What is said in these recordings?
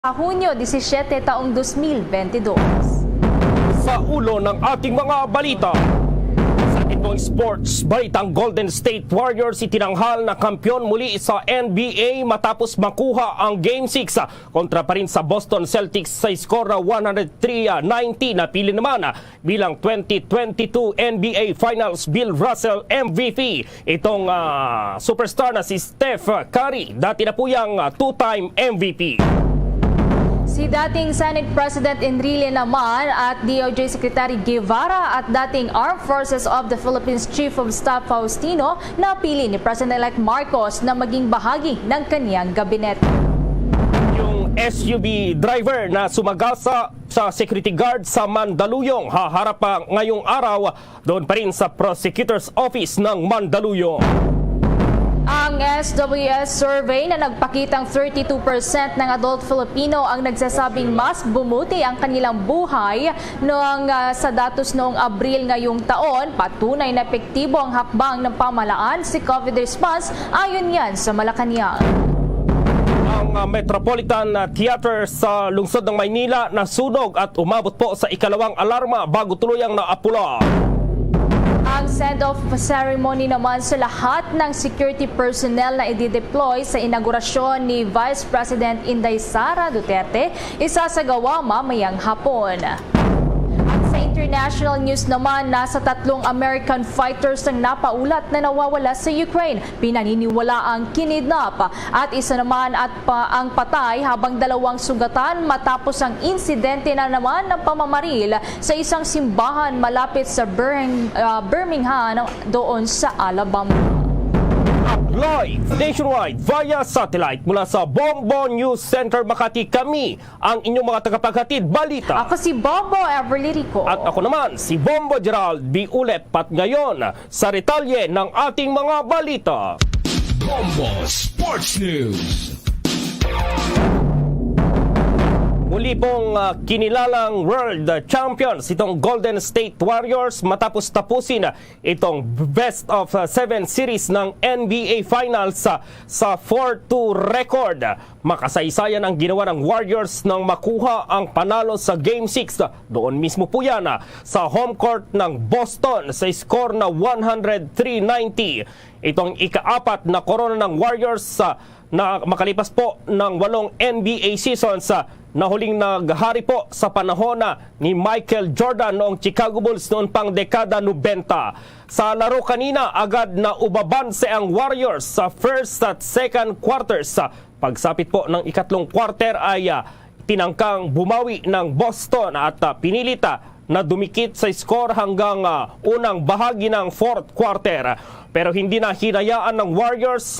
Hunyo 17 taong 2022. Sa ulo ng ating mga balita. Sa itong sports, balitang Golden State Warriors itinanghal na kampiyon muli sa NBA matapos makuha ang Game 6 kontra pa rin sa Boston Celtics sa skor na 103-90. Napili naman bilang 2022 NBA Finals Bill Russell MVP. Itong superstar na si Steph Curry, dati na po yung two-time MVP. Si dating Senate President Enrile naman at DOJ Secretary Guevara at dating Armed Forces of the Philippines Chief of Staff Faustino napili ni President-elect Marcos na maging bahagi ng kaniyang gabinete. Yung SUV driver na sumagasa sa security guard sa Mandaluyong haharap pa ngayong araw doon pa rin sa Prosecutor's Office ng Mandaluyong. Ang SWS survey na nagpakitang 32% ng adult Filipino ang nagsasabing mas bumuti ang kanilang buhay sa datos noong Abril ngayong taon. Patunay na epektibo ang hakbang ng pamahalaan si COVID response ayon yan sa Malacanang. Ang Metropolitan Theater sa lungsod ng Maynila nasunog at umabot po sa ikalawang alarma bago tuluyang naapula. Ang send-off ceremony naman sa lahat ng security personnel na i-deploy sa inaugurasyon ni Vice President Inday Sara Duterte isasagawa mamayang hapon. Sa international news naman, nasa 3 American fighters ang napaulat na nawawala sa Ukraine. Pinaniniwala ang kinidnap at isa naman ang patay habang 2 sugatan matapos ang insidente na naman ng pamamaril sa isang simbahan malapit sa Birmingham doon sa Alabama. Live nationwide via satellite mula sa Bombo News Center Makati, kami ang inyong mga tagapaghatid balita. Ako si Bombo Everly Rico. At ako naman si Bombo Gerald B. Ulet. Pat ngayon sa retalye ng ating mga balita. Bombo Sports News. Muli pong kinilalang World Champions itong Golden State Warriors matapos tapusin itong best of 7 series ng NBA Finals sa 4-2 record. Makasaysayan ang ginawa ng Warriors nang makuha ang panalo sa Game 6. Doon mismo po yan sa home court ng Boston sa score na 103-90. Itong ika-4 na korona ng Warriors na makalipas po ng 8 NBA seasons na huling naghari po sa panahon ni Michael Jordan noong Chicago Bulls noon pang dekada 90. Sa laro kanina, agad na ubabanse ang Warriors sa first at second quarters. Pagsapit po ng ikatlong quarter ay tinangkang bumawi ng Boston at pinilita na dumikit sa score hanggang unang bahagi ng fourth quarter. Pero hindi na hinayaan ng Warriors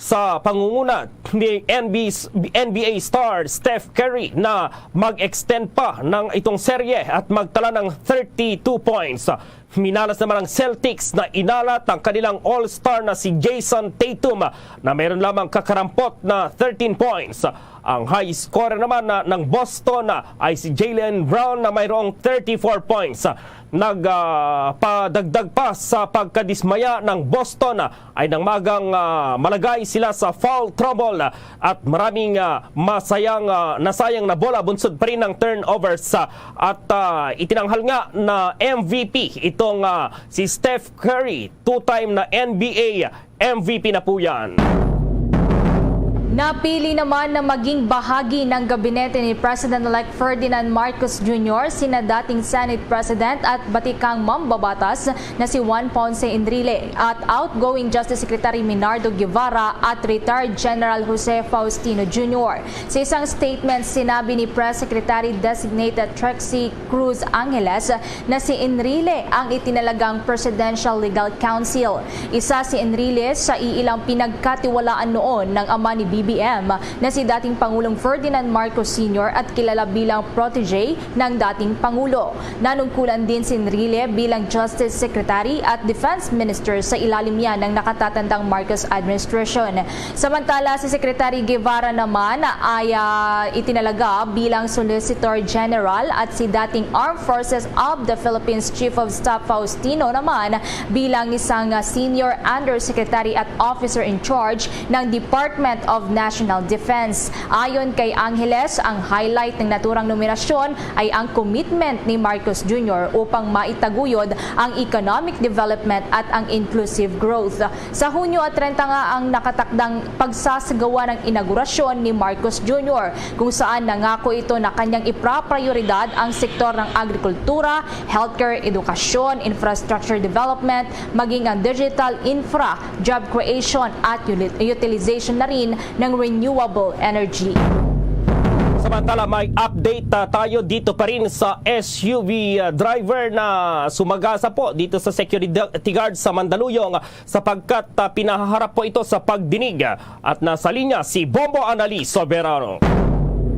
sa pangunguna ni NBA star Steph Curry na mag-extend pa ng itong serye at magtala ng 32 points. Minalas naman ang Celtics na inalat ang kanilang all-star na si Jason Tatum na mayroon lamang kakarampot na 13 points. Ang high scorer naman ng Boston ay si Jaylen Brown na mayroong 34 points. Nagpadagdag pa sa pagkadismaya ng Boston ay nang magang malagay sila sa foul trouble at maraming nasayang na bola, bunsod pa rin ng turnovers at itinanghal nga na MVP itong si Steph Curry, two-time na NBA MVP na po yan. Napili naman na maging bahagi ng gabinete ni President-elect Ferdinand Marcos Jr. sina dating Senate President at batikang mambabatas na si Juan Ponce Enrile at outgoing Justice Secretary Menardo Guevara at retired General Jose Faustino Jr. Sa isang statement, sinabi ni Press Secretary Designated Trixie Cruz Angeles na si Enrile ang itinalagang Presidential Legal Counsel. Isa si Enrile sa iilang pinagkatiwalaan noon ng ama ni BBM na si dating Pangulong Ferdinand Marcos Sr. at kilala bilang protege ng dating Pangulo. Nanungkulan din si Enrile bilang Justice Secretary at Defense Minister sa ilalim yan ng nakatatandang Marcos administration. Samantala, si Secretary Guevara naman ay itinalaga bilang Solicitor General at si dating Armed Forces of the Philippines Chief of Staff Faustino naman bilang isang Senior Undersecretary at Officer in Charge ng Department of National Defense. Ayon kay Angeles, ang highlight ng naturang nominasyon ay ang commitment ni Marcos Jr. upang maitaguyod ang economic development at ang inclusive growth. Sa Hunyo at 30 nga ang nakatakdang pagsasagawa ng inaugurasyon ni Marcos Jr. kung saan nangako ito na kanyang ipraprioridad ang sektor ng agrikultura, healthcare, edukasyon, infrastructure development, maging ang digital infra, job creation at utilization na rin ng renewable energy. Samantala, may update tayo dito pa rin sa SUV driver na sumagasa po dito sa security guard sa Mandaluyong sapagkat pinahaharap po ito sa pagdinig. At nasa linya si Bombo Anali Soberano.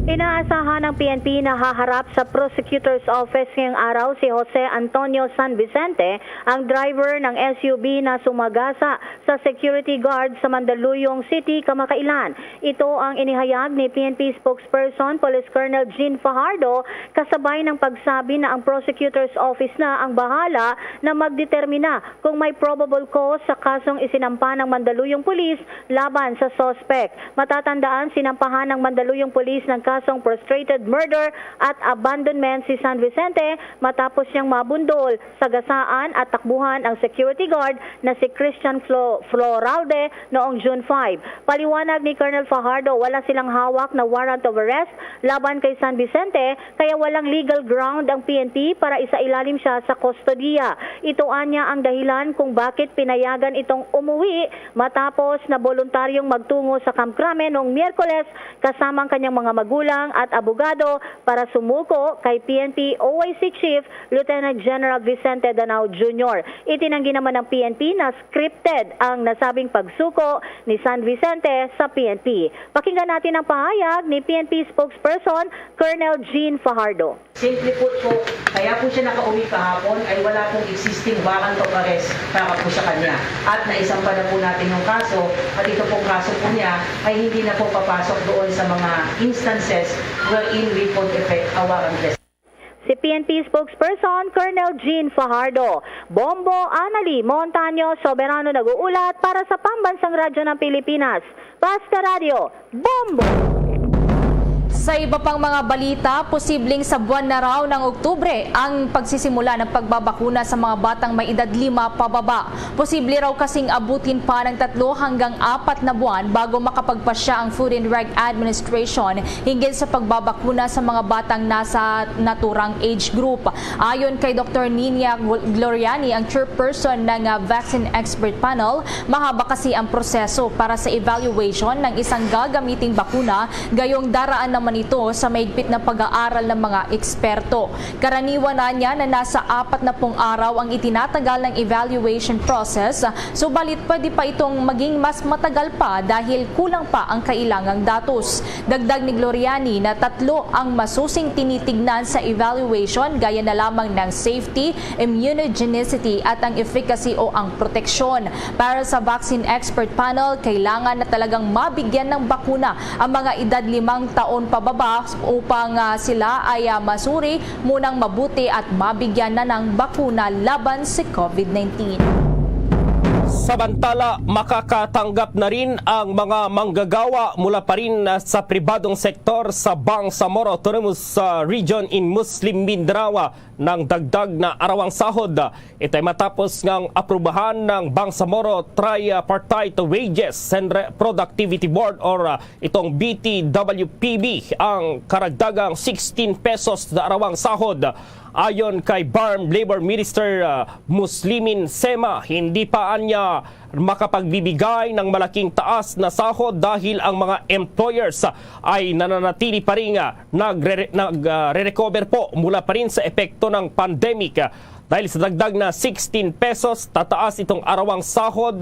Inaasahan ng PNP na haharap sa Prosecutor's Office ngayong araw si Jose Antonio San Vicente, ang driver ng SUV na sumagasa sa security guard sa Mandaluyong City kamakailan. Ito ang inihayag ni PNP spokesperson Police Colonel Jean Fajardo kasabay ng pagsabi na ang Prosecutor's Office na ang bahala na magdetermina kung may probable cause sa kasong isinampa ng Mandaluyong Police laban sa suspect. Matatandaan, sinampahan ng Mandaluyong Police ng kasong prostrated murder at abandonment si San Vicente matapos niyang mabundol, sagasaan at takbuhan ang security guard na si Christian Floralde noong June 5. Paliwanag ni Colonel Fajardo, wala silang hawak na warrant of arrest laban kay San Vicente kaya walang legal ground ang PNP para isailalim siya sa kustodiya. Ito anya ang dahilan kung bakit pinayagan itong umuwi matapos na voluntaryong magtungo sa Camp Crame noong Miyerkules kasama ang kanyang mga magulang at abogado para sumuko kay PNP OIC Chief Lieutenant General Vicente Danao Jr. Itinanggi naman ng PNP na scripted ang nasabing pagsuko ni San Vicente sa PNP. Pakinggan natin ang pahayag ni PNP spokesperson Colonel Jean Fajardo. Simple po, kaya po siya nakauwi kahapon ay wala pong existing warrant of arrest para po sa kanya. At naisampa na po natin yung kaso at ito pong kaso po niya ay hindi na po papasok doon sa mga instances wherein we could effect a warrantless. Si PNP spokesperson Colonel Jean Fajardo. Bombo Anali Montaño Soberano nag-uulat para sa Pambansang Radyo ng Pilipinas. Basta Radio, Bombo! Sa iba pang mga balita, posibleng sa buwan na raw ng Oktubre ang pagsisimula ng pagbabakuna sa mga batang may edad 5 pababa. Posible raw kasing abutin pa ng 3 hanggang 4 na buwan bago makapagpasya ang Food and Drug Administration hinggil sa pagbabakuna sa mga batang nasa naturang age group. Ayon kay Dr. Nina Gloriani, ang chairperson ng Vaccine Expert Panel, mahaba kasi ang proseso para sa evaluation ng isang gagamiting bakuna, gayong daraan naman ito sa mahigpit na pag-aaral ng mga eksperto. Karaniwan na niya na nasa 40 araw ang itinatagal ng evaluation process, subalit pwede pa itong maging mas matagal pa dahil kulang pa ang kailangang datos. Dagdag ni Gloriani na 3 ang masusing tinitignan sa evaluation gaya na lamang ng safety, immunogenicity at ang efficacy o ang proteksyon. Para sa Vaccine Expert Panel, kailangan na talagang mabigyan ng bakuna ang mga edad 5 taon pababa upang sila ay masuri munang mabuti at mabigyan na ng bakuna laban sa COVID-19. Samantala, makakatanggap na rin ang mga manggagawa mula pa rin sa pribadong sektor sa Bangsamoro Autonomous Region in Muslim Mindanao ng dagdag na arawang sahod. Ito ay matapos ngang aprubahan ng Bangsamoro Tripartite Wages and Productivity Board or itong BTWPB ang karagdagang 16 pesos na arawang sahod. Ayon kay BARM Labor Minister Muslimin Sema, hindi pa anya makapagbibigay ng malaking taas na sahod dahil ang mga employers ay nananatili pa rin nagre-recover po mula pa rin sa epekto ng pandemic. Dahil sa dagdag na 16 pesos, tataas itong arawang sahod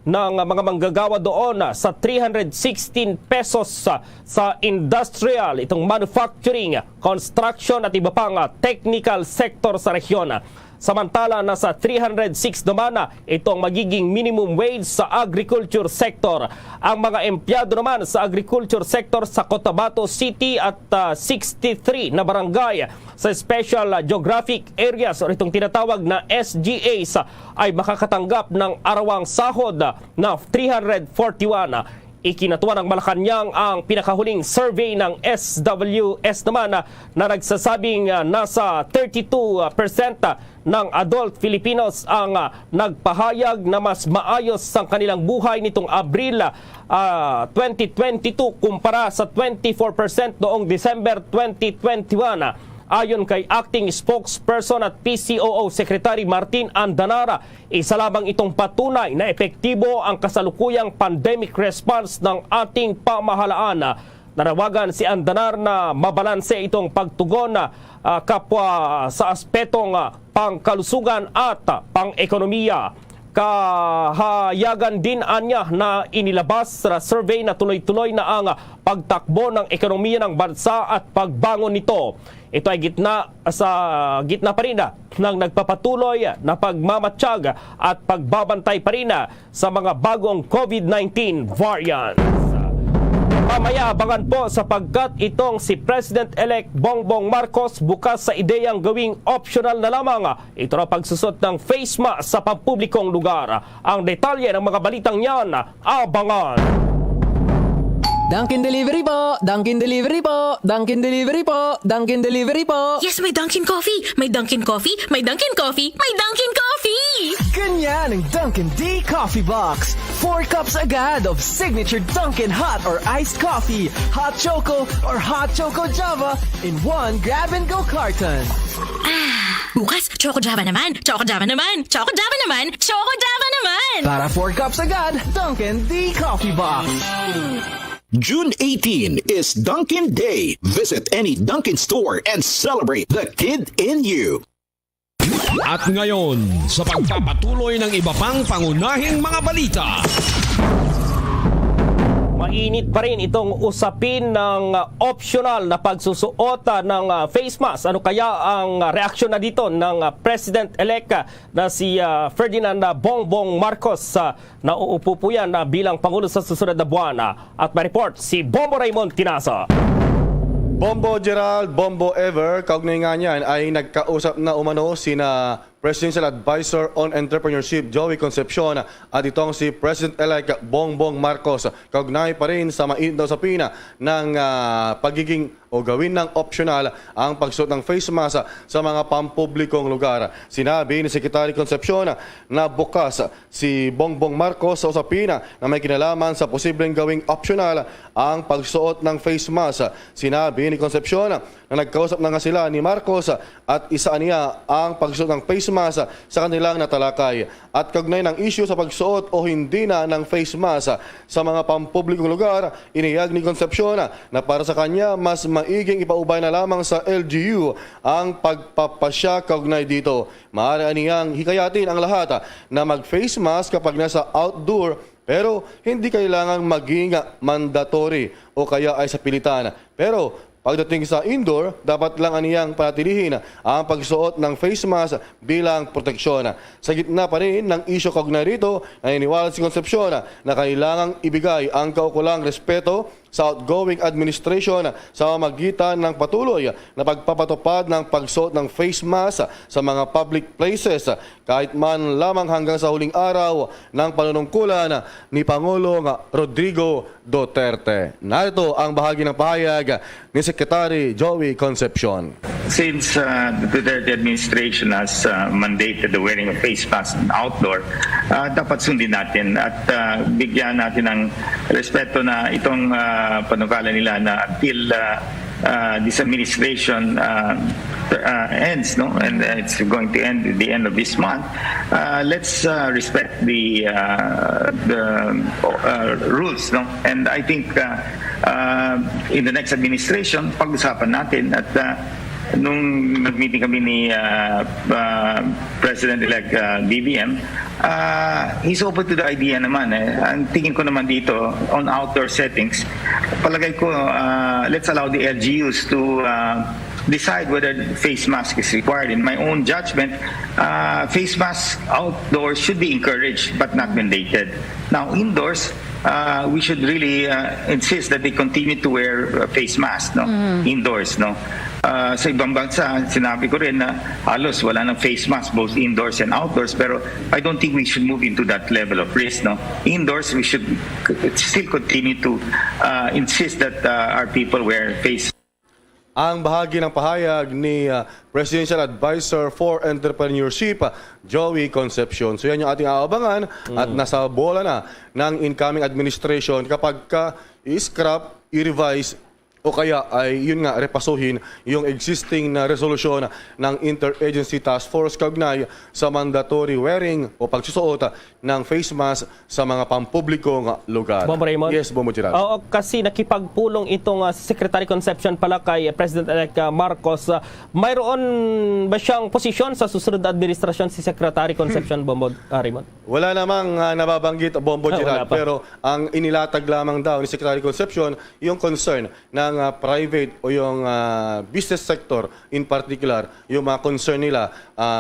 ng mga manggagawa doon sa 316 pesos sa industrial, itong manufacturing, construction at iba pang technical sector sa rehiyon. Samantala, nasa 306 naman itong magiging minimum wage sa agriculture sector. Ang mga empleyado naman sa agriculture sector sa Cotabato City at 63 na barangay sa Special Geographic Areas o itong tinatawag na SGAs ay makakatanggap ng arawang sahod na 341. Ikinatuwa ng Malacanang ang pinakahuling survey ng SWS naman na nagsasabing nasa 32% ng adult Filipinos ang nagpahayag na mas maayos ang kanilang buhay nitong Abril 2022 kumpara sa 24% noong December 2021. Ayon kay Acting Spokesperson at PCOO Secretary Martin Andanara, isa lamang itong patunay na epektibo ang kasalukuyang pandemic response ng ating pamahalaan. Nanawagan si Andanar na mabalanse itong pagtugon kapwa sa aspetong pangkalusugan at pang-ekonomiya. Kahayagan din anya na inilabas sa survey na tuloy-tuloy na ang pagtakbo ng ekonomiya ng bansa at pagbangon nito. Ito ay gitna pa rin ng nagpapatuloy na pagmamatsyag at pagbabantay pa rin sa mga bagong COVID-19 variants. Mamaya abangan po sapagkat itong si President-elect Bongbong Marcos bukas sa ideyang gawing optional na lamang ito na pagsusot ng face mask sa pampublikong lugar. Ang detalye ng mga balitang yan, abangan! Dunkin' Delivery po! Dunkin' Delivery po! Dunkin' Delivery po! Dunkin' Delivery po! Yes, may Dunkin' Coffee! May Dunkin' Coffee! May Dunkin' Coffee! May Dunkin' Coffee! Ganyan ang Dunkin' D Coffee Box! 4 cups agad of signature Dunkin' hot or iced coffee, hot choco or hot choco java in one grab-and-go carton. Bukas, Choco Java naman! Choco Java naman! Choco Java naman! Choco Java naman! Para 4 cups agad, Dunkin' D Coffee Box! June 18 is Dunkin' Day. Visit any Dunkin' store and celebrate the kid in you. At ngayon, sa pagpapatuloy ng iba pang pangunahing mga balita. Mainit pa rin itong usapin ng optional na pagsusuot ng face mask. Ano kaya ang reaksyon na dito ng President-elect na si Ferdinand Bongbong Marcos na uupo po yan bilang Pangulo sa susunod na buwan? At ma-report si Bombo Raymond Tinasa. Bombo Gerald, Bombo Ever, kaugnay nga niyan ay nagkausap na umano sina Presidential Advisor on Entrepreneurship Joey Concepcion at itong si President-elect Bongbong Marcos. Kaugnay pa rin sa mainit na usapin ng pagiging o gawin ng optional ang pagsuot ng face mask sa mga pampublikong lugar. Sinabi ni Secretary Concepcion na bukas si Bongbong Marcos sa usapin na may kinalaman sa posibleng gawing optional ang pagsuot ng face mask. Sinabi ni Concepcion na nagkausap na nga sila ni Marcos at isa niya ang pagsuot ng face mask sa kanilang natalakay. At kaugnay ng issue sa pagsuot o hindi na ng face mask sa mga pampublikong lugar, iniyag ni Concepcion na para sa kanya mas maiging ipaubay na lamang sa LGU ang pagpapasya kaugnay dito. Maaari niyang hikayatin ang lahat na mag-face mask kapag nasa outdoor pero hindi kailangang maging mandatory o kaya ay sa pilitan. Pero pagdating sa indoor, dapat lang aniyang panatilihin ang pagsuot ng face mask bilang proteksyon. Sa gitna pa rin ng isyo kaugnay rito, naniniwala si Concepcion na kailangang ibigay ang kaukulang respeto sa outgoing administration sa pamamagitan ng patuloy na pagpapatupad ng pagsuot ng face mask sa mga public places kahit man lamang hanggang sa huling araw ng panunungkulan ni Pangulong Rodrigo Duterte. Narito ang bahagi ng pahayag ni Secretary Joey Concepcion. Since the Duterte administration has mandated the wearing of face masks outdoor, dapat sundin natin at bigyan natin ng respeto na itong panukala nila na until this administration ends, no, and it's going to end at the end of this month. Let's respect the rules, no, and I think in the next administration, pag-usapan natin at nung nag-meeting kami ni President-elect BBM, he's open to the idea naman. Ang tingin ko naman dito, on outdoor settings, palagay ko, let's allow the LGUs to decide whether face mask is required. In my own judgment, face masks outdoors should be encouraged but not mandated. Now, indoors, we should really insist that they continue to wear face masks, no? Indoors, no? Sa ibang bansa, sinabi ko rin na halos wala ng face mask both indoors and outdoors, pero I don't think we should move into that level of risk. No? Indoors, we should still continue to insist that our people wear face. Ang bahagi ng pahayag ni Presidential Advisor for Entrepreneurship, Joey Concepcion. So yan yung ating aabangan at nasa bola na ng incoming administration kapag i-scrap, i-revise, o kaya ay yun nga repasuhin yung existing na resolusyon ng Interagency Task Force kaugnay sa mandatory wearing o pagsusuot ng face mask sa mga pampublikong lugar. Bombo Raymond? Yes, Bombo Gerald. Oo, kasi nakipagpulong itong Secretary Concepcion pala kay President-elect Marcos. Mayroon ba siyang posisyon sa susunod na administrasyon si Secretary Concepcion, Bombo Raymond? Wala namang nababanggit, Bombo Gerald, Wala pa. pero ang inilatag lamang daw ni Secretary Concepcion yung concern ng private o yung business sector in particular, yung mga concern nila.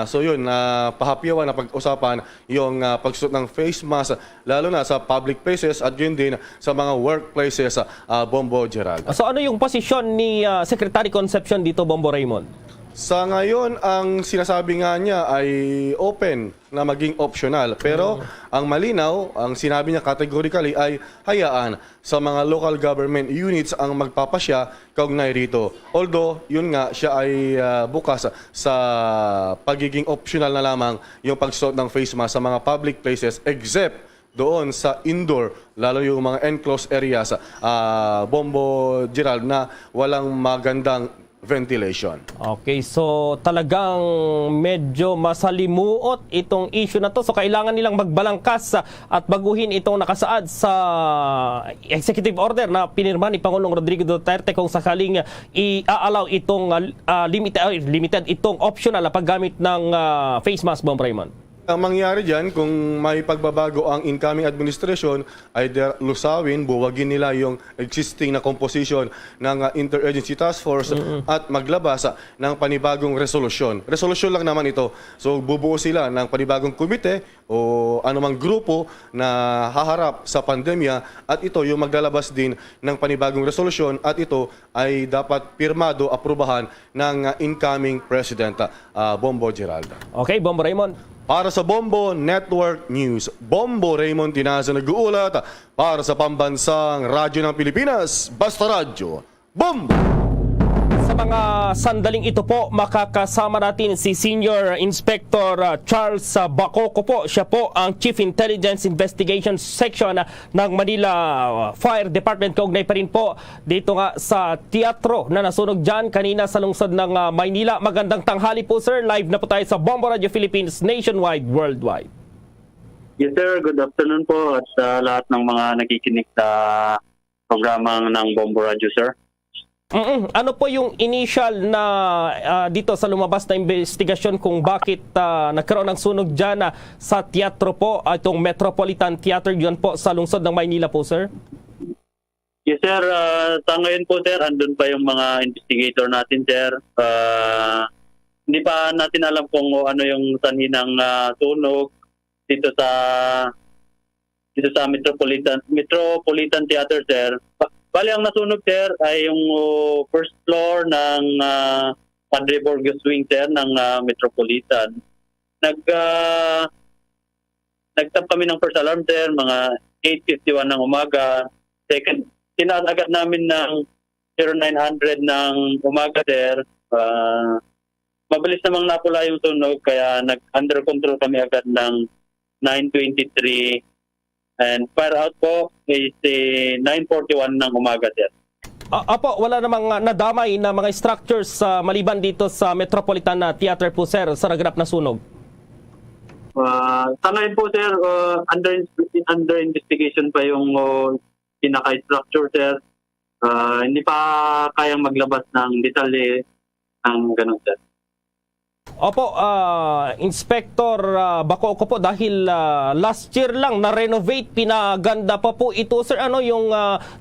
So yun, pahapyawan na pag-usapan yung pagsuot ng face mask, lalo na sa public places at yun din sa mga workplaces, Bombo Gerald. So ano yung posisyon ni Secretary Concepcion dito, Bombo Raymond? Sa ngayon, ang sinasabi nga niya ay open na maging optional. Pero ang malinaw, ang sinabi niya categorically ay hayaan sa mga local government units ang magpapasya kaugnay rito. Although, yun nga, siya ay bukas sa pagiging optional na lamang yung pagsuot ng face mask sa mga public places except doon sa indoor, lalo yung mga enclosed areas, Bombo Gerald, na walang magandang ventilation. Okay, so talagang medyo masalimuot itong issue na to. So kailangan nilang magbalangkas at baguhin itong nakasaad sa executive order na pinirma ni Pangulong Rodrigo Duterte kung sakaling i-allow itong limited itong optional na paggamit ng face mask, Bomb Raymond. Ang mangyari dyan, kung may pagbabago ang incoming administration, either lusawin, buwagin nila yung existing na composition ng Interagency Task Force at maglabas ng panibagong resolusyon. Resolusyon lang naman ito. So bubuo sila ng panibagong komite o anumang grupo na haharap sa pandemya at ito yung maglalabas din ng panibagong resolusyon at ito ay dapat pirmado, aprubahan ng incoming President Bombo Gerald. Okay, Bombo Raymond. Para sa Bombo Network News, Bombo Raymond Tinaza nag-uulat para sa pambansang radyo ng Pilipinas, Basta Radyo, Bombo! Sa mga sandaling ito po, makakasama natin si Senior Inspector Charles Bacoco po. Siya po ang Chief Intelligence Investigation Section ng Manila Fire Department. Kaugnay pa rin po dito nga sa teatro na nasunog dyan kanina sa lungsod ng Maynila. Magandang tanghali po, sir. Live na po tayo sa Bombo Radio Philippines nationwide, worldwide. Yes sir, good afternoon po at sa lahat ng mga nakikinig sa programang ng Bombo Radio, sir. Ano po yung initial na dito sa lumabas na investigasyon kung bakit nagkaroon ng sunog dyan sa teatro po, itong Metropolitan Theater yun po sa lungsod ng Maynila po, sir? Yes sir, sa ngayon po sir, andun pa yung mga investigator natin sir. Hindi pa natin alam kung ano yung sanhi ng sunog dito sa Metropolitan Theater sir. Bali, ang nasunog, sir, ay yung first floor ng Padre Borges Wing, sir, ng Metropolitan. Nagtap kami ng first alarm, sir, mga 8:51 ng umaga. Second, tinaas agad namin ng 0900 ng umaga, sir. Mabilis namang napula yung sunog, kaya nag-under control kami agad ng 9:23. And fire out po is 9:41 ng umaga, sir. Apo, wala namang nadamay na mga structures maliban dito sa Metropolitan Theater po, sir, sa naganap na sunog? Sa ngayon po, sir, under investigation pa yung pinaka-structure, sir. Hindi pa kayang maglabas ng detalye ng ganun, sir. Opo, Inspector Bacoco po, dahil last year lang na-renovate, pinaganda pa po ito, sir. Ano yung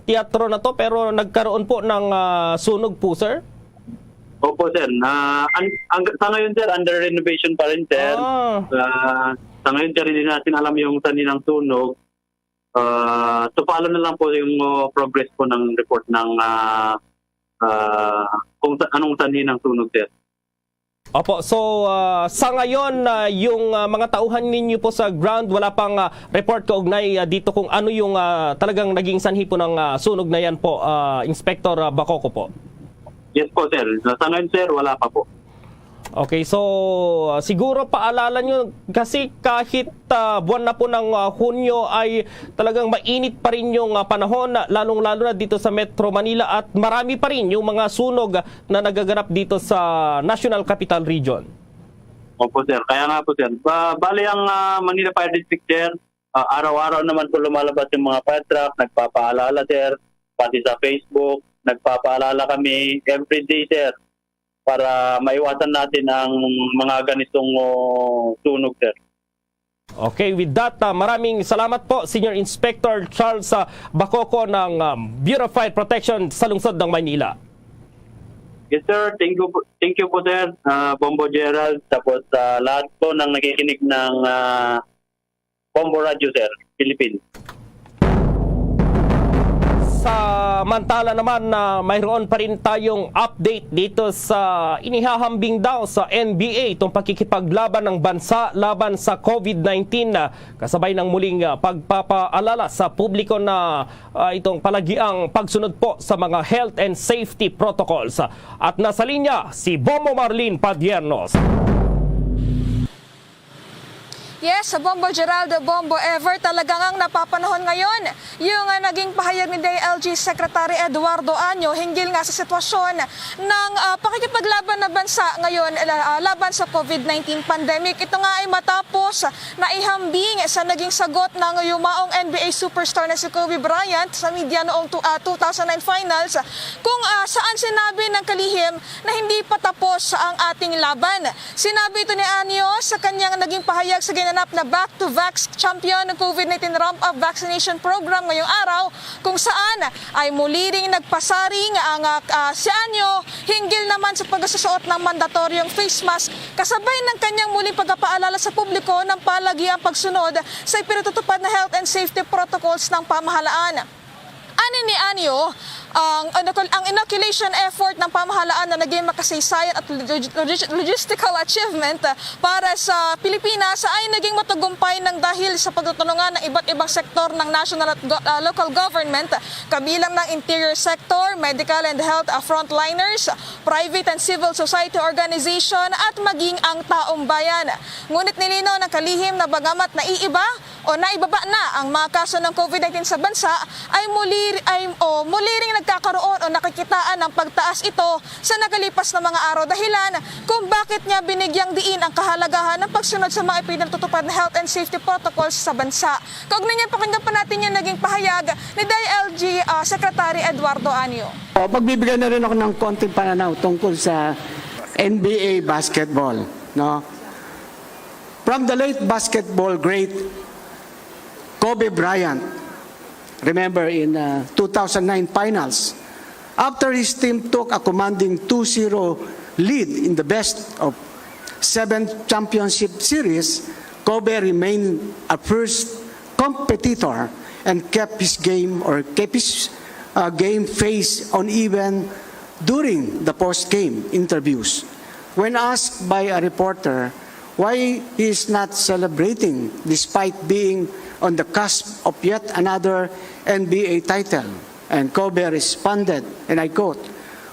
teatro na to pero nagkaroon po ng sunog po, sir? Opo, sir. Sa ngayon, sir, under renovation pa rin, sir. Sa ngayon, sir, hindi natin alam yung sanhi ng sunog. So, follow na lang po yung progress po ng report ng kung anong sanhi ng sunog, sir. Opo, so sa ngayon, yung mga tauhan ninyo po sa ground, wala pang report kaugnay dito kung ano yung talagang naging sanhi po ng sunog na yan po, Inspector Bacoco po? Yes po, sir. Sa ngayon, sir, wala pa po. Okay, so siguro paalala nyo kasi kahit buwan na po ng Hunyo ay talagang mainit pa rin yung panahon, lalong-lalo na dito sa Metro Manila at marami pa rin yung mga sunog na nagaganap dito sa National Capital Region. Opo, sir. Kaya nga po, sir. Bali ang Manila Fire District, sir, araw-araw naman po lumalabas yung mga fire truck, nagpapaalala, sir, pati sa Facebook, nagpapaalala kami everyday, sir, para maiwasan natin ang mga ganitong sunog, sir. Okay, with that, maraming salamat po, Senior Inspector Charles Bacoco ng Bureau of Fire Protection sa lungsod ng Maynila. Yes, sir. Thank you po, sir. Bombo Gerald, tapos lahat po ng nakikinig ng Bombo Radio, sir, Philippines. Samantala naman na mayroon pa rin tayong update dito sa inihahambing daw sa NBA itong pakikipaglaban ng bansa laban sa COVID-19 kasabay ng muling pagpapaalala sa publiko na itong palagiang pagsunod po sa mga health and safety protocols. At nasa linya si Bombo Marlene Padiernos. Yes, Bombo Geraldo, Bombo Ever, talagang ang napapanahon ngayon yung naging pahayag ni DILG Secretary Eduardo Año hinggil nga sa sitwasyon ng pakikipaglaban na bansa ngayon laban sa COVID-19 pandemic. Ito nga ay matapos na ihambing sa naging sagot ng yumaong NBA superstar na si Kobe Bryant sa media noong 2009 finals kung saan sinabi ng kalihim na hindi pa tapos ang ating laban. Sinabi ito ni Año sa kanyang naging pahayag sa na back-to-vax champion ng COVID-19 ramp-up vaccination program ngayong araw kung saan ay muli ring nagpasaring ang si Año hinggil naman sa pagsusuot ng mandatoryong face mask kasabay ng kanyang muling pagpapaalala sa publiko ng palagiang pagsunod sa ipinatutupad na health and safety protocols ng pamahalaan. Ani ni Año, ang inoculation effort ng pamahalaan na naging makasaysayan at logistical achievement para sa Pilipinas ay naging matagumpay ng dahil sa pagtutulungan ng iba't ibang sektor ng national at local government, kabilang ng interior sector, medical and health frontliners, private and civil society organization at maging ang taong bayan. Ngunit nilinaw ng kalihim na bagamat naiiba o naibaba na ang mga kaso ng COVID-19 sa bansa ay muli ring nagkakaroon o nakikitaan ng pagtaas ito sa nakalipas na mga araw dahilan kung bakit niya binigyang diin ang kahalagahan ng pagsunod sa mga ipinatutupad na health and safety protocols sa bansa. Kaugnay niyan, pakinggan pa natin yung naging pahayag ni DILG Secretary Eduardo Año. Magbibigay na rin ako ng konting pananaw tungkol sa NBA basketball. No? From the late basketball great Kobe Bryant, remember in 2009 finals, after his team took a commanding 2-0 lead in the best of 7 championship series, Kobe remained a first competitor and kept his game face uneven during the post-game interviews. When asked by a reporter why he is not celebrating despite being on the cusp of yet another NBA title, and Kobe responded, and I quote,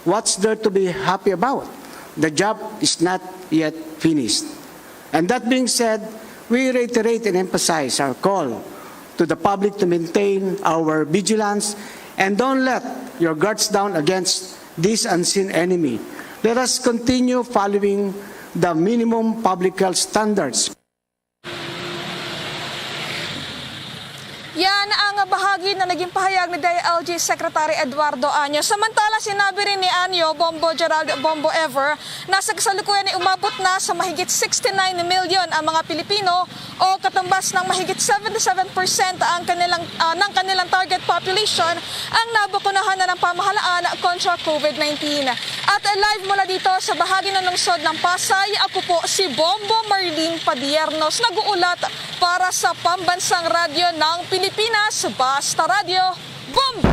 "What's there to be happy about? The job is not yet finished." And that being said, we reiterate and emphasize our call to the public to maintain our vigilance and don't let your guards down against this unseen enemy. Let us continue following the minimum public health standards. Yan ang bahagi na naging pahayag ni DILG Secretary Eduardo Año. Samantala, sinabi rin ni Año, Bombo Geraldo, Bombo Ever, na sa kasalukuyan ay umabot na sa mahigit 69 million ang mga Pilipino o katumbas ng mahigit 77% ng kanilang target population ang nabakunahan na ng pamahalaan kontra COVID-19. At live mula dito sa bahagi ng lungsod ng Pasay, ako po si Bombo Marlene Padiernos, nag-uulat para sa Pambansang Radyo ng Pilipinas, Basta Radio, Bombo!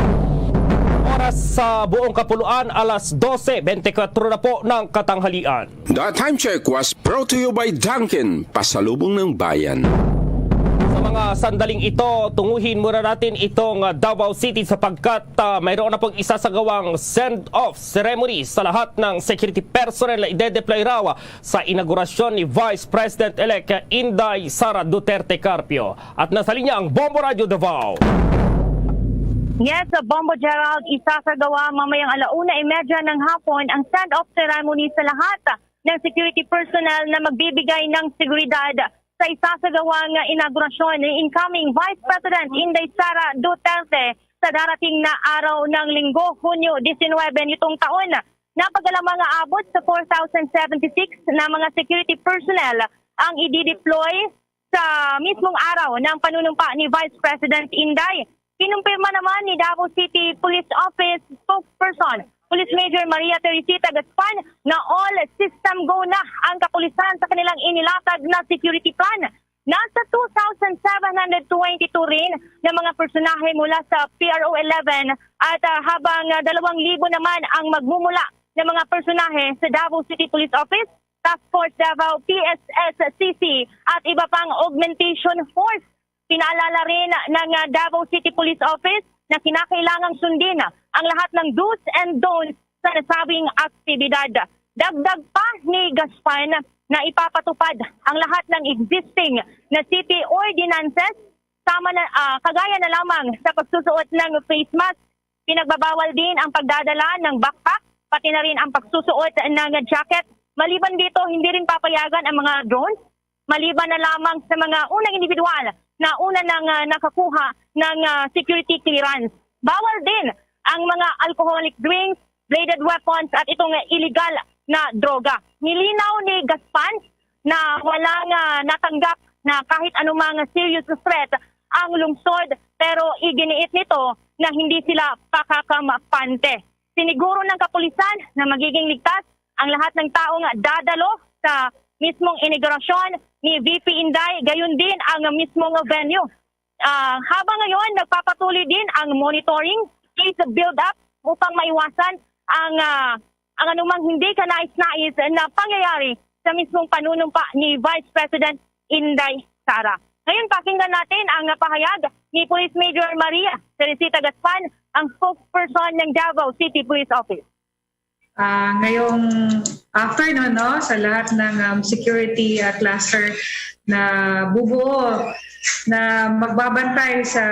Para sa buong kapuluan, alas 12:24 na po ng katanghalian. The time check was brought to you by Dunkin, pasalubong ng bayan. Sa mga sandaling ito, tunguhin muna natin itong Davao City sapagkat mayroon na pong isasagawang send-off ceremony sa lahat ng security personnel na ide-deploy raw sa inaugurasyon ni Vice President-elect Inday Sara Duterte Carpio. At nasa linya ang Bombo Radio Davao. Yes, Bombo Gerald, isasagawa mamayang 1:30 ng hapon ang send-off ceremony sa lahat ng security personnel na magbibigay ng seguridad sa isasagawang inaugurasyon ni incoming Vice President Inday Sara Duterte sa darating na araw ng Linggo, Hunyo 19 nitong taon. Napagalamang aabot sa 4,076 na mga security personnel ang i-deploy sa mismong araw ng panunumpa ni Vice President Inday. Kinumpirma naman ni Davao City Police Office spokesperson, Police Major Maria Teresita Gaspan, na all system go na ang kapulisan sa kanilang inilatag na security plan. Nasa 2,722 rin na mga personahe mula sa PRO 11 at habang 2,000 naman ang magmumula ng mga personahe sa Davao City Police Office, Task Force Davao, PSSCC at iba pang augmentation force. Pinaalala rin ng Davao City Police Office na kinakailangang sundin ang lahat ng do's and don'ts sa nasabing aktibidad. Dagdag pa ni Gaspan na ipapatupad ang lahat ng existing na city ordinances kagaya na lamang sa pagsusuot ng face mask. Pinagbabawal din ang pagdadala ng backpack, pati na rin ang pagsusuot ng jacket. Maliban dito, hindi rin papayagan ang mga drones, maliban na lamang sa mga unang individual na una nang nakakuha ng security clearance. Bawal din ang mga alcoholic drinks, bladed weapons at itong illegal na droga. Nilinaw ni Gaspan na walang natanggap na kahit anumang serious threat ang lungsod, pero iginiit nito na hindi sila pakakampante. Siniguro ng kapulisan na magiging ligtas ang lahat ng taong dadalo sa mismong inaugurasyon ni VP Inday, gayon din ang mismong venue. Habang ngayon, nagpapatuloy din ang monitoring, case build-up upang maiwasan ang anumang hindi kanais-nais na pangyayari sa mismong panunumpa ni Vice President Inday Sara. Ngayon, pakinggan natin ang pahayag ni Police Major Maria Teresita Gaspan, ang spokesperson ng Davao City Police Office. Ngayong afternoon, sa lahat ng security cluster na bubuo na magbabantay sa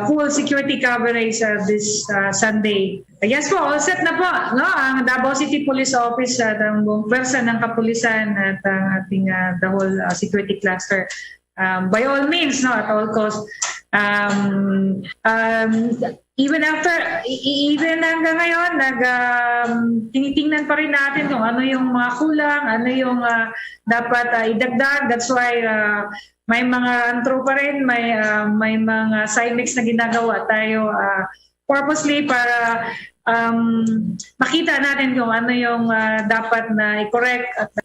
full security coverage this Sunday. Yes po, all set na po. Ang Davao City Police Office at ang buong pwersa ng kapulisan at ang ating the whole security cluster. By all means, at all costs. Even hanggang ngayon, tinitingnan pa rin natin kung ano yung mga kulang, ano yung dapat idagdag. That's why may mga antro pa rin, may mga CIMEX na ginagawa tayo purposely para makita natin kung ano yung dapat na i-correct.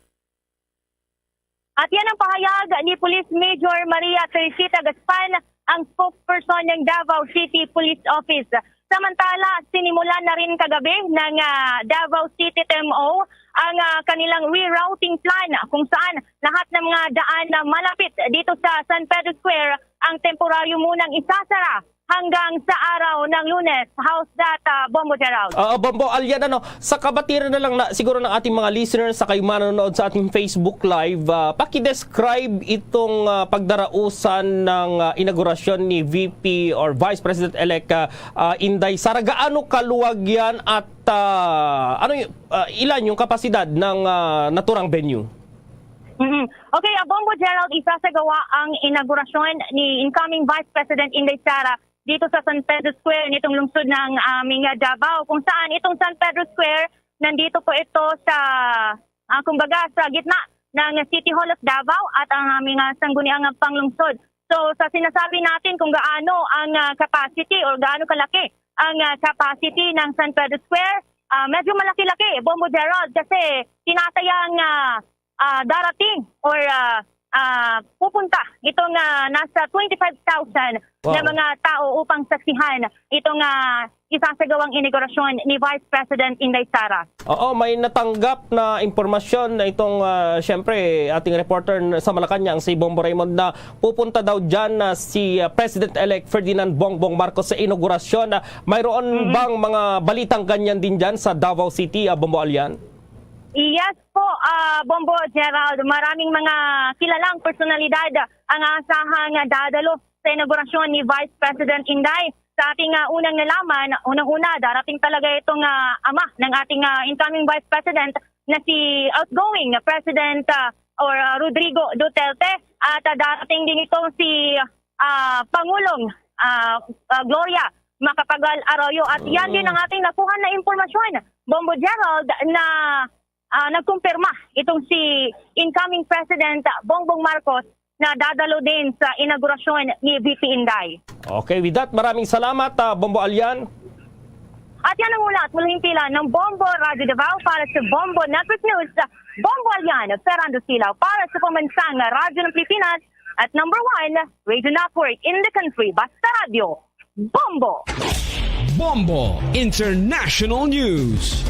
At yan ang pahayag ni Police Major Maria Teresita Gaspan, ang spokesperson ng Davao City Police Office. Samantala, sinimulan na rin kagabi ng Davao City TMO ang kanilang rerouting plan kung saan lahat ng mga daan na malapit dito sa San Pedro Square ang temporaryo munang isasara hanggang sa araw ng Lunes. How's that, Bombo Gerald? Bombo, Alyan, sa kabatiran na lang na siguro ng ating mga listeners sa kayo manonood sa ating Facebook Live, paki-describe itong pagdarausan ng inaugurasyon ni VP or Vice President-elect Inday Sara. Gaano kaluwag yan at ilan yung kapasidad ng naturang venue? Okay, Bombo Gerald, isasagawa ang inaugurasyon ni incoming Vice President Inday Sara dito sa San Pedro Square nitong lungsod ng aming Davao, kung saan itong San Pedro Square nandito po ito sa kumbaga sa gitna ng City Hall of Davao at ang aming sangguniang panglungsod. So sa sinasabi natin kung gaano ang capacity or gaano kalaki ang capacity ng San Pedro Square, medyo malaki-laki, Bombo Gerald, kasi tinatayang darating or pupunta itong nasa 25,000 na mga tao upang saksihan itong isasagawang inaugurasyon ni Vice President Inday Sara. Oo, may natanggap na impormasyon na itong syempre ating reporter sa Malacanang si Bombo Raymond na pupunta daw dyan si President-elect Ferdinand Bongbong Marcos sa inaugurasyon. Mayroon bang mga balitang ganyan din dyan sa Davao City, Bombo Alian? Yes po, Bombo Gerald, maraming mga kilalang personalidad ang asahang dadalo sa inaugurasyon ni Vice President Inday. Sa ating unang nalaman, unang-una, darating talaga itong ama ng ating incoming Vice President na si outgoing President Rodrigo Duterte at darating din itong si Pangulong Gloria Macapagal-Arroyo at yan din ang ating nakuha na impormasyon, Bombo Gerald, na nagkumpirma itong si incoming President Bongbong Marcos na dadalo din sa inaugurasyon ni VP Inday. Okay, with that, maraming salamat, Bombo Alian. At yan ang ulat mula himpilan ng Bombo Radio Davao para sa Bombo Network News. Bombo Alian, Ferrando Silaw para sa pambansang Radyo ng Pilipinas at number 1 radio network in the country, Basta Radio, Bombo! Bombo International News.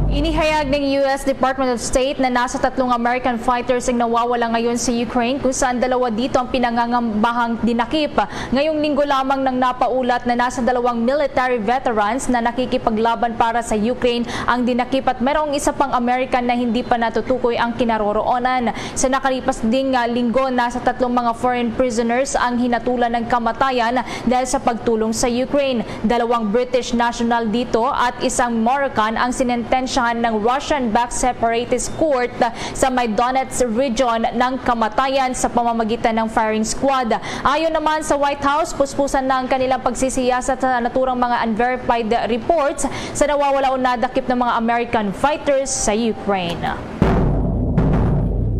Inihayag ng US Department of State na nasa 3 American fighters ang nawawala ngayon sa Ukraine kung saan 2 dito ang pinangangambahang dinakip. Ngayong linggo lamang nang napaulat na nasa 2 military veterans na nakikipaglaban para sa Ukraine ang dinakip at mayroong isa pang American na hindi pa natutukoy ang kinaroroonan. Sa nakalipas ding linggo, nasa 3 mga foreign prisoners ang hinatulan ng kamatayan dahil sa pagtulong sa Ukraine. 2 British national dito at isang Moroccan ang sinentensyahan ng Russian-backed separatist court sa may Donetsk region ng kamatayan sa pamamagitan ng firing squad. Ayon naman sa White House, puspusan na ang kanilang pagsisiyasat sa naturang mga unverified reports sa nawawala o nadakip ng mga American fighters sa Ukraine.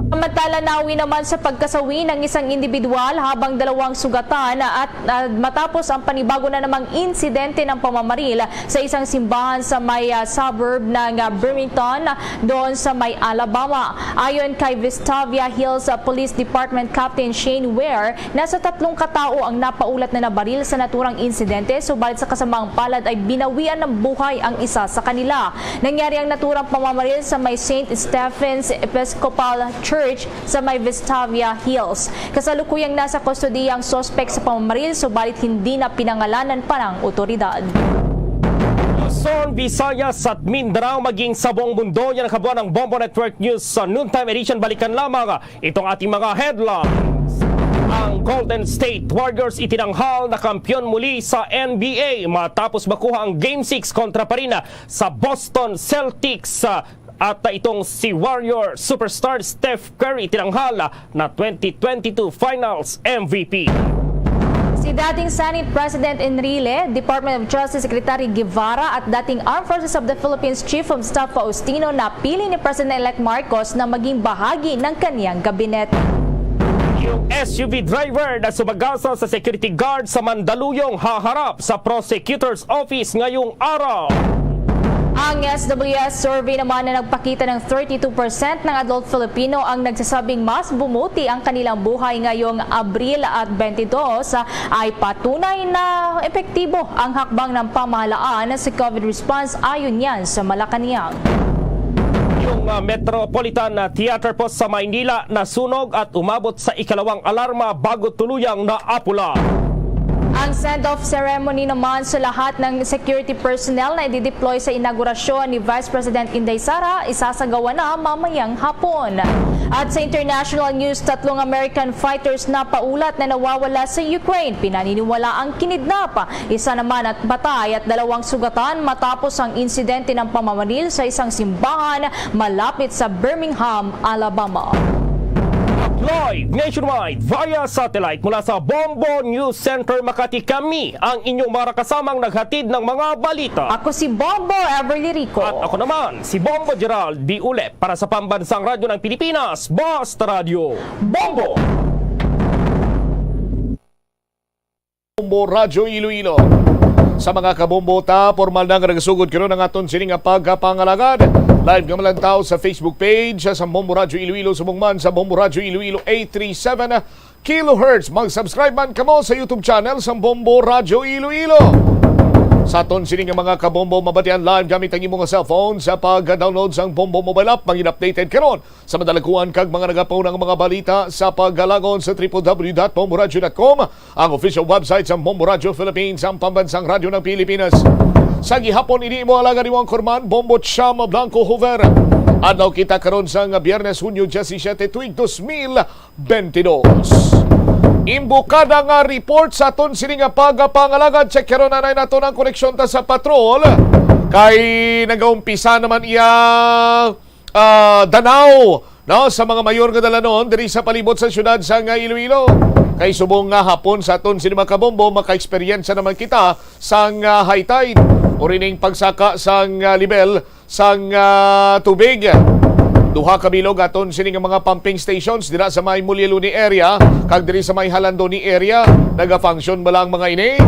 Samantala, nawi naman sa pagkasawi ng isang individual habang 2 sugatan at matapos ang panibago na namang insidente ng pamamaril sa isang simbahan sa may suburb ng Birmingham doon sa may Alabama. Ayon kay Vestavia Hills Police Department Captain Shane Ware, nasa 3 katao ang napaulat na nabaril sa naturang insidente, subalit sa kasamaang palad ay binawian ng buhay ang isa sa kanila. Nangyari ang naturang pamamaril sa may St. Stephen's Episcopal Church sa may Vestavia Hills. Kasalukuyang nasa kustodiya ang sospek sa pamamaril, subalit hindi na pinangalanan pa ng otoridad. Luzon, Visayas at Mindanao maging sa buong mundo, yan ang kabuuan ng Bombo Network News sa Noontime Edition. Balikan lamang itong ating mga headlines. Ang Golden State Warriors itinanghal na kampiyon muli sa NBA matapos makuha ang Game 6 kontra pa rin sa Boston Celtics. At itong si Warrior superstar Steph Curry tinanghal na 2022 Finals MVP. Si dating Senate President Enrile, Department of Justice Secretary Guevara at dating Armed Forces of the Philippines Chief of Staff Faustino napili ni President-elect Marcos na maging bahagi ng kaniyang gabinet. Yung SUV driver na sumagasa sa security guard sa Mandaluyong haharap sa prosecutor's office ngayong araw. Ang SWS survey naman na nagpakita ng 32% ng adult Filipino ang nagsasabing mas bumuti ang kanilang buhay ngayong Abril at 22 ay patunay na epektibo ang hakbang ng pamahalaan sa COVID response ayon yan sa Malacanang. Yung Metropolitan Theater po sa Maynila nasunog at umabot sa ikalawang alarma bago tuluyang naapula. Ang send-off ceremony naman sa lahat ng security personnel na i-deploy sa inaugurasyon ni Vice President Inday Sara isasagawa na mamayang hapon. At sa international news, 3 American fighters na paulat na nawawala sa Ukraine. Pinaniniwala ang kinidnap. Isa naman at patay at 2 sugatan matapos ang insidente ng pamamaril sa isang simbahan malapit sa Birmingham, Alabama. Live nationwide via satellite mula sa Bombo News Center Makati, kami ang inyong mga kasamang naghatid ng mga balita. Ako si Bombo Everly Rico. At ako naman si Bombo Gerald D. Ule para sa Pambansang Radyo ng Pilipinas, Basta Radio, Bombo! Bombo Radyo Iloilo. Sa mga kabombota, formal na nagsugod karon ang aton sining pagkapangalagad. Live nga malantaw sa Facebook page sa Bombo Radyo Iloilo, sumungman sa Bombo Radyo Iloilo 837 kHz. Mag-subscribe man kamo sa YouTube channel sa Bombo Radyo Iloilo. Sa aton sining mga kabombo, mabatian live gamit ang imong cellphone sa pag-download sa Bombo mobile app. Magin-updated karon sa madalakuan kag mga nagapaw ng mga balita sa paggalagon sa www.bomboradio.com, ang official website sa Bombo Radio Philippines, ang pambansang radyo ng Pilipinas. Sa gihapon ini mo alaga ni Juan Corman, Bombo Chama Blanco Hover. Adlaw kita karon sa Biyernes, Hunyo 17, tuig 2022. Imbukada nga report sa aton sining pagpangalagad. Check karon na nato ng koneksyon ta sa patrol. Kay nagaumpisa naman iya danaw sa mga mayor nga dalanon diri sa palibot sa syudad sa Iloilo. Kay subong nga hapon sa aton sining kabombo, maka-eksperyensya naman kita sa high tide o rining pagsaka sa level sa tubig. Duha ka bilog aton sining mga pumping stations dira sa may Mulyaluni area kag diri sa may Halandoni area. Naga-function ba lang mga ini?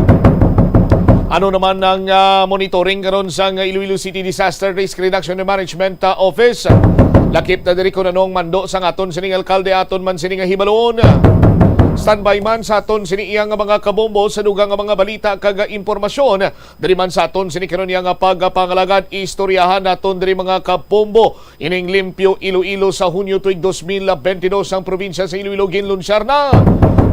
Ano naman ang monitoring karon sa Iloilo City Disaster Risk Reduction and Management Office? Lakip na diri ko nanong mando sa aton sining alkalde aton man sining hibaloon. Standby man sa aton sini iyang mga kabombo sa dugang mga balita kag impormasyon. Diri man sa aton sini karon iyang pagpangalagad, istoryahan naton diri mga kabombo. Ining limpyo Iloilo sa Hunyo tuig 2022 ang probinsya sa Iloilo ginlunsyar na.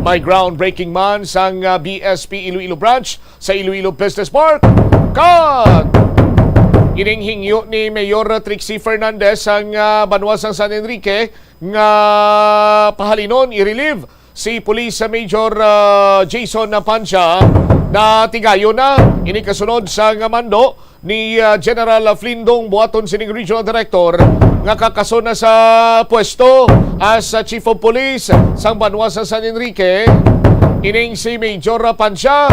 May groundbreaking man sang BSP Iloilo branch sa Iloilo Business Park. Kat ining hingyo ni Mayor Trixie Fernandez ang Banwasang San Enrique nga pahalinon i-relieve si Police Major Jason Pancia na tigayo na ini kasunod sa mando ni General Flindong Buaton sining Regional Director nga kakaso na sa pwesto as Chief of Police sa Banwasa San Enrique. Ining si Major Pancia.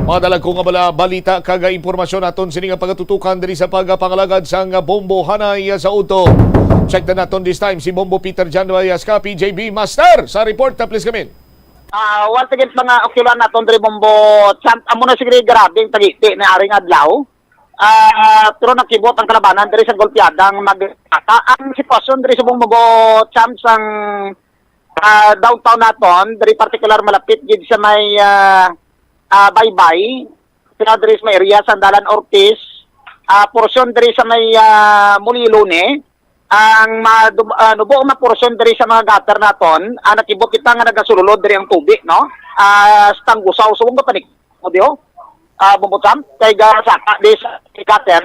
Madalag ko nga balita kag impormasyon aton sining pagatutukan diri sa pagpangalagad sa bombo hanay sa Uto. Check na naton this time si Bombo Peter Jan Vallaska, PJB Master sa report na please come in. Once again mga okyulan naton diri Bombo champ amo na siguro grabing tagiti na aring adlaw. Pero nakibot ang kalabanan diri sa golpeadang magata ang sitwasyon diri sa Bombo champ sang downtown naton diri particular malapit gid sa may Baybay, pinadiri sa may area Sandalan Ortiz, porsyon diri sa may Mulyaluni, ang nubo nga porsyon diri sa mga gutter naton, nakibot kita nga nagasululod diri ang tubig, no? Stanggusaw subong ba panik mo diho? Bumbutam kay saka di sa gutter.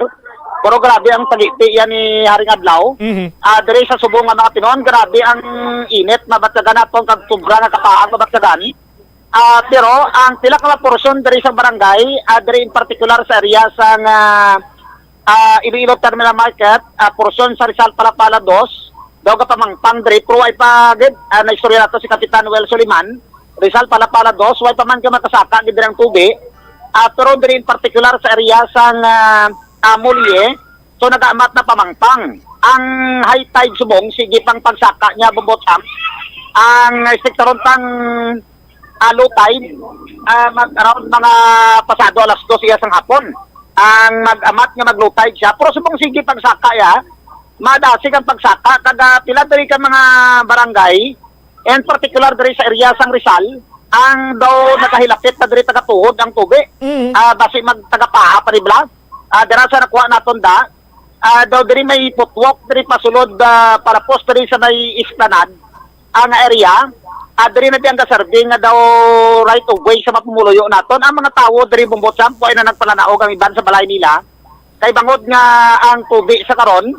Pero grabe ang tagiti yan ni Haring Adlaw. Diri sa subong nga mga Pinoon, grabe ang init, mabatsagan naton kag sobra nga kapaang mabatsagan. Pero ang pila ka porsyon diri sa barangay, diri in particular sa area sa Iloilo Terminal Market, porsyon sa Rizal Palapala 2, daw ka pamangpang diri pro ay pagid na istorya nato si Kapitan Noel Soliman. Rizal Palapala 2, way pa man ka makasaka gid ang tubig. Pero diri in particular sa area sa Mulye, so nagaamat na pamangpang. Ang high tide subong sige pang pagsaka niya bubotang. Ang sektoron tang low tide, around mga pasado alas 2 siya sang hapon. Ang mag-amat nga mag-low tide siya. Pero subong sige pagsaka ya, madasig ang pagsaka. Kada pila diri ka mga barangay, and particular diri sa area sang Rizal, ang daw nakahilapit na diri tagatuhod ang tubig. Basi magtagapaha pa rin bla. Dira sa nakuha naton da, daw diri may footwalk diri pasulod para post diri sa may Esplanade ang area. Diri na diyang kasarbing nga daw right of way sa mapumuluyo naton. Ang mga tao diri Bumbotsamp ay na nagpalanaog ang iban sa balay nila. Kay bangod nga ang tubig sa karon,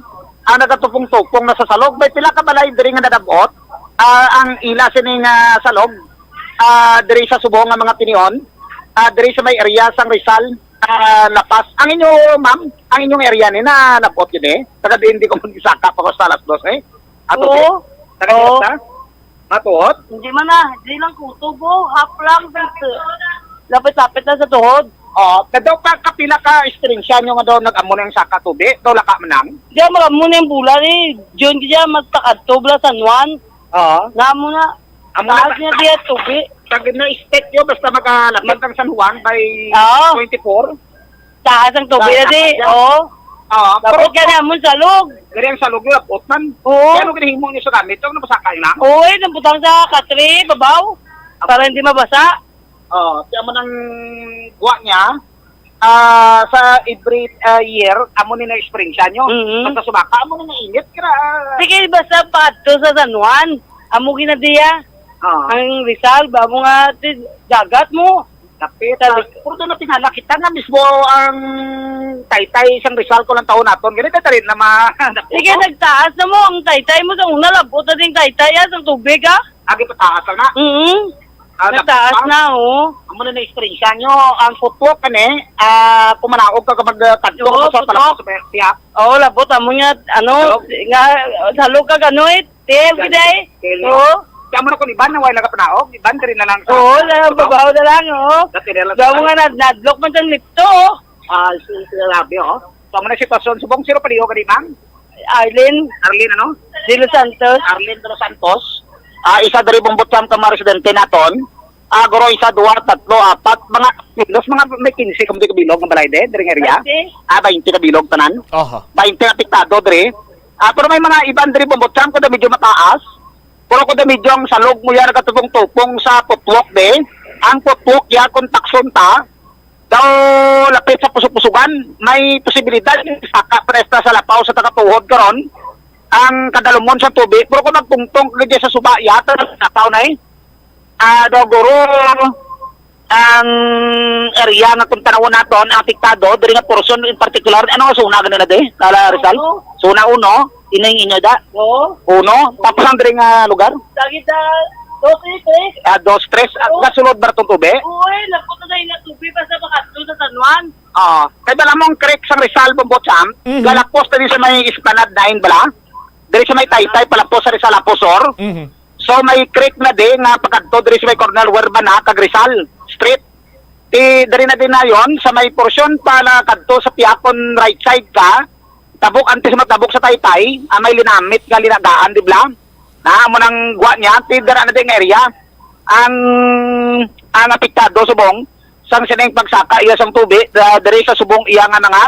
ang nagatupong-tupong na sa salog. May pila ka balay diri nga nadabot. Ang ila sining salog, diri sa subong nga mga Pinion, diri sa may area sang Rizal, Lapas. Ang inyo, ma'am, ang inyong area ni na napot yun eh. Taga di ko mag-isaka pa ko sa alas 2 eh. Ato eh. Taga Matuhod? Hindi man na. Hindi lang kutubo. Half lang. Lapit-lapit na sa tuhod. Daw pa kapila ka istrinsya nyo nga daw nag-amo na yung saka tubig. Daw laka manang. Diyan mag-amo na yung bulan eh. Diyan diyan magtakadtobla San Juan. Namo na. Taas niya diyan tubig. Tag na state yun basta magalapit ang San Juan by 24. Taas ang tubig na di. Dapat ka na mo sa log. Dari ang salog yung lapot man. Oo. Kaya ano ginahimo niyo sa gamit? Huwag na pasakay lang. Uy, nabutang sa katri, babaw. Para hindi mabasa. Kaya mo nang guwa niya, sa every year, amo ni na-experience nyo. Basta sumaka, amo na nainit. Sige, basta pato sa San Juan. Amo ginadiya. Ang Rizal, babo nga dagat mo. Kapit. Puro doon na tinala kita nga mismo ang taytay isang Rizal ko lang taon naton. Ganito rin na Sige, nagtaas na mo. Ang taytay mo sa una, labot na din taytay ang tubig, ha? Agi pataas na. Nagtaas na, Amo na na-experience nyo. Ang footwalk pumanaog ka mag-kadto sa talapos sa piyak. Oo, labot. Amo nga, nga, salog ka gano'y. Teel, giday. Oo. Kaya mo na kung iban na wala nagapanaog. Iban ka rin na lang sa... Oo, babaw na lang, Bago nga nadlock man sa lipto, Sinabi, So, amo na sitwasyon. Subong siro paliho ka di, ma'am? Arlene, De Los Santos. Arlene De Los Santos. Isa dari bumbutsan ka mga residente naton. Guro, isa, 2, 3, 4. Mga may 15 kamuti kabilog ng balay de, dari area. 20 kabilog tanan. 20 apektado, dari. Pero may mga iban dari bumbutsan ko na medyo mataas. Pero ko na medyo ang salog mo yan nagatupong-tupong sa putwok de. Ang putwok ya kung takson ta, daw lapit sa pusupusugan, may posibilidad saka presta sa lapaw sa takatuhod karon ang kadalumon sa tubig. Pero kung nagtungtong kagaya sa suba, yata na tao na daw guro ang area nga kung tanawon naton, ang apektado, dari nga portion in particular, ano nga suna ganun na de? Kala Rizal? Suna 1, inay inyo da? 1. Tapos ang dari nga lugar? Lagi sa 2, 3. 2, 3. Kasulod ba itong tubig? Uy, lapot na yung tubig basta makatlo sa San Juan. Kaya bala mong creek sa Rizal, Bombotsam, galapos na din sa may Esplanade 9 bala, dari sa may Taytay, palapos sa Rizal Aposor. So may creek na din nga pagkadto dari sa may Cornel Huerban kag Rizal Street. Dari na din na yon sa may porsyon pala kadto sa Piakon right side ka, tabok antes matabok sa Taytay, may linamit nga linagaan di bla. Na mo nang guwa niya, dara na din area. Ang apektado subong sang sineng pagsaka iya sang tubig dari sa subong iya nga mga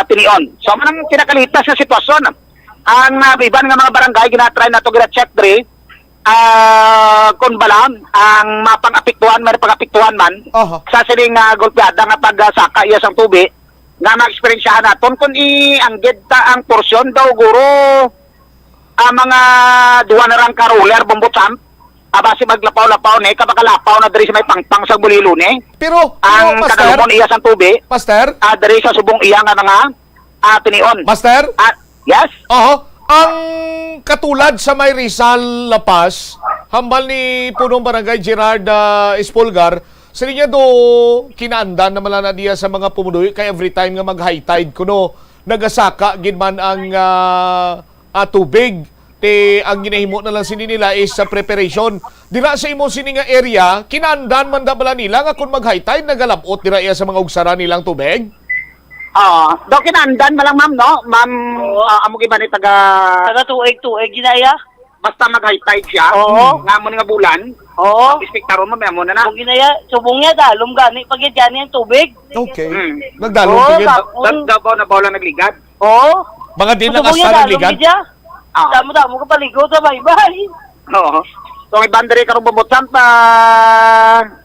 tinion. So manang kinakalitas sa sitwasyon. Ang iban nga mga barangay ginatry nato gina-check dre kung balam ang mapang-apektuhan man pang-apektuhan man sa sining golpeada nga pagsaka iya sang tubig nga ma-experiensyahan naton kung ianggid ta ang porsyon daw guro mga duwa na rang karuler Bombotsam base maglapaw-lapaw ni kabakalapaw na diri sa may pangpang sa Bulilo ni. Pero ang kadalumon iya sang tubig Master diri sa subong iya nga mga tinion. Master? Yes? Ang katulad sa may Rizal Lapas, hambal ni punong barangay Gerard Espolgar, sa niya do kinaandan na malana diya sa mga pumuduy kay every time nga mag high tide kuno nagasaka ginman ang tubig ang ginahimo na lang sini nila is sa preparation dira sa imo sini nga area kinaandan man da bala nila nga kung mag high tide nagalabot dira iya sa mga ugsara nilang tubig. Daw kinandan malang ma'am, no? Ma'am, amo giba ni taga tuig ginaya. Basta mag-high tide siya. Nga mo nga bulan. Ispektaro mo, mo na na. Kung ginaya, subong niya, dalom gani, pagit yan yung tubig. Okay. Nagdalom pagit. Daw na bawla nagligad. Mga din lang asa nagligad. Damo-damo ka paligo sa baybay. So, iban diri karong Bombotsam pa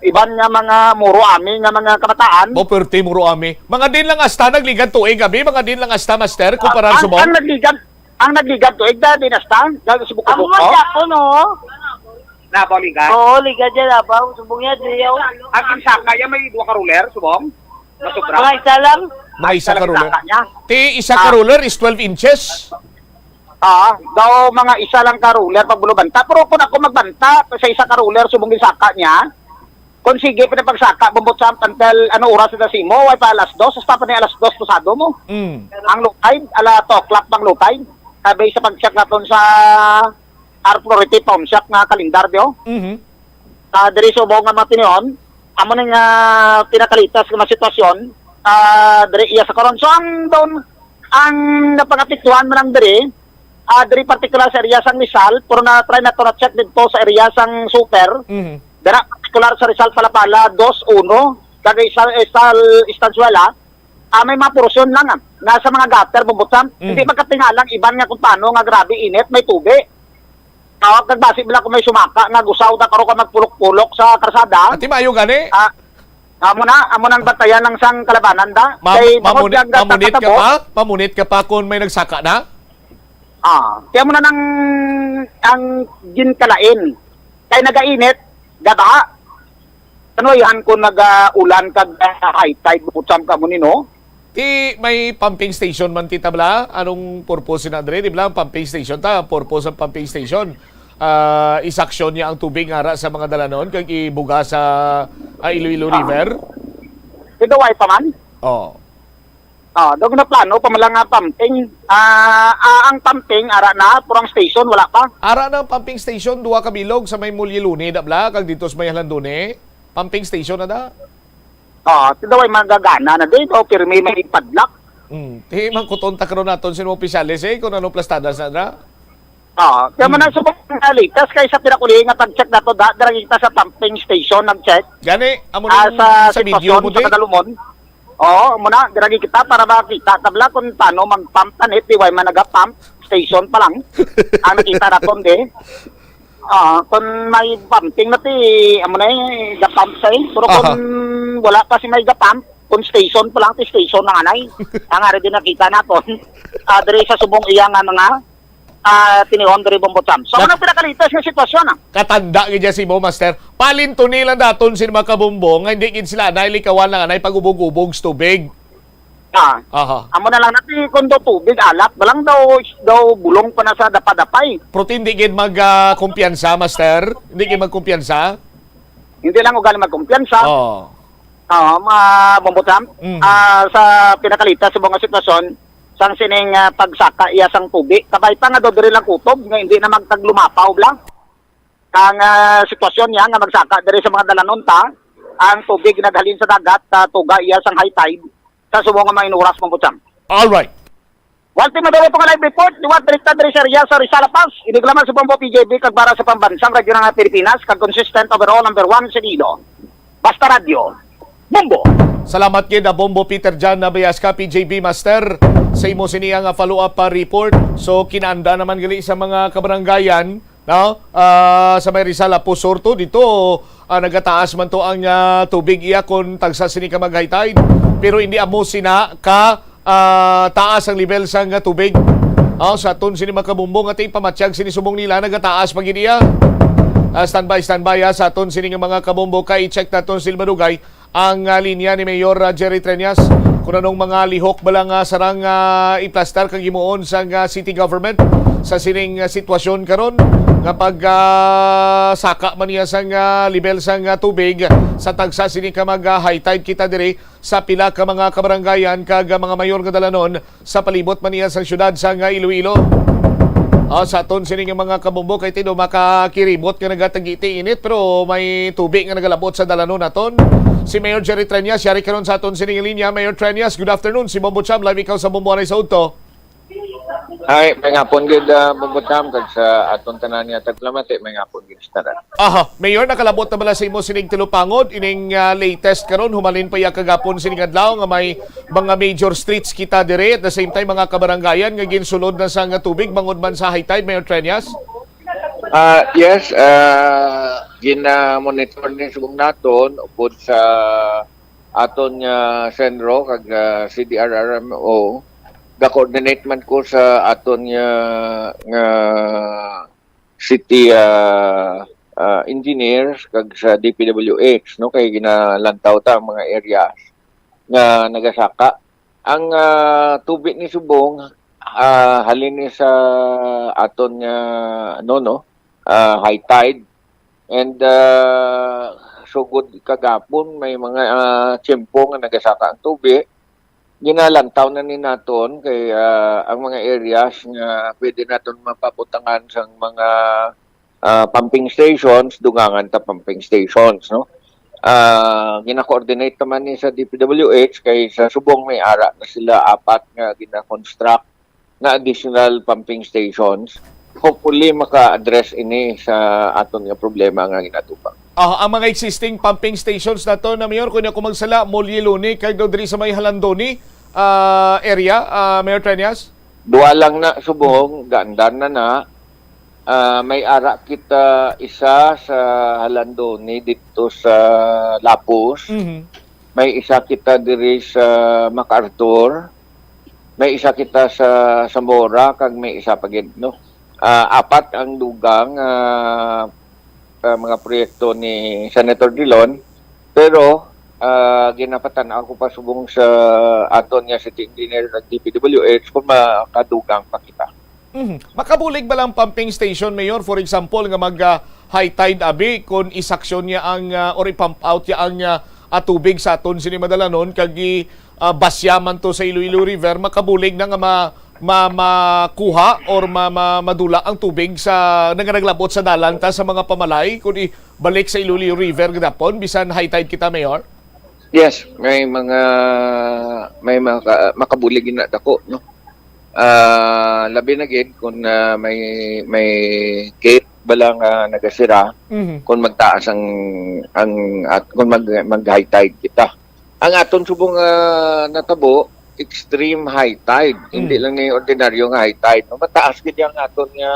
iban nga mga muro ami nga mga kabataan. Perte muro ami. Mga din lang asta nagligad tuig gabi, mga din lang asta master kumpara sa mo. Ang nagligad tuig da din asta, dahil sa buko-buko. Amo man ako no. Na ba ligad? Ligad dyan ba? Subong niya diyaw. Ang saka ya may 2 ka ruler subong. Masubra. Mga isa lang. Mga isa ka ruler. Isa ka ruler is 12 inches. Daw mga isa lang ka ruler pag bulubanta. Pero kung ako magbanta sa isa ka ruler subong gisaka niya, kung sige pa na pagsaka, Bombotsam until oras na simo, ay pa alas 2, sa pa na alas 2 pasado mo. Ang lutay, ala 2 o'clock pang lutay. Sabi sa pag-check natin sa Arplority Pawn Shop nga kalendar diyo. Diri subong nga matinion, amo na nga pinakalitas nga sitwasyon, diri iya sa karon. So ang napagapektuhan man ang diri, diri particular sa area sang Rizal, pero na-try na to na-check dito sa area sang Super. Dara particular sa Rizal Palapala 2-1, kagay sa Estanzuela, may mga porosyon lang nga sa mga gutter bumbutsam. Hindi magkatingalang iban nga kung paano nga grabe init may tubig. Tawag nagbasi bila kung may sumaka nga gusaw na karo ka magpulok-pulok sa karsada. Ati maayo gani? Amo nang batayan ng sang kalabanan da. Mamunit ka pa kung may nagsaka na? Kaya mo na ang ginkalain. Kaya nagainit, gaba. Anoyan ko nag-ulan kag high tide bukutsam ka mo nino. May pumping station man tita bla? Anong purpose na Andre? Di bla ang pumping station ta? Purpose ng pumping station. Isaksyon niya ang tubig ngara sa mga dalanon kag ibuga sa Iloilo River. Ito ay pa man? Dog na plano pamalang nga pumping. Ang pumping ara na purang station wala pa. Ara na ang pumping station duwa ka bilog sa may Mulyiluni da bla kag dito sa may Halandone. Pumping station na da. Ito ay magagana na dito pirmi may padlock. Man kutonta karon naton sino opisyales kung ano plastadas na da. Kaya mo na subok na litas kay sa pinakuli nga pag-check na to darang kita sa pumping station nag-check. Gani amo na sa video mo sa Kadalumon. Muna darang kita para makita tabla kung paano mag-pump tanit di way man naga-pump station pa lang. Ang nakita naton di. Kung may pumping na ti amo na ga-pump say pero kung wala pa si may ga-pump kung station pa lang ti station na anay. Ang ari din nakita naton. Diri sa subong iya nga mga tinihon diri Bombotsam. So ano pinakalitas nga sitwasyon Katanda gid si mo master. Palinto nila daton sin makabombo nga hindi gid sila nailikawan lang anay pagubog-ubog sa tubig. Amo na lang natin kundo tubig alat balang daw bulong pa na sa dapadapay. Pero hindi gid magkumpiyansa master. Hindi gid magkumpiyansa. Hindi lang ugali magkumpiyansa. Bombotsam. Sa pinakalitas sa mga sitwasyon sang sining pagsaka iya sang tubig kabay pa nga do diri lang kutob nga hindi na magtaglumapaw lang ang sitwasyon niya nga magsaka diri sa mga dalanon ta ang tubig naghalin sa dagat tuga iya sang high tide sa subong nga mainuras Bombotsam. All right. Walti madalo po nga live report liwat direkta diri sa area sa Rizal Pass iniklaman sa Bombo PJB kag para sa pambansang radyo ng Pilipinas kag consistent overall number 1 sa Iloilo. Basta Radio Bombo. Salamat kid Bombo Peter Jan Nabayaska PJB Master sa imo siniya nga follow-up report. So kinanda naman gali sa mga kabaranggayan sa may Rizal Pusorto dito nagataas man to ang tubig iya kon tagsa sini ka mag-high tide pero hindi amo sina ka taas ang level sa tubig. Sa aton sini makabumbong ating pamatsyag sini subong nila nagataas pag iya. Standby sa aton sini nga mga kabombo kay check naton sil madugay ang linya ni Mayor Jerry Treñas kung anong mga lihok balang sarang iplastar kag himuon sa city government sa sining sitwasyon karon nga pag saka man niya sang level sang tubig sa tagsa sini ka mag high tide kita diri sa pila ka mga kabaranggayan kag mga mayor nga dalanon sa palibot man niya sang syudad sang Iloilo. Sa aton sining mga kabombo kay tindo makakiribot nga nagatagiti init pero may tubig nga nagalabot sa dalanon naton. Si Mayor Jerry Treñas yari karon sa aton sining linya. Mayor Treñas, good afternoon. Si Bombotsam live ikaw sa Bomboanay sa Udto. Ay, may ngapon gid Bombotsam kag sa aton tanan niya taglamati may ngapon gid stara. Mayor nakalabot na bala sa imo sining Tilupangod ining latest karon humalin pa ya kagapon sining adlaw nga may mga major streets kita dire at the same time mga kabaranggayan nga ginsulod na sa tubig bangod man sa high tide. Mayor Treñas. Yes, gina-monitor ni subong naton upod sa aton Senro kag CDRRMO. Ga-coordinate man ko sa aton nga city engineers kag sa DPWH no kay ginalantaw ta ang mga areas nga nagasaka. Ang tubig ni subong halin ni sa aton high tide and so good kagapon may mga tiyempo nga nagasaka ang tubig ginalantaw na ni naton kay ang mga areas nga pwede naton mapaputangan sa mga pumping stations dungangan ta pumping stations no gina-coordinate naman ni sa DPWH kay sa subong may ara na sila 4 nga gina-construct na additional pumping stations. Hopefully maka-address ini sa aton nga problema nga ginatupang. Ang mga existing pumping stations na to na Mayor, kung ako magsala, Mulyiluni, kay diri sa may Halandoni, area, Mayor Treñas? Dua lang na subong, gandaan na. May ara kita isa sa Halandoni dito sa Lapus. May isa kita diri sa MacArthur. May isa kita sa Zamora, kag may isa pa gid, no. Apat ang dugang mga proyekto ni Senator Dillon, pero ginapatan ako pa subong sa aton nga City Engineer ng DPWH kung makadugang pa kita. Makabulig ba lang pumping station, Mayor, for example, nga mag high tide abi kung isaksyon niya ang or i-pump out niya ang tubig sa aton sini Madalanon kag basyaman to sa Iloilo River, makabulig na nga makuha or madula ang tubig sa nangaglabot sa dalan ta sa mga pamalay kung ibalik sa Iloilo River gapon bisan high tide kita, Mayor? Yes, may mga makabulig na dako, no. Labi na gid kung may gate balang nagasira kung magtaas at kung mag high tide kita. Ang aton subong natabo extreme high tide, hindi lang ni ordinaryo nga high tide, no? Mataas gid ang aton nga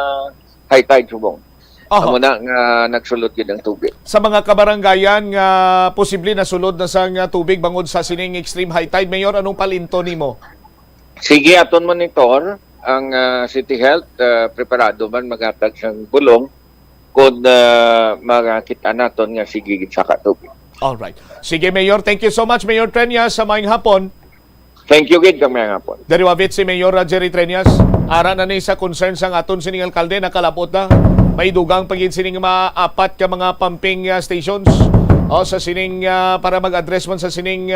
high tide subong. Amo na nga nagsulod gid ang tubig. Sa mga kabaranggayan nga posible nasulod na sang tubig bangod sa sining extreme high tide, Mayor, anong palinto nimo? Sige, aton monitor ang City Health, preparado man maghatag sang bulong kung makakita naton nga sige gid sa katubig. All right. Sige, Mayor, thank you so much, Mayor Treñas, sa maayong hapon. Thank you gid kami hapon. Dariwabit si Mayor Jerry Treñas. Ara na ni sa concerns ang aton sining alkalde, nakalapot na. May dugang pagin sining maapat ka mga pumping stations sa sining para mag-address man sa sining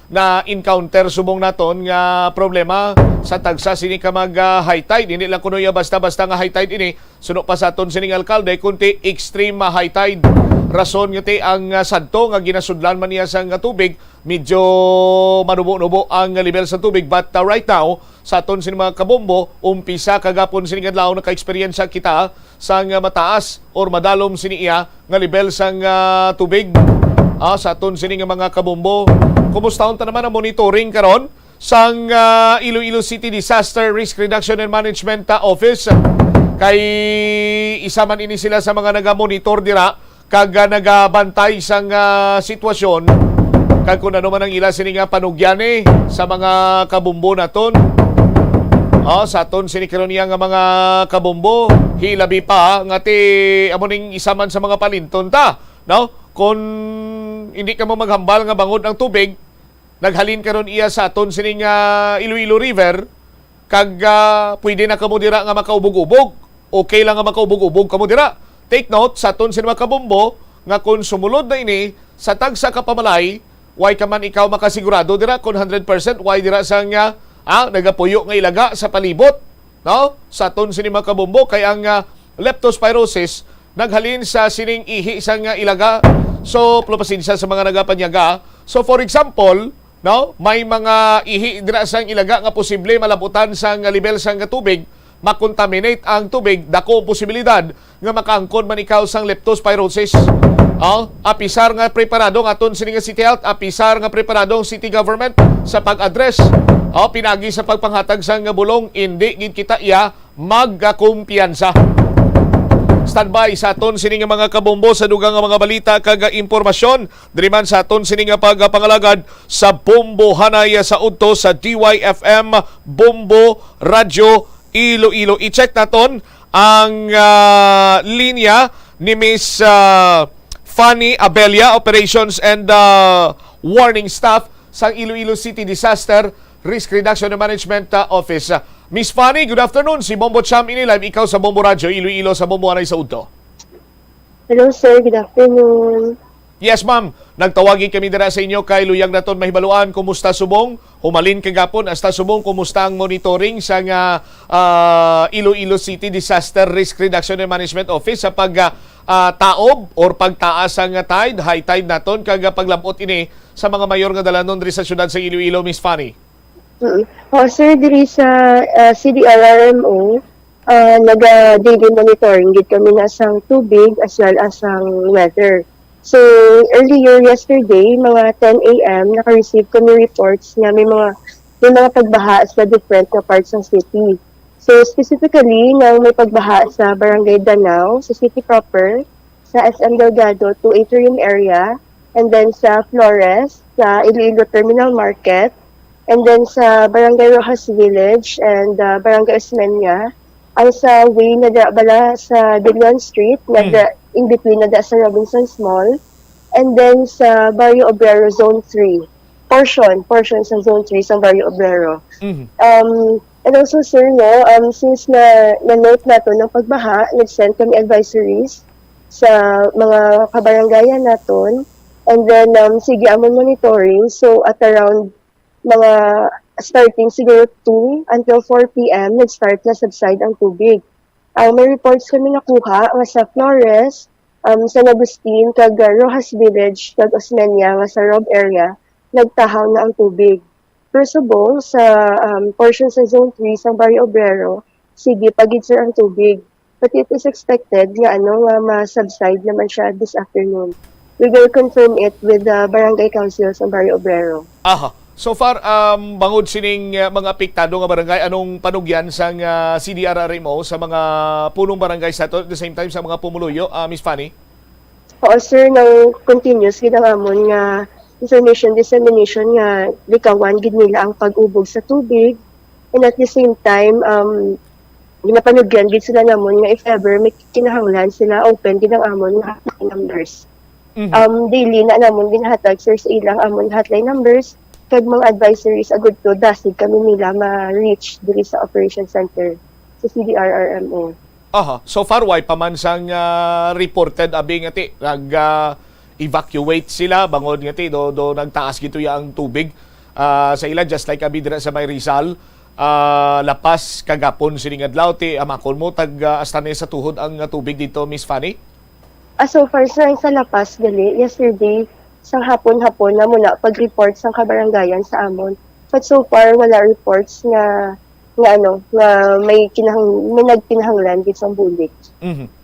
na encounter subong naton nga problema sa tagsa sining ka mag high tide. Hindi lang kuno ya basta-basta nga high tide ini. Suno pa sa aton sining alkalde kunti extreme high tide. Rason nga ti ang sadto nga ginasudlan man niya sa tubig, medyo manubo-nubo ang level sa tubig, but right now sa aton sining mga kabombo umpisa kagapon sining adlaw naka-experience kita sa mataas or madalom siniya nga level sang tubig sa aton sining mga kabombo. Kumusta unta naman ang monitoring karon sang Iloilo City Disaster Risk Reduction and Management Office? Kay isa man ini sila sa mga naga-monitor dira kag nagabantay sang sitwasyon kag kung ano man ang ila sini nga panugyane sa mga kabombo naton. Sa aton sini karon nga mga kabombo, hilabi pa nga ti amo ning isa man sa mga palinton ta, no? Kung hindi ka mo maghambal nga bangod ang tubig, naghalin karon iya sa aton sini nga Iloilo River kag pwede na kamo dira nga makaubog-ubog. Okay lang nga makaubog-ubog kamo dira. Take note sa aton sini mga kabombo nga kung sumulod na ini sa tagsa ka pamalay, why ka man ikaw makasigurado dira kung 100% why dira sang nagapuyo nga ilaga sa palibot, no? Sa aton sini mga kabombo kay ang leptospirosis naghalin sa sining ihi sang ilaga. So pasensya sa mga nagapanyaga. So for example, no, may mga ihi dira sang ilaga nga posible malabutan sang level sang tubig, makontaminate ang tubig, dako posibilidad nga makaangkon man ikaw sang leptospirosis. Apisar nga preparado ng aton sining City Health, apisar nga preparado ang city government sa pag-address. Pinagi sa pagpanghatag sang bulong, hindi gid kita iya magkumpiyansa. Standby sa aton sining mga kabombo sa dugang nga mga balita kag impormasyon diri man sa aton sining pagpangalagad sa Bombo Hanay sa udto sa DYFM Bombo Radio Iloilo. I-check naton ang linya ni Miss Fanny Abelia, Operations and Warning Staff sa Iloilo City Disaster Risk Reduction and Management Office. Miss Fanny, good afternoon. Si Bombo Cham ini live, ikaw sa Bombo Radio Iloilo sa Bombo Hanay sa udto. Hello sir, good afternoon. Yes ma'am, nagtawagi kami dira sa inyo kay luyag naton mahibaluan kumusta subong, humalin kagapon hasta subong kumusta ang monitoring sa Iloilo City Disaster Risk Reduction and Management Office sa taob or pagtaas ang tide, high tide naton kag paglabot ini sa mga mayor nga dalanon diri sa syudad sa Iloilo, Miss Fanny. Sir, diri sa CDRRMO, naga-daily monitoring gid kami na sang tubig as well as sang weather. So, earlier yesterday, mga 10 a.m., naka-receive kami reports na may mga may mga pagbaha sa different na parts ng city. So specifically, nang may pagbaha sa Barangay Danao, sa city proper, sa SM Delgado to Atrium area, and then sa Flores, sa Iloilo Terminal Market, and then sa Barangay Rojas Village and Barangay Osmeña, ang sa way na bala sa Dilion Street, in between na sa Robinson's Mall, and then sa Barrio Obrero Zone 3. Portion sa Zone 3 sa Barrio Obrero. And also, sir, no, since na-note nato ng pagbaha, nag-send kami advisories sa mga kabarangayan naton, and then sige amon monitoring. So at around mga starting siguro 2 until 4 p.m. nag-start na subside ang tubig. May reports kami nakuha nga sa Flores, San Agustin, kag Rojas Village, kag Osmeña, nga sa Rob area, nagtahaw na ang tubig. First of all, sa portion sa Zone 3 sa Barrio Obrero, sige, pagid sir ang tubig. But it is expected nga ma-subside naman siya this afternoon. We will confirm it with the Barangay Council sa Barrio Obrero. Aha. So far, bangod sining mga apektado nga barangay, anong panugyan sa CDRRMO sa mga punong barangay sa at the same time sa mga pumuluyo, Miss Fanny? Oo, sir, nang continuous ginamon nga information dissemination nga likawan gid nila ang pag-ubog sa tubig, and at the same time ginapanugyan gid sila namon nga if ever may kinahanglan sila open gid ang amon nga hotline numbers. Daily na namon ginhatag sir sa ilang amon hotline numbers kag mga advisories agud to dasig kami nila ma-reach diri sa operation center sa CDRRMO. Aha. So far, why pa man sang reported abing ati nag-evacuate sila bangod nga ti do nagtaas gito ya ang tubig sa ila, just like abi dira sa May Rizal, lapas kagapon sining adlaw ti amakon mo tag astane sa tuhod ang tubig dito, Miss Fanny? So far sa lapas gali yesterday sang hapon-hapon na muna pag-report sang kabarangayan sa amon. But so far wala reports nga may nagkinahanglan gid sa bulig.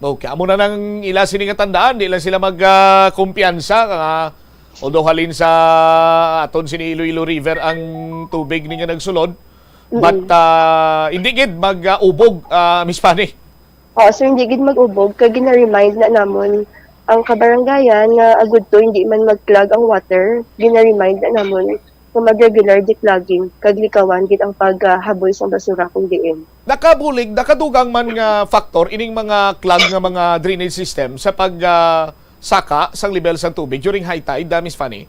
Okay, amo na nang ila sining tandaan, di lang sila magkumpiyansa although halin sa aton sini Iloilo River ang tubig ni nga nagsulod. But hindi gid mag-ubog, Miss Fanny. So hindi gid mag-ubog kay gina-remind na namon ang kabarangayan nga agud to hindi man mag-clog ang water. Gina-remind na namon nga mag-regular declogging kag likawan gid ang paghaboy sa basura kung diin. Nakadugang man nga factor ining mga clog nga mga drainage system sa saka sang level sang tubig during high tide, Miss Fanny?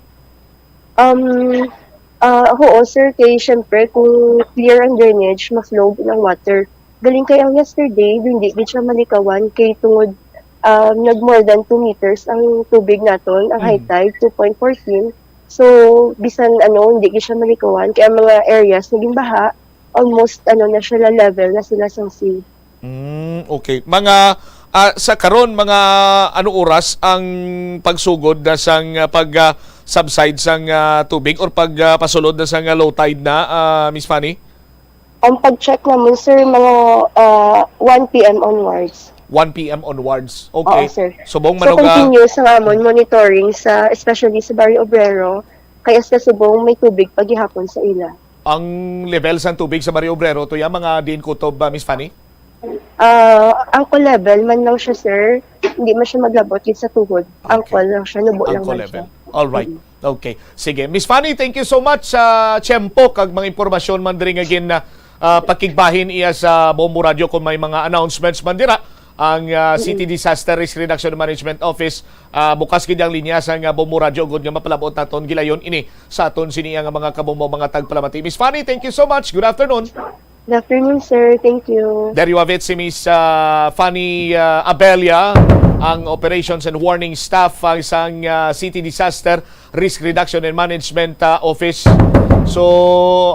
Oo, sir, kay syempre kung clear ang drainage, ma-flow din ang water. Galing kay ang yesterday, hindi siya malikawan kay tungod nag more than 2 meters ang tubig naton, ang high tide 2.14. So bisan hindi siya malikawan kaya ang mga areas naging baha, almost na siya level na sila sa sea. Okay. Mga sa karon mga oras ang pagsugod na sang subside sang tubig or pagpasulod na sang low tide na, Miss Fanny? Ang pag-check naman sir mga 1 PM onwards. 1 PM onwards. Okay. Oo, sir. Subong So continuous ang amon monitoring especially sa Barrio Obrero kaya sa subong may tubig paghihapon sa ila. Ang level sa tubig sa Barrio Obrero to yung mga diin kutob, Miss Fanny? Angko level man lang siya sir. Hindi man siya maglabot sa tuhod. Angko lang siya, nubo lang man siya. All right. Okay. Sige. Miss Fanny, thank you so much sa tiyempo kag mga impormasyon man diri again na pakigbahin iya sa Bombo Radio kung may mga announcements man dira. Ang City Disaster Risk Reduction Management Office bukas gid ang linya sa Bombo Radio gud nga mapalabot naton gilayon ini sa aton siniya nga mga kabombo mga tagpalamati. Miss Fanny, thank you so much. Good afternoon. Good afternoon, sir. Thank you. There you have it, si Miss Fanny Abelia, ang Operations and Warning Staff ang isang City Disaster Risk Reduction and Management Office. So,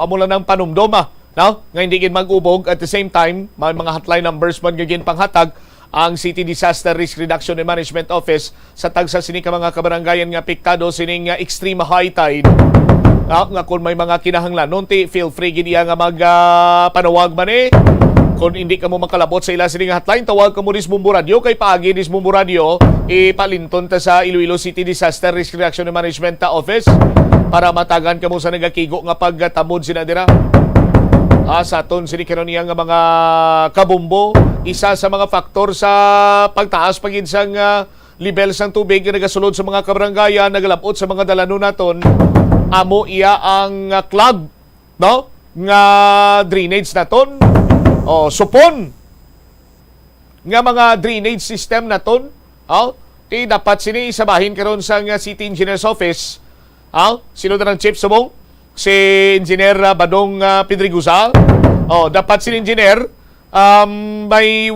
amo lang ng panumdoma, no? Nga hindi gid mag-ubog. At the same time, may mga hotline numbers man gid panghatag ang City Disaster Risk Reduction and Management Office sa tagsa sini ka mga kabarangayan nga apektado sining extreme high tide. Nga kung may mga kinahanglan nunti, feel free gid nga magpanawag man Kung hindi ka mo makalabot sa ila sining hotline, tawag ka mo dis Bombo Radio kay paagi dis Bombo Radio ipalinton ta sa Iloilo City Disaster Risk Reduction and Management Office. para matagan kamo sa nagakigo nga pagtamod sina dira. Sa aton sini karon niya nga mga kabumbo, isa sa mga faktor sa pagtaas pagid sang level sang tubig nga nagasulod sa mga kabarangayan, nagalabot sa mga dalanon naton, amo iya ang clog, no? Nga drainage naton. Supon nga mga drainage system naton, ti dapat sini isabahin karon sa City Engineer's Office. Sino na ng chief subong? Si Engineer Badong Pedregusa. Dapat si Engineer may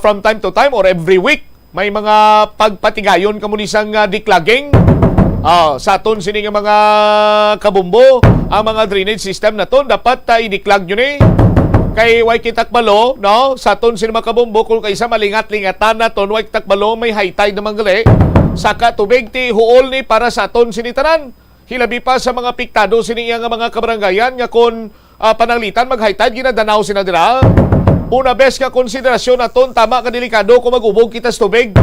from time to time or every week may mga pagpatigayon kamuni sang declogging. Sa aton sini nga mga kabumbo, ang mga drainage system naton dapat i-declog nyo ni. Kay way kitakbalo, no? Sa aton sini mga kabumbo, kung kaysa malingat-lingatan naton, way kitakbalo may high tide naman gali. Saka tubig ti huol ni para sa aton sini tanan. Hilabi pa sa mga piktado sini nga mga kabarangayan nga kon pananglitan mag-high tide ginadanaw sina dira. Una bes nga konsiderasyon naton tama ka delikado kung mag-ubog kita sa tubig.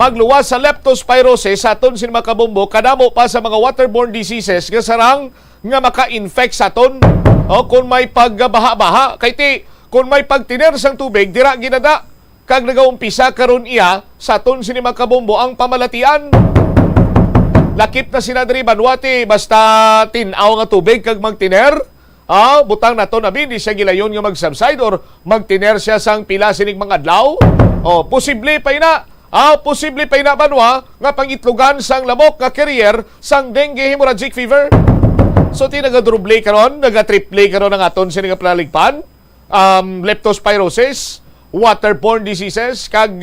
Magluwas sa leptospirosis sa aton sini mga kabumbo, kadamo pa sa mga waterborne diseases nga sarang nga maka-infect sa aton. Kung may pagbaha-baha kay ti kung may pagtiner sang tubig dira ginada kag nagaumpisa karon iya sa aton sini mga kabumbo ang pamalatian. Lakip na sinadri banwati basta tinaw nga tubig kag magtiner. Butang nato na di siya gilayon nga mag-subside or magtiner siya sang pila sining mga adlaw. Posible pa ina. Posible pa ina banwa nga pangitlugan sang lamok nga carrier sang dengue hemorrhagic fever. So tinagadruble karon, nagatriple karon ang aton sining panaligpan. Leptospirosis, waterborne diseases kag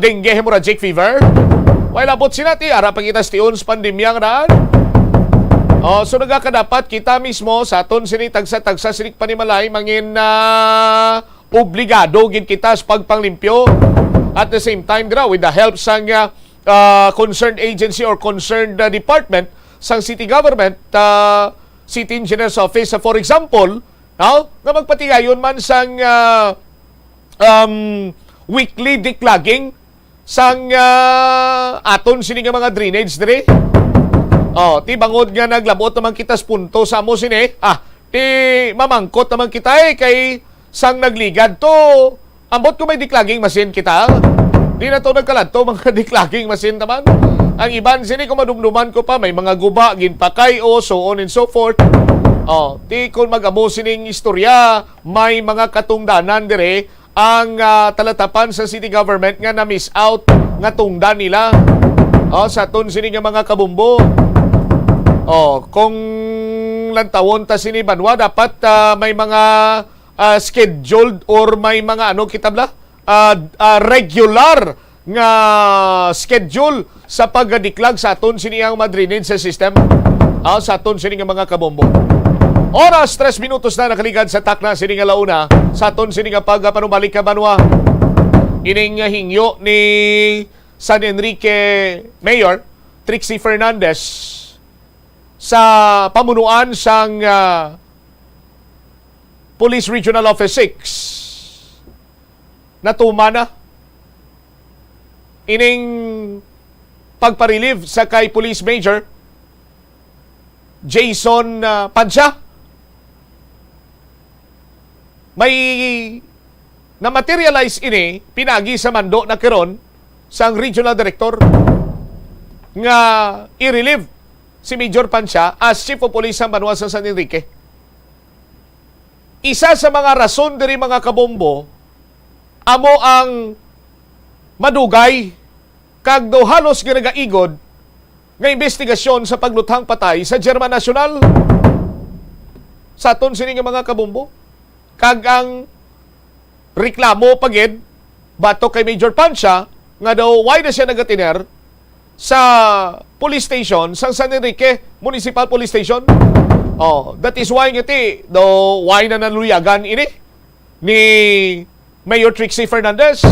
dengue hemorrhagic fever. Way labot sinati ara pagitas tion sa pandemya nga daan. So nagakadapat kita mismo sa aton sini tagsa-tagsa sinik panimalay mangin obligado gid kita sa pagpanglimpyo. At the same time with the help sang concerned agency or concerned department sang city government, City Engineer's Office, for example, nga magpatigayon man sang weekly declogging sang aton sini nga mga drainage dire. Ti bangod nga naglabot naman kita sa punto sa mo sini. Ti mamangkot naman kita kay sang nagligad to. Ambot ko may declogging machine kita. Di na to nagkaladto mga declogging machine naman. Ang iban sini kung madumduman ko pa may mga guba ginpakay so on and so forth. Ti kung mag-amo sining istorya may mga katungdanan dire ang talatapan sa city government nga na-miss out nga tungdan nila sa aton sini nga mga kabumbo. Kung lantawon ta sini banwa dapat may mga scheduled or may mga kitabla regular nga schedule sa pagdiklag sa aton sini ang madrinid sa system sa aton sini nga mga kabumbo. Oras 3 minutos na nakaligad sa takna sini nga launa sa aton sini nga pagpanubalik ka banwa. Ining hingyo ni San Enrique Mayor Trixie Fernandez sa pamunuan sang Police Regional Office 6 natuma na ining pagparelieve sa kay Police Major Jason Padsia. May na-materialize ini pinagi sa mando na karon sang Regional Director nga i-relieve si Major Padsia as Chief of Police sa Banwa sa San Enrique. Isa sa mga rason diri mga kabombo amo ang madugay kag do halos ginagaigod nga investigasyon sa pagluthang patay sa German National sa aton sini nga mga kabombo. Kag ang reklamo pagid bato kay Major Padsia nga daw why na siya nagatiner sa police station sa San Enrique Municipal Police Station. That is why ngiti do why na naluyagan ini ni Mayor Trixie Fernandez.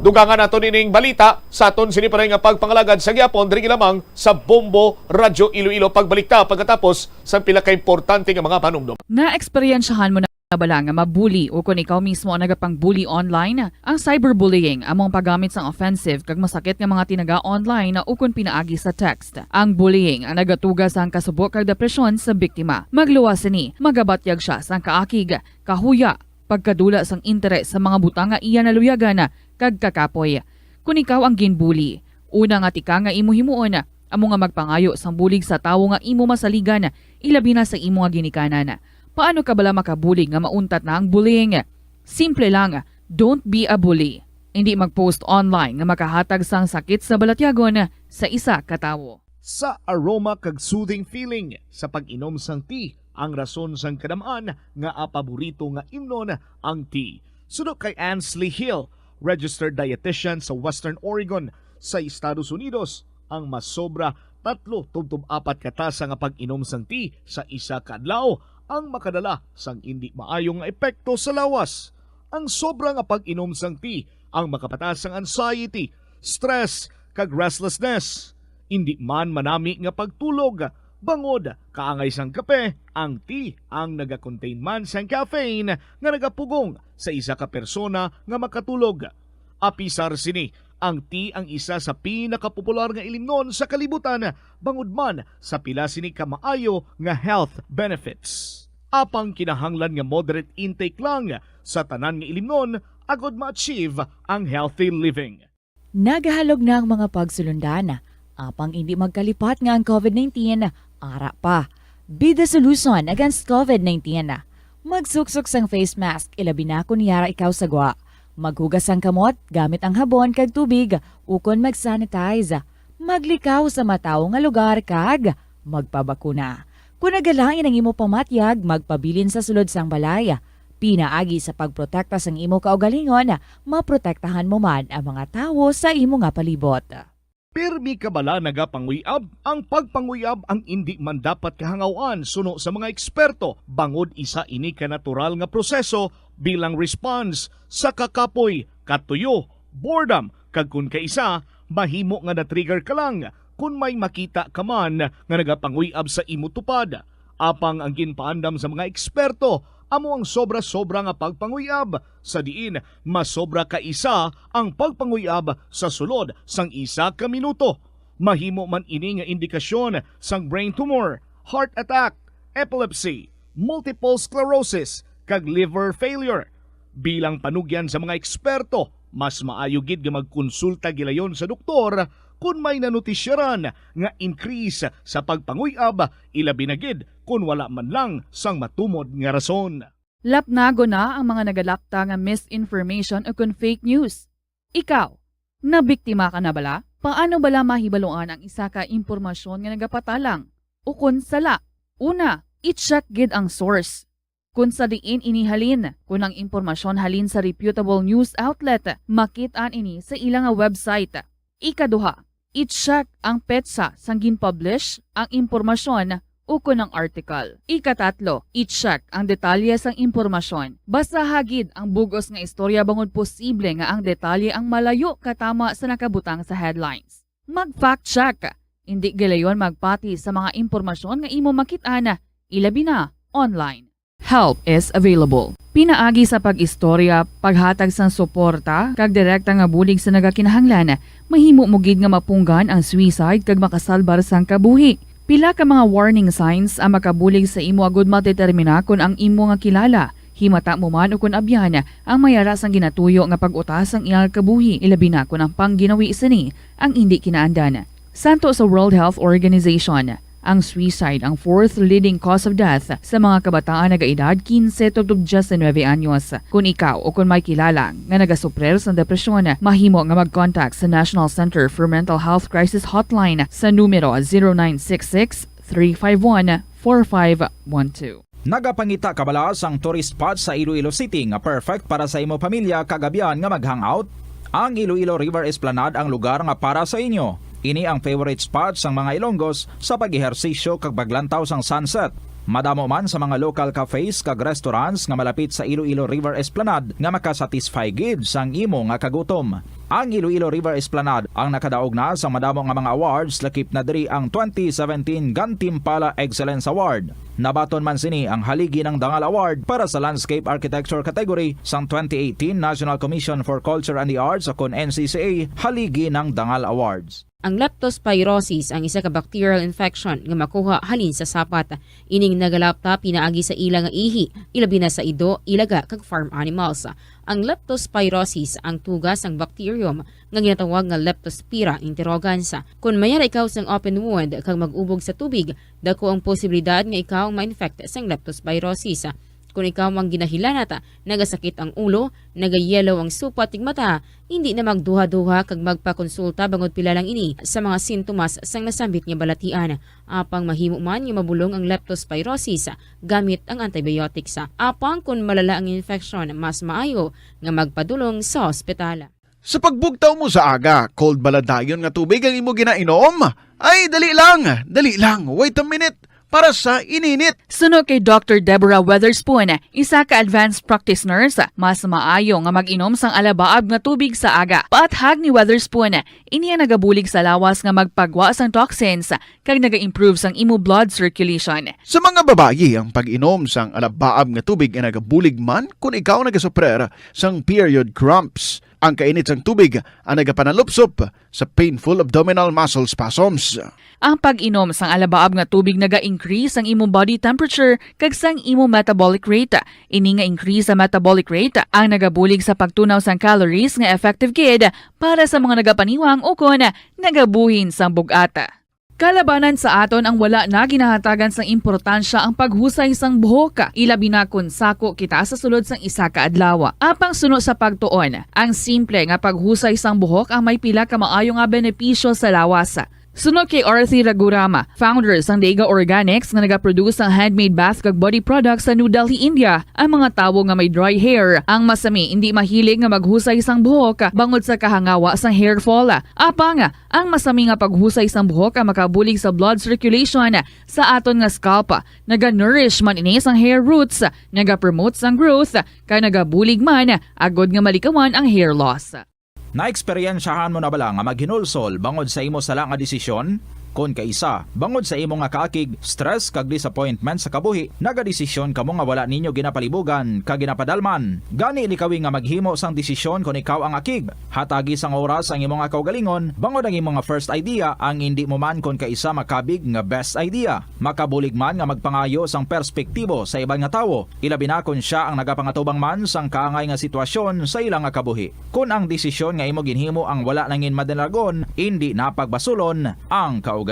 Dugangan nato nining balita sa aton sini pa nga pagpangalagad sa gyapon diri lamang sa Bombo Radyo Iloilo pagbalik ta pagkatapos sa pila ka importante nga mga panumdum. Na eksperyensyahan mo na Nabala nga mabuli o kung ikaw mismo ang nagapang-bully online, ang cyberbullying among paggamit sang offensive kag masakit nga mga tinaga online o kung pinaagi sa text. Ang bullying ang nagatuga sang kasubok kag depresyon sa biktima. Magluwas ni, magabatyag siya sang kaakig, kahuya, pagkadula sang interes sa mga butang nga iya naluyagan kag kakapoy. Kung ikaw ang ginbully, una nga tika nga imo himuon, amo nga magpangayo sang bulig sa tawo nga imo masaligan, ilabi na sa imo nga ginikanan. Paano ka bala makabuli nga mauntat na ang bullying? Simple lang, don't be a bully. Hindi mag-post online nga makahatag sang sakit sa balatyagon sa isa ka tawo. Sa aroma kag soothing feeling sa pag-inom sang tea, ang rason sang kadamaan nga paborito nga imnon ang tea. Sunod kay Ansley Hill, registered dietitian sa Western Oregon sa Estados Unidos, ang mas sobra 3-4 katasa nga pag-inom sang tea sa isa ka adlaw ang makadala sang hindi maayong epekto sa lawas. Ang sobra nga pag-inom sang tea ang makapatas sang anxiety, stress, kag restlessness. Hindi man manami nga pagtulog, bangod, kaangay sang kape, ang tea ang naga-contain man sang caffeine nga nagapugong sa isa ka persona nga makatulog. Apisar sini, ang tea ang isa sa pinakapopular nga ilimnon sa kalibutan, bangod man sa pila sini ka maayo nga health benefits. Apang kinahanglan nga moderate intake lang sa tanan nga ilimnon agod ma-achieve ang healthy living. Nagahalog na ang mga pagsulundan. Apang hindi magkalipat nga ang COVID-19, ara pa. Be the solution against COVID-19. Magsuksok sang face mask, ilabi na kung niyara ikaw sagwa. Maghugas ang kamot gamit ang habon kag tubig ukon mag-sanitize. Maglikaw sa mataw nga lugar kag magpabakuna. Kung nagalain ang imo pamatyag, magpabilin sa sulod sang balay. Pinaagi sa pagprotekta sang imo kaugalingon, maprotektahan mo man ang mga tawo sa imo nga palibot. Pirmi ka bala nagapanguyab? Ang pagpanguyab ang hindi man dapat kahangawan suno sa mga eksperto. Bangod isa ini ka natural nga proseso bilang response sa kakapoy, katuyo, boredom, kag kun kaisa, mahimo nga na-trigger ka lang kung may makita ka man nga nagapanguyab sa imo tupad. Apang ang ginpaandam sa mga eksperto, amo ang sobra-sobra nga pagpanguyab, sa diin masobra ka isa ang pagpanguyab sa sulod sang isa ka minuto. Mahimo man ini nga indikasyon sang brain tumor, heart attack, epilepsy, multiple sclerosis, kag liver failure. Bilang panugyan sa mga eksperto, mas maayo gid nga magkonsulta gilayon sa doktor kung may nanutisyaran nga increase sa pagpanguyab, ilabi na gid kung wala man lang sang matumod nga rason. Lapnago na ang mga nagalapta nga misinformation o kung fake news. Ikaw, nabiktima ka na bala? Paano bala mahibaluan ang isa ka impormasyon nga nagapatalang? O kung sala? Una, i-check gid ang source. Kung sa diin inihalin, kung ang impormasyon halin sa reputable news outlet, makitaan ini sa ilang website. Ikaduha, i-check ang petsa sang gin-publish ang impormasyon o kung ang article. Ikatatlo, i-check ang detalye sang impormasyon. Basta hagid ang bugos nga istorya bangod posible nga ang detalye ang malayo katama sa nakabutang sa headlines. Mag-fact check. Hindi galayon magpati sa mga impormasyon nga imo makitaan, ilabi na online. Help is available. Pinaagi sa pag-istorya, paghatag sang suporta, kag direkta nga bulig sa nagakinahanglan, mahimo mo gid nga mapunggan ang suicide kag makasalbar sang kabuhi. Pila ka mga warning signs ang makabulig sa imo agud matetermina kung ang imo nga kilala, himata mo man o kung abyan ang mayara sang ginatuyo nga pag-utas ang iyang kabuhi, ilabi na kung ang pangginawi sini ang hindi kinaandan. Santo sa World Health Organization, ang suicide ang fourth leading cause of death sa mga kabataan nagaedad 15 to 19 anyos. Kung ikaw o kung may kilala nga nagasuprer sa depresyon, mahimo nga mag-contact sa National Center for Mental Health Crisis Hotline sa numero 0966-351-4512. Nagapangita ka bala sang tourist spot sa Iloilo City nga perfect para sa imo pamilya kagabihan nga mag-hangout? Ang Iloilo River Esplanade ang lugar nga para sa inyo. Ini ang favorite spot sang mga Ilonggos sa pag-ehersisyo kag paglantaw sang sunset. Madamo man sa mga local cafes kag restaurants nga malapit sa Iloilo River Esplanade nga makasatisfy gid sang imo nga kagutom. Ang Iloilo River Esplanade ang nakadaog na sa madamo nga mga awards, lakip na diri ang 2017 Gantimpala Excellence Award. Nabaton man sini ang haligi ng Dangal Award para sa Landscape Architecture category sang 2018 National Commission for Culture and the Arts o kon NCCA haligi ng Dangal Awards. Ang leptospirosis ang isa ka bacterial infection nga makuha halin sa sapat. Ining nagalapta pinaagi sa ila nga ihi, ilabi na sa ido, ilaga kag farm animals. Ang leptospirosis ang tugas ang bacterium nga ginatawag nga Leptospira interrogans. Kung mayara ikaw sang open wound kag mag-ubog sa tubig, dako ang posibilidad nga ikaw ma-infect sang leptospirosis. Kung ikaw mang ginahilanata, nagasakit ang ulo, nagayelo ang supat tig mata, hindi na magduha-duha kag magpakonsulta bangod pila lang ini sa mga sintomas sang nasambit nga balatian. Apang mahimo man nga mabulong ang leptospirosis gamit ang antibiotics. Apang kung malala ang infection, mas maayo nga magpadulong sa ospital. Sa pagbugtaw mo sa aga, cold baladayon nga tubig ang imo ginainom? Ay, dali lang, wait a minute. Para sa ininit. Suno kay Dr. Deborah Weatherspoon, isa ka advanced practice nurse, mas maayo nga mag-inom sang alabaab nga tubig sa aga. Paathag ni Weatherspoon, iniya nagabulig sa lawas nga magpagwa sang toxins kag naga-improve sang imo blood circulation. Sa mga babayi, ang pag-inom sang alabaab nga tubig ay nagabulig man kung ikaw nagasuprer sang period cramps. Ang kainit sang tubig ang nagapanalupsop sa painful abdominal muscle spasms. Ang pag-inom sang alabaab nga tubig naga-increase ang imong body temperature kag sang imong metabolic rate. Ini nga increase sa metabolic rate ang nagabulig sa pagtunaw sang calories nga effective gid para sa mga nagapaniwang o kon nagabuhin sang bugata. Kalabanan sa aton ang wala na ginahatagan sang importansya ang paghusay sang buhok, ilabi na kun sako kita sa sulod sang isa ka adlaw. Apang suno sa pagtuon, ang simple nga paghusay sang buhok ang may pila ka maayo nga benepisyo sa lawas. Suno kay Arthi Ragurama, founder sang Dega Organics nga nagaproduce ng handmade bath kag body products sa New Delhi, India. Ang mga tawo nga may dry hair, ang masami hindi mahilig nga maghusay sang buhok bangod sa kahangawa sang hair fall. Apang ang masami nga paghusay sang buhok ang makabulig sa blood circulation sa aton nga scalp. Naga-nourish man ini sang hair roots, naga-promote sang growth, kay nagabulig man agod nga malikawan ang hair loss. Naeksperyensyahan mo na bala nga maghinulsol bangod sa imo sala nga desisyon? Kon kaisa, bangod sa imo nga kaakig, stress kag disappointment sa kabuhi, nagadesisyon kamo nga wala ninyo ginapalibugan kag ginapadalman. Gani likawi nga maghimo sang desisyon kon ikaw ang akig. Hatagi sang oras ang imo nga kaugalingon, bangod ang imo nga first idea ang hindi mo man kon kaisa makabig nga best idea. Makabulig man nga magpangayo sang perspektibo sa ibang nga tawo, ilabi na kon siya ang nagapangatubang man sang kaangay nga sitwasyon sa ilang nga kabuhi. Kun ang desisyon nga imo ginhimo ang wala nangin madalagon, hindi napagbasulon ang kaugalingon.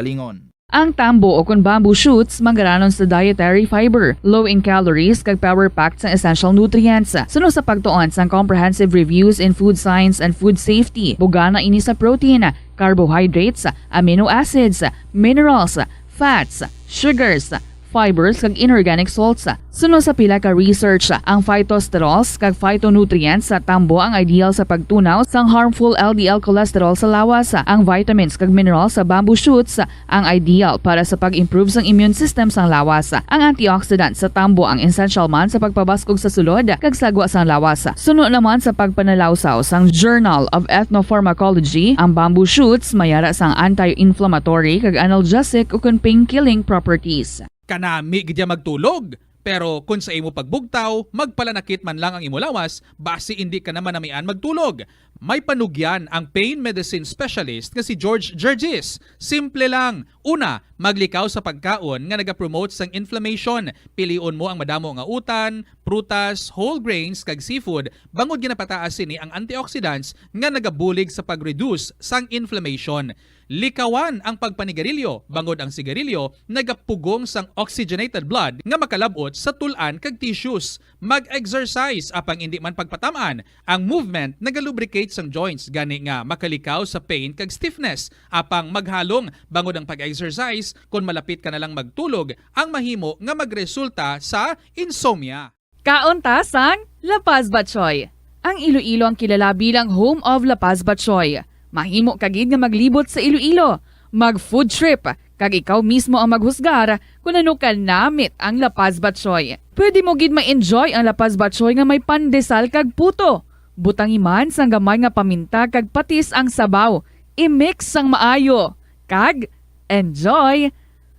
Ang tambo o kun bamboo shoots mangaranon sa dietary fiber, low in calories kag power-packed sa essential nutrients. Suno sa pagtuon sang comprehensive reviews in food science and food safety, bugana ini sa protein, carbohydrates, amino acids, minerals, fats, sugars, fibers kag inorganic salts. Suno sa pila ka research, ang phytosterols kag phytonutrients sa tambo ang ideal sa pagtunaw sang harmful LDL cholesterol sa lawas. Ang vitamins kag minerals sa bamboo shoots ang ideal para sa pag-improve sang immune system sang lawas. Ang antioxidants sa tambo ang essential man sa pagpabaskog sa sulod kag sagwa sang lawas. Suno naman sa pagpanalawsaw sang Journal of Ethnopharmacology, ang bamboo shoots mayara sang anti-inflammatory kag analgesic o kun pain-killing properties. Kanami gidya magtulog. Pero kung sa imo pagbugtaw, magpalanakit man lang ang imo lawas, base hindi ka naman namian magtulog. May panugyan ang pain medicine specialist nga si George Gergis. Simple lang. Una, maglikaw sa pagkaon nga nagapromote sang inflammation. Pilion mo ang madamo nga utan, prutas, whole grains kag seafood bangod ginapataas sini ang antioxidants nga nagabulig sa pag-reduce sang inflammation. Likawan ang pagpanigarilyo, bangod ang sigarilyo nagapugong sang oxygenated blood nga makalabot sa tulan kag tissues. Mag-exercise apang hindi man pagpatamaan. Ang movement nagalubricate sang joints gani nga makalikaw sa pain kag stiffness. Apang maghalong bangod ang pag-exercise kung malapit ka na lang magtulog ang mahimo nga magresulta sa insomnia. Kaunta sang La Paz Batchoy. Ang Iloilo ang kilala bilang home of La Paz Batchoy. Mahimo kagid nga maglibot sa Iloilo, mag-food trip, Kag ikaw mismo ang maghusgar kung ano ka namit ang lapas batsoy. Pwede mo gid ma-enjoy ang lapas batsoy nga may pandesal kag puto. Butang iman sang gamay nga paminta kag patis ang sabaw. I-mix sang maayo. Kag enjoy.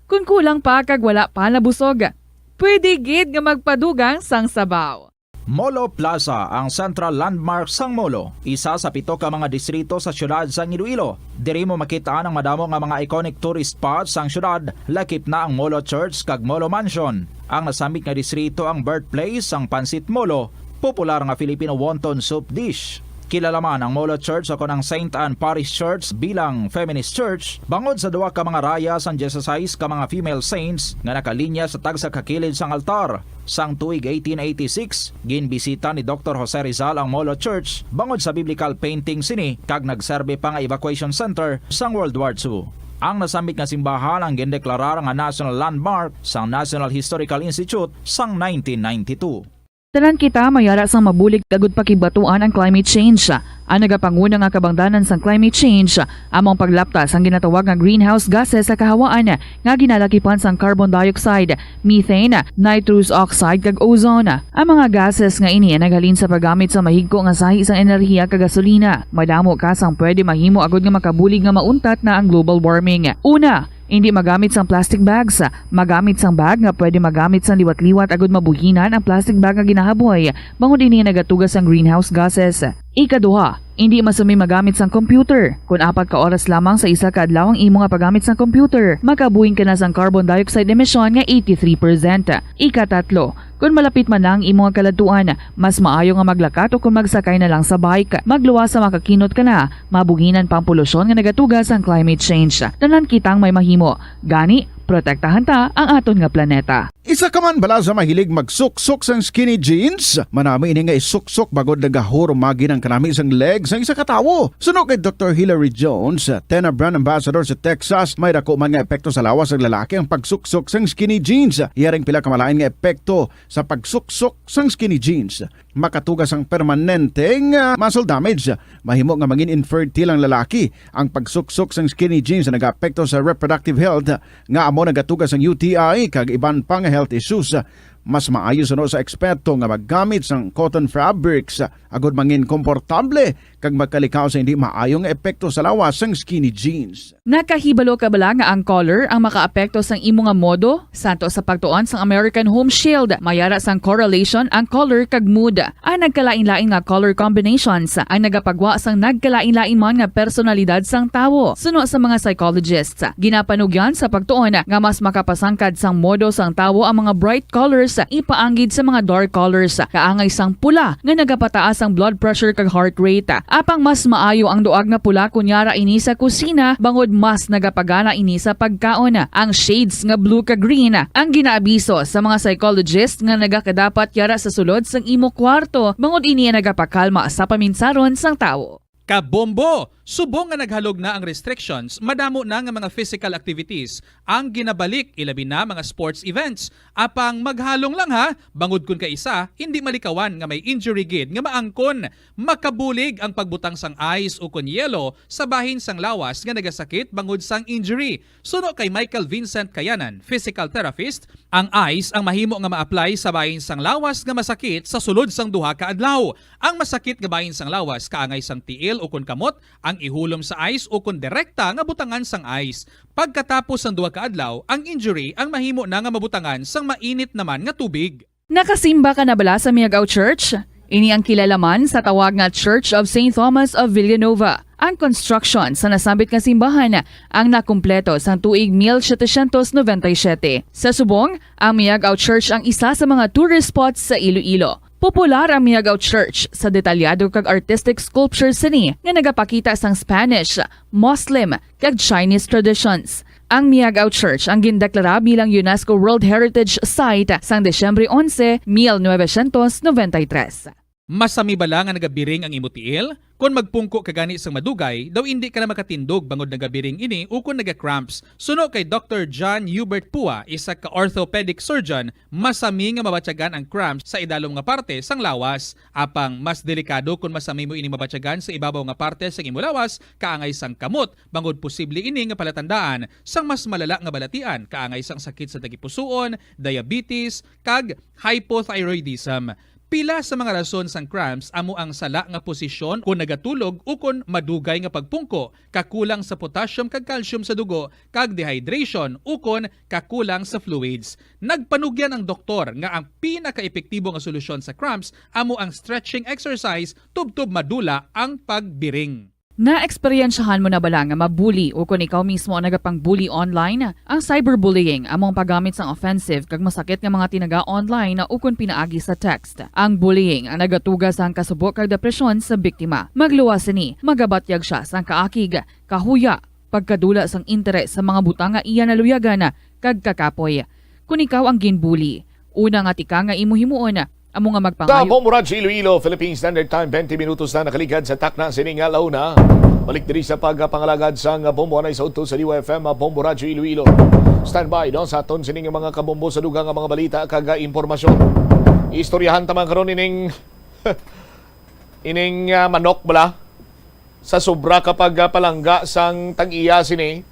Kung kulang pa kag wala pa nabusog, pwede gid nga magpadugang sang sabaw. Molo Plaza ang central landmark sang Molo, isa sa 7 ka mga distrito sa syudad sang Iloilo. Diri mo makita ang madamo nga mga iconic tourist spots sang syudad, lakip na ang Molo Church kag Molo Mansion. Ang nasambit nga distrito ang birthplace sang Pansit Molo, popular nga Filipino wonton soup dish. Kilala man ang Molo Church ako ng St. Anne Parish Church bilang feminist church bangod sa duwa ka mga raya sang 16 ka mga female saints nga nakalinya sa tagsa kakilid sang altar. Sang tuig 1886, ginbisita ni Dr. Jose Rizal ang Molo Church bangod sa biblical painting sini kag nagserbe pa nga evacuation center sang World War II. Ang nasambit nga simbahan ang gindeklarar nga national landmark sang National Historical Institute sang 1992. Tanan kita mayara sang mabulig dagud pakibatuan ang climate change. Ang nagapanguna nga kabangdanan sang climate change among paglaptas ang ginatawag nga greenhouse gases sa kahawaan nga ginalakipan sang carbon dioxide, methane, nitrous oxide kag ozone. Ang mga gases nga ini naghalin sa paggamit sa mahigko nga sahi sang enerhiya kag gasolina. Madamo ka sang pwede mahimo agud nga makabulig nga mauntat na ang global warming. Una, hindi magamit sang plastic bags. Magamit sang bag nga pwede magamit sang liwat-liwat agud mabuhinan ang plastic bag nga ginahaboy bangod ini nagatugas sang greenhouse gases. Ikaduha, hindi masumi magamit sang computer. Kung 4 ka oras lamang sa isa ka adlaw ang imo nga paggamit sang computer, makabuhing ka na sang carbon dioxide emission nga 83%. Ikatatlo, kung malapit man lang imo nga kaladuan, mas maayo nga maglakat o kung magsakay na lang sa bike. Magluwas sa makakinot ka na, mabuhinan pang polusyon nga nagatugas ang climate change. Tanan kitang may mahimo. Gani, protektahan ta ang aton nga planeta. Isa ka man bala sa mahilig magsuksok sang skinny jeans? Manami ini nga isuksok bagod nagahurumagi ng kanami isang legs ang isa katawo. Sunog kay Dr. Hilary Jones, Tena brand ambassador sa Texas, may dako man nga epekto sa lawas ng lalaki ang pagsuksok sang skinny jeans. Iyaring pila kamalain nga epekto sa pagsuksok sang skinny jeans. Makatugas ang permanenteng muscle damage. Mahimo nga mangin infertile ang lalaki. Ang pagsuksok sang skinny jeans na nag-apekto sa reproductive health nga amo nagatugas ang UTI kag iban pang health issues. Mas maayo sa eksperto nga maggamit sang cotton fabrics agud mangin komportable kag magkalikaw sa hindi maayong epekto sa lawas sang skinny jeans. Nakahibalo ka bala nga ang color ang makaapekto sang imo nga modo? Santo sa pagtuon sang American Home Shield, mayara sang correlation ang color kag mood. Ang nagkalain-lain nga color combinations ang nagapagwa sang nagkalain-lain man nga personalidad sang tawo. Suno sa mga psychologists, ginapanugyan sa pagtuon nga mas makapasangkad sang modo sang tawo ang mga bright colors ipaanggid sa mga dark colors. Kaangay sang pula nga nagapataas ang blood pressure kag heart rate. Apang mas maayo ang duag nga pula kunyara ini sa kusina bangod mas nagapagana ini sa pagkaon. Ang shades nga blue kag green ang ginaabiso sa mga psychologist nga nagakadapat yara sa sulod sang imo kwarto bangod ini nagapakalma sa paminsaron sang tawo. Kabombo! Subong nga naghalog na ang restrictions, madamo na nga mga physical activities ang ginabalik, ilabi na mga sports events. Apang maghalong lang ha, bangod kun ka isa, hindi malikawan nga may injury gid nga maangkon. Makabulig ang pagbutang sang ice o kun yelo sa bahin sang lawas nga nagasakit bangod sang injury. Suno kay Michael Vincent Kayanan, physical therapist, ang ice ang mahimo nga ma-apply sa bahin sang lawas nga masakit sa sulod sang duha ka adlaw. Ang masakit nga bahin sang lawas kaangay sang tiil o kun kamot, ang ihulom sa ice o kung direkta nga butangan sang ice. Pagkatapos ng 2 ka adlaw, ang injury ang mahimo na nga mabutangan sang mainit naman nga tubig. Nakasimba ka na bala sa Miagao Church? Ini ang kilalaman sa tawag nga Church of St. Thomas of Villanova. Ang construction sa nasambit nga simbahan ang nakumpleto sa tuig 1797. Sa subong, ang Miagao Church ang isa sa mga tourist spots sa Iloilo. Popular ang Miagao Church sa detalyado kag artistic sculptures sini nga nagapakita sang Spanish, Muslim kag Chinese traditions. Ang Miagao Church ang gindeklara bilang UNESCO World Heritage Site sang Desyembre 11, 1993. Masami bala nga nagabiring ang imutiil? Kung magpungko ka gani sang madugay, daw hindi ka na makatindog bangod nagabiring ini o kung naga-cramps. Suno kay Dr. John Hubert Pua, isa ka orthopedic surgeon, masami nga mabatyagan ang cramps sa idalom nga parte sang lawas. Apang mas delikado kung masami mo ini mabatyagan sa ibabaw nga parte sang imulawas, kaangay sang kamot, bangod posible ini nga palatandaan sang mas malala nga balatian, kaangay sang sakit sa dagipusoon, diabetes, kag hypothyroidism. Pila sa mga rason sang cramps amo ang sala nga posisyon kung nagatulog o kung madugay nga pagpungko, kakulang sa potassium kag calcium sa dugo, kag dehydration o kung kakulang sa fluids. Nagpanugyan ang doktor nga ang pinaka-epektibo nga solusyon sa cramps amo ang stretching exercise tubtob madula ang pagbiring. Na-eksperyensyahan mo na bala nga mabuli o kung ikaw mismo ang nagapang-bully online? Ang cyberbullying among paggamit sang offensive kag masakit nga mga tinaga online na ukon pinaagi sa text. Ang bullying ang nagatugas sang kasubok kag depresyon sa biktima. Magluwas ni, magabatyag siya sang kaakig, kahuya, pagkadula sang interes sa mga butang nga iya naluyagan kag kakapoy. Kung ikaw ang ginbully, una nga tika nga imuhimuon amo nga magpangayo. Sa Bombo Radyo Iloilo, Philippine Standard Time, 20 minutos na nakaligad sa takna sining alauna. Balik diri sa pagpangalagad sa Bombo Anay sa Uto sa Liwa FM, Bombo Radyo Iloilo. Standby no sa aton sining mga kabombo sa dugang nga mga balita kag impormasyon. Istoryahan tamang karon ining manok bala sa sobra kapag palangga sang tag-iya sini,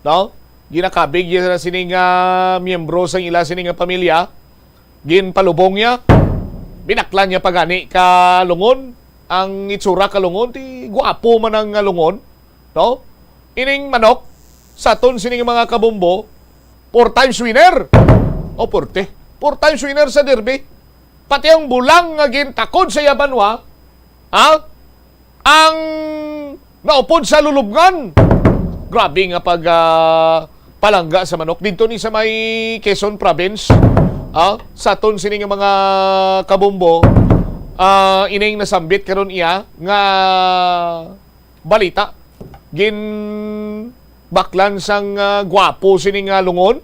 no? Ginakabig ya sining miyembro sang ila sining pamilya. Ginpalubong niya. Binaklan niya pagani ka lungon, ang itsura ka lungon, ti guwapo man ang lungon, no? Ining manok, sa ton sining mga kabumbo, 4 times winner. O 4 times winner sa derby. Pati ang bulang nga gintakod sa Yabanwa, ang naupod sa lulubngan. Grabe nga pag palangga sa manok. Dito ni sa may Quezon Province, sa ton sining mga kabumbo, ining nasambit karon iya nga balita gin baklan sang gwapo sining lungon.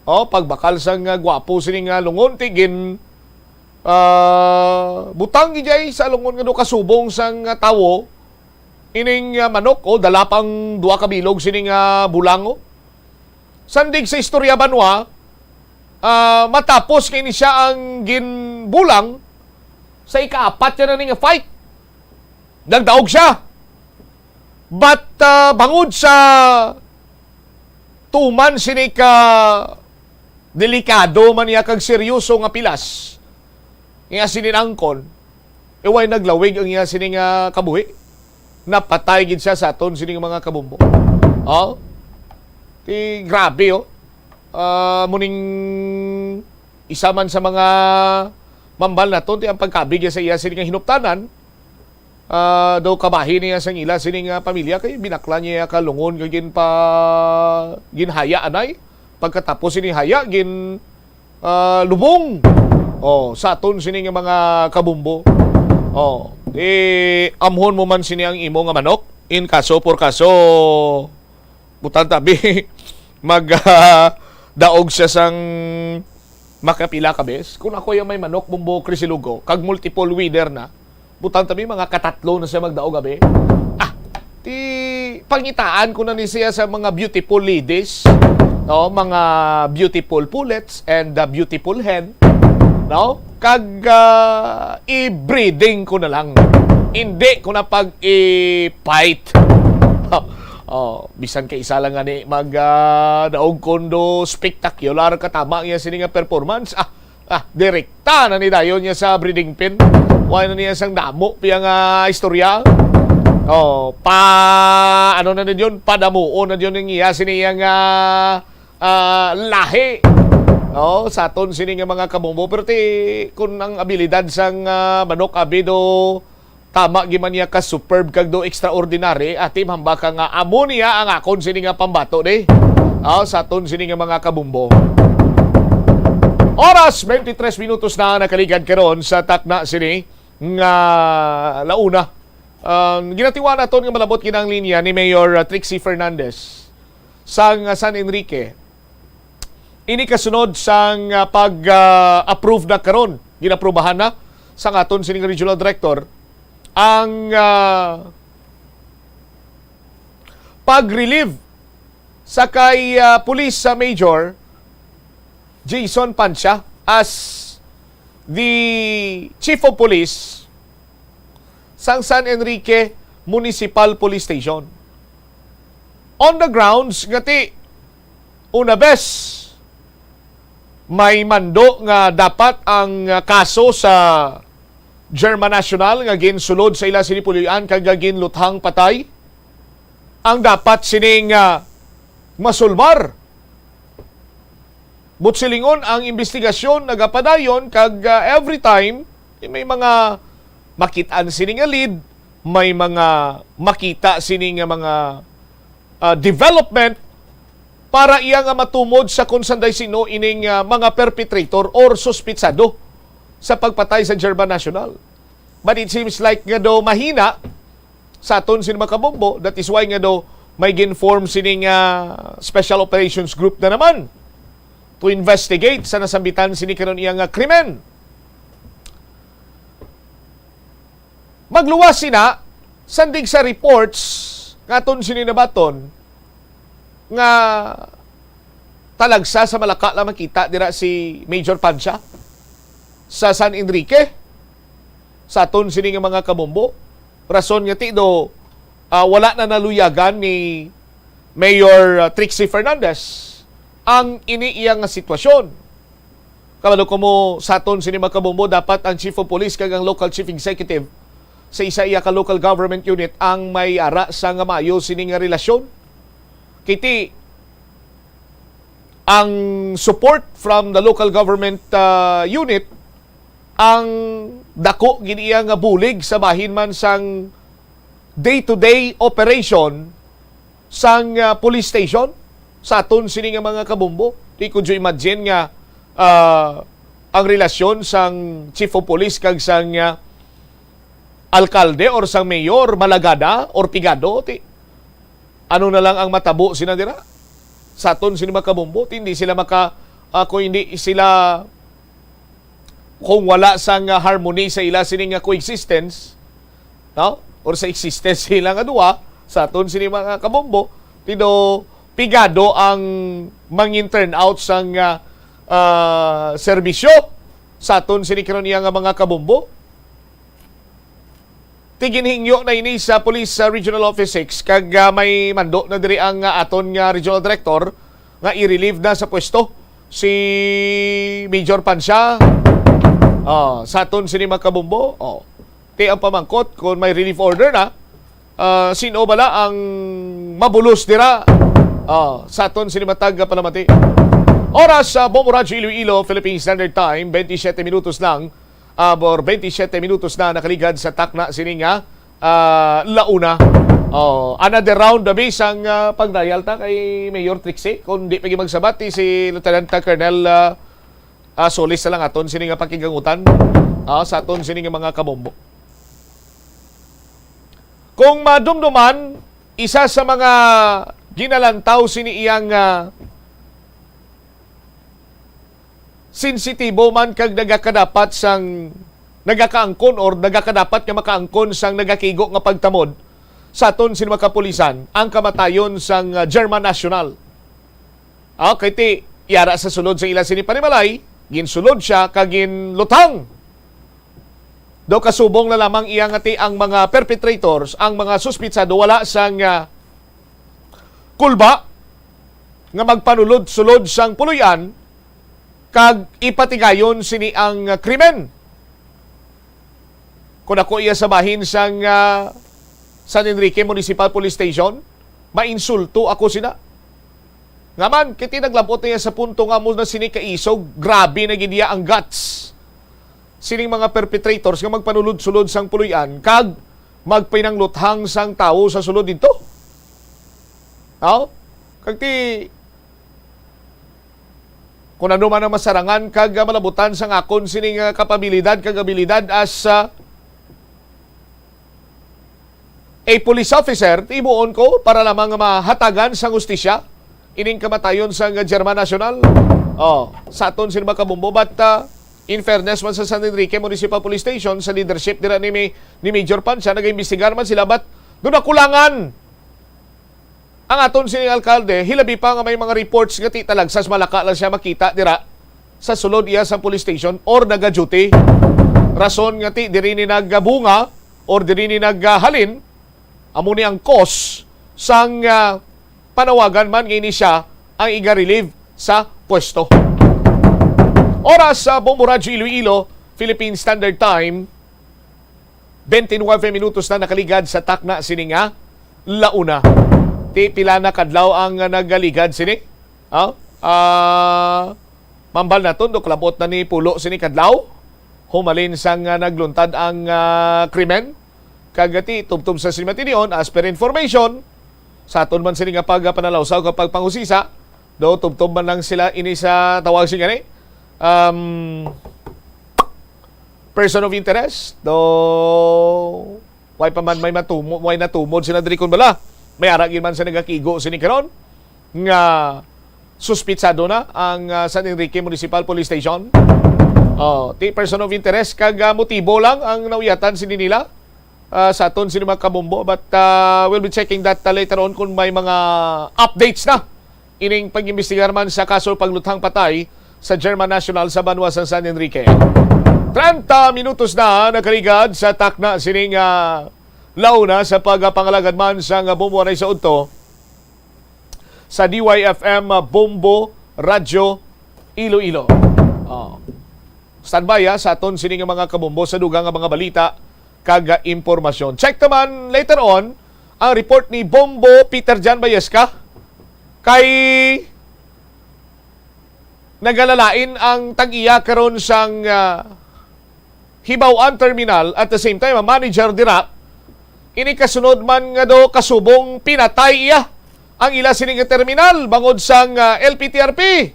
Pagbakal sang gwapo sining lungon ti gin butang gijay sa lungon nga do kasubong sang tawo ining manok dala pang 2 kabilog sining bulango. Sandig sa istorya banwa, matapos kay ni siya ang ginbulang sa ika-4 niya na nga fight. Nagdaog siya. But bangod sa tuman sini ka delikado man niya kag seryoso nga pilas. Nga sininangkon, iway naglawig ang iya sini nga kabuhi. Napatay gid siya sa aton sini mga kabumbo. Ti grabe muning isa man sa mga mambal na to, ang pagkabigya sa iya sining hinuptanan, daw kabahin niya sa ila sining pamilya, kay binakla niya kalungon, kay ginhaya anay, pagkatapos sining haya, lubong, sa aton sining mga kabumbo. Amhon mo man sini ang imo nga manok, in kaso por kaso, butan tabi, daog siya sang makapila ka bes. Kung ako yung may manok, bumbo, krisilugo, kag multiple winner na, butang tabi, mga katatlo na siya magdaog abe. Ti pangitaan ko na ni siya sa mga beautiful ladies, no? Mga beautiful pullets and beautiful hen, no? Kag i-breeding ko na lang. Hindi ko na pag-i-fight. Bisan kay isa lang nga ni daog kondo spectacular katama niya sini nga performance. Direkta na ni dayon niya sa breeding pen. Why na niya sang damo piya nga istorya. Ano na din yun, padamuon na yun ng iya sini nga lahi. Sa aton sini nga mga kabumbo, pero kung ang abilidad sang manok abido tama giman niya ka superb kag do extraordinary, ati hambaka nga amo niya ang akon sini nga pambato de. Sa aton sini nga mga kabumbo. Oras 23 minutos na nakaligad karon sa takna sini nga launa. Ginatiwa naton nga malabot kinang linya ni Mayor Trixie Fernandez sang San Enrique. Ini kasunod sang pag-approve na karon, ginaprubahan na sa aton sining regional director ang pag-relieve sa kay police major Jason Pancia as the chief of police sa San Enrique Municipal Police Station. On the grounds ngati una bes may mando nga dapat ang kaso sa German National nga ginsulod sa ila sinipulian kag ginluthang patay ang dapat sining masulmar. Butsilingon ang investigasyon nagapadayon kag every time may mga makitaan sining lead, may mga makita sining mga development para iya nga matumod sa kung sanday sino ining mga perpetrator or suspitsado sa pagpatay sa German National. But it seems like nga do mahina sa aton sin makabombo. That is why nga do may ginform sining Special Operations Group na naman to investigate sa nasambitan sini karon iyang krimen. Magluwas sina sandig sa reports nga aton sininabaton nga talagsa sa Malacca la makita dira si Major Pancia sa San Enrique sa aton sini nga mga kabombo. Rason nga ti do wala na naluyagan ni Mayor Trixie Fernandez ang iniiyang sitwasyon. Kabalo ko mo sa aton sini mga kabombo dapat ang Chief of Police kag ang Local Chief Executive sa isa iya ka local government unit ang may ara sa nga maayo sini nga relasyon. Kiti ang support from the local government unit ang dako giniya nga bulig sa bahin man sang day-to-day operation sang police station sa aton sini nga mga kabombo. Di ko imagine nga ang relasyon sang chief of police kag sang alkalde or sang mayor malagada or pigado ti ano na lang ang matabo sina dira sa aton sini mga kabombo. Hindi sila kung hindi sila kung wala sang harmony sa ila sining coexistence, no? Or sa existence sila nga duwa sa aton sini mga kabombo, tido pigado ang mangin turn out sang serbisyo sa aton sini karon nga mga kabombo. Tiginhingyo na ini sa Police Regional Office 6 kag may mando na diri ang aton nga regional director nga i-relieve na sa pwesto si Major Pancia. Sa aton sini mga kabombo, ti ang pamangkot kung may relief order na, sino bala ang mabulos dira sa aton sini matag palamati. Oras sa Bombo Radyo Iloilo, Philippine Standard Time, 27 minutos lang, or 27 minutos na nakaligad sa takna sini nga launa. Another round the base ang pagdayal ta kay Mayor Trixie. Kung di pagi magsabati si Lieutenant Colonel Solis na lang aton sini nga pakigangutan sa aton sini nga mga kabombo. Kung madumduman, isa sa mga ginalantaw sini iyang sensitibo man kag nagakadapat sang nagakaangkon or nagakadapat nga makaangkon sang nagakigo nga pagtamod sa aton sini mga kapulisan ang kamatayon sang German National. Kay ti yara sa sulod sa ila sini Panimalay, ginsulod siya kag ginlutang. Do kasubong na lamang iya ngati ang mga perpetrators, ang mga suspitsado wala sang kulba nga magpanulod-sulod sang puluyan kag ipatigayon sini ang krimen. Kung ako iya sa bahin sang San Enrique Municipal Police Station, mainsulto ako sina. Ngaman, kiti naglabot niya sa punto nga mo na sini kaisog, grabe na gidiya ang guts sining mga perpetrators nga magpanulod-sulod sang puluyan kag magpinangluthang sang tao sa sulod dito. Kag ti kung ano man ang masarangan kag malabutan sang akon sining kapabilidad kag abilidad as a police officer, tibuon ko para lamang mahatagan sang hustisya ining kamatayon sang German National. Sa aton sila makabumbo, but In fairness man sa San Enrique Municipal Police Station, sa leadership nila ni Major Pansya, nag-imbestigar man sila, but doon na kulangan ang aton sining alkalde. Hilabi pa nga may mga reports nga ti talagsas malaka lang siya makita dira sa sulod iya sa police station or naga-duty. Rason nga ti diri ni nagbunga or diri ni naghalin amo ni ang cause sang panawagan man nga ini siya ang iga-relieve sa pwesto. Oras sa Bombo Radyo Iloilo, Philippine Standard Time, 29 minutos na nakaligad sa takna sininga launa. Ti pila na kadlaw ang nagaligad sini. Mambal na to, klabot na ni pulo sini kadlaw. Humalin sang nagluntad ang krimen. Kagati tubtub sa simatinion, as per information, sa aton man sini nga pagpanalawsaw kapag pangusisa, do tubtub man lang sila ini sa tawag siya ni person of interest, do why pa man may natumod sila diri kun bala. May aragin man sa nagakigo sini karon nga suspitsado na ang San Enrique Municipal Police Station. Ti person of interest kag motibo lang ang nawiyatan sini nila sa aton sini mga kabombo, but we'll be checking that later on kung may mga updates na ining pag-imbestigar man sa kaso pagluthang patay sa German National sa Banwa sa San Enrique. 30 minutos na nakaligad sa takna sining launa sa pagpangalagad man sa Bombo Aray sa Udto sa DYFM Bombo Radyo Iloilo. Standby sa aton sining mga kabombo sa dugang mga balita kag impormasyon. Check naman later on ang report ni Bombo Peter Jan Bayeska kay nagalalain ang tag-iya karon sang Hibaw-an Terminal, at the same time ang manager dira ini kasunod man nga do kasubong pinatay iya ang ila sining terminal bangod sang LPTRP.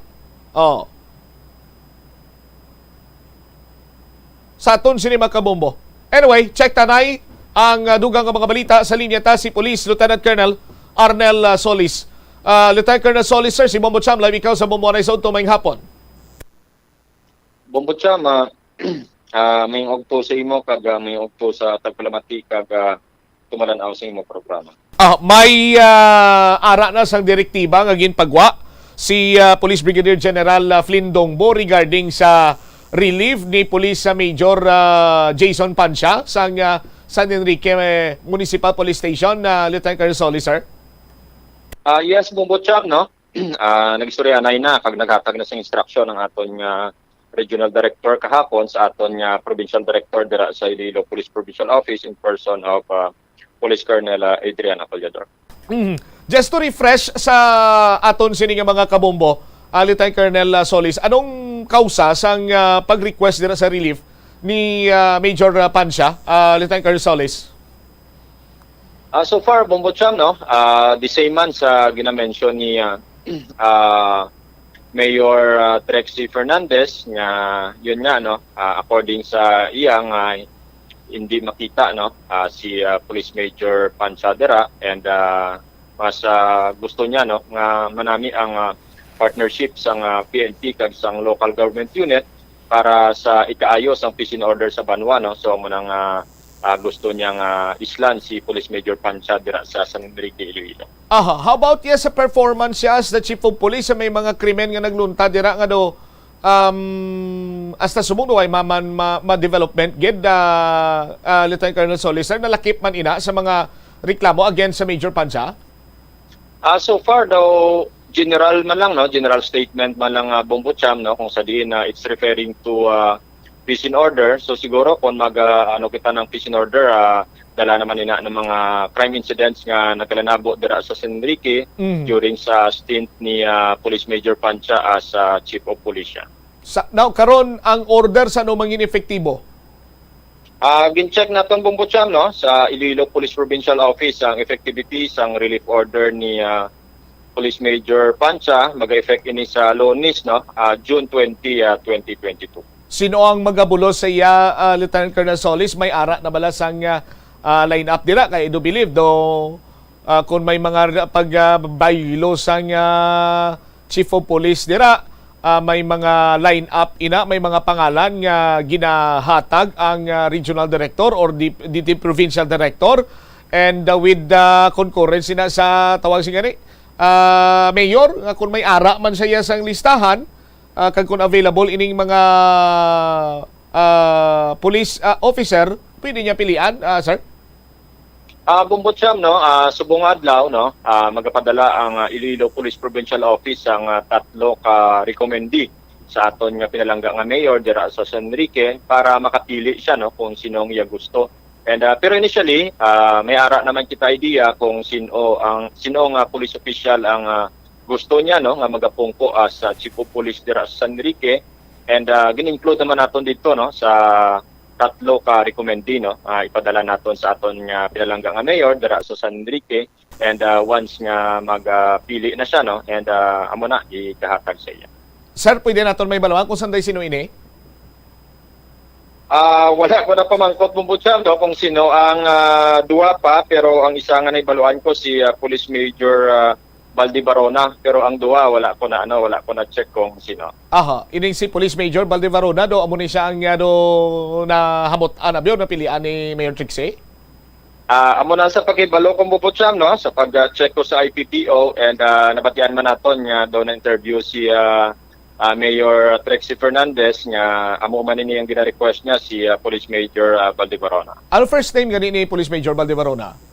Sa aton sini makabombo. Anyway, check tanay ang dugang mga balita sa linya ta si Police Lieutenant Colonel Arnel Solis. Lieutenant Colonel Solis, sir, si Bombo Cham, live ikaw sa Bombo Aray sa Udto mayong hapon. Bombo Cham, may ogto sa imo kag may ogto sa tagpalamati kag tumalanaw sa imo programa. May ara na sang direktiba nga ginpagwa si Police Brigadier General Flynn Dongbo regarding sa relief ni Police Major Jason Pansya sang San Enrique Municipal Police Station. Lieutenant Colonel Solis, sir. Yes, Bombo Cham, no? Nagistorya na kag naghatag na sa instruction ng aton Regional Director kahapon sa aton Provincial Director dira sa Iloilo Police Provincial Office in person of Police Colonel Adrian Acollador. Just to refresh sa aton sini nga mga kabombo, Lieutenant Colonel Solis, anong kausa sang pag-request dira sa relief ni Major Pansya, Lieutenant Colonel Solis? So far, Bombo Cham, no? The same man sa ginamention ni Mayor Trexie Fernandez nga yun nga, no? According sa iyang hindi makita, no? Si Police Major Pansya dira, and mas gusto niya, no? Nga manami ang partnership sang PNP kag sang local government unit para sa ikaayos ang peace and order sa Banwa, no? So mo nang gusto niyang islan si Police Major Pansya dira sa San Enrique, Iloilo. How about sa performance siya as the Chief of Police sa may mga krimen nga naglunta dira nga do hasta sumundo ay ma-development gid Lieutenant Colonel Solis, sir, nalakip man ina sa mga reklamo against sa Major Pansya? So far though, general man lang, no? General statement man lang Bombo Cham, no? Kung sa diin it's referring to peace and order. So siguro kung kita ng peace and order, dala naman ina ng mga crime incidents nga nagkalanabo dira sa San Enrique during sa stint ni Police Major Pansya as Chief of Police. Now, karon ang order sa mangin efektibo? Gin-check natin Bombo Cham, no? Sa Iloilo Police Provincial Office ang effectivity sang relief order ni Police Major Pansya mag-effect ini sa Lunes, no? June 20, 2022. Sino ang magabulos sa iya, Lieutenant Colonel Solis? May ara na bala sang line-up dira kay do believe do kung may mga pagbaylo sang Chief of Police dira may mga line-up may mga pangalan nga ginahatag ang regional director or the provincial director, and with the concurrence na sa tawag si gani mayor, kung may ara man siya sa listahan, kag kung available ining mga police officer, pwede niya pilian, sir? Bumbot siyam, no, subong adlaw, no, magapadala ang Iloilo Police Provincial Office ang 3 ka recommendee sa aton nga pinalangga nga mayor dira sa San Enrique para makapili siya, no, kung sinong iya gusto. And pero initially, may ara naman kita idea kung sino nga police official ang gusto niya, no, nga magapungko as chief of police dira sa San Enrique. And gin-include naman naton dito, no, sa 3 ka recommendee, no, ipadala naton sa aton nga pinalangga nga mayor dira sa San Enrique. And once nga magpili na siya, no, and amo na ikahatag sa iya. Sir, pwede naton may balawan kung sanday sino ini? Wala ko na pamangkot Bumbutsyam, no, kung sino ang duwa pa, pero ang isa nga naibaluan ko si Police Major Valdevarona, pero ang duwa wala ko na check kung sino. Aha, ining si Police Major Valdevarona do amo ni siya ang na hamot anabyo na pilian ni Mayor Trixie. Amo na sa pagibalo kung Bumbutsyam, no, sa pag-check ko sa IPPO, and nabatian man naton nga daw na interview si Mayor Trixie Fernandez nga amo man ini ang gina-request niya si Police Major Valdevarona. Ano first name gani ni Police Major Valdevarona?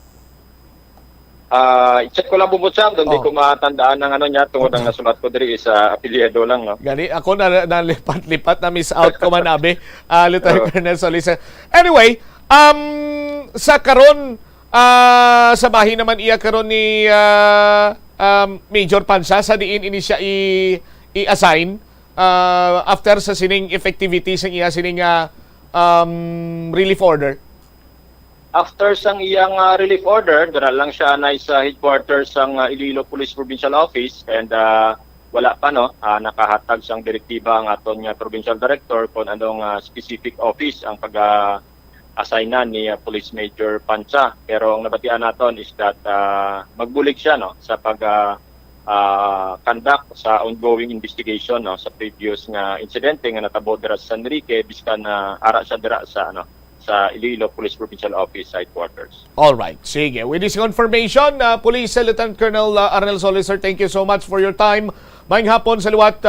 I-check ko lang Bumbutsyam, doon di ko matandaan ng niya tungod ang nasulat ko diri sa apelyido lang, no. Gani ako na lipat na miss out ko man abi. Lieutenant Colonel Solis. Anyway, sa karon sa bahin naman iya karon ni Major Pansa sa diin ini siya i-assign after sa sining effectivity sa iya sining relief order. After sang iyang relief order, dala lang siya na sa headquarters sang Iloilo Police Provincial Office, and wala pa, no, nakahatag sang direktiba ang aton nga provincial director kung anong specific office ang pag-assignan ni Police Major Pansa. Pero ang nabatian naton is that magbulig siya, no, sa conduct sa ongoing investigation, no, sa previous nga insidente nga natabo dira sa San Enrique, biskan ara siya dira sa sa Iloilo Police Provincial Office headquarters. All right, sige. With this confirmation, Police Lieutenant Colonel Arnel Solis, sir, thank you so much for your time. Maayong hapon sa liwat,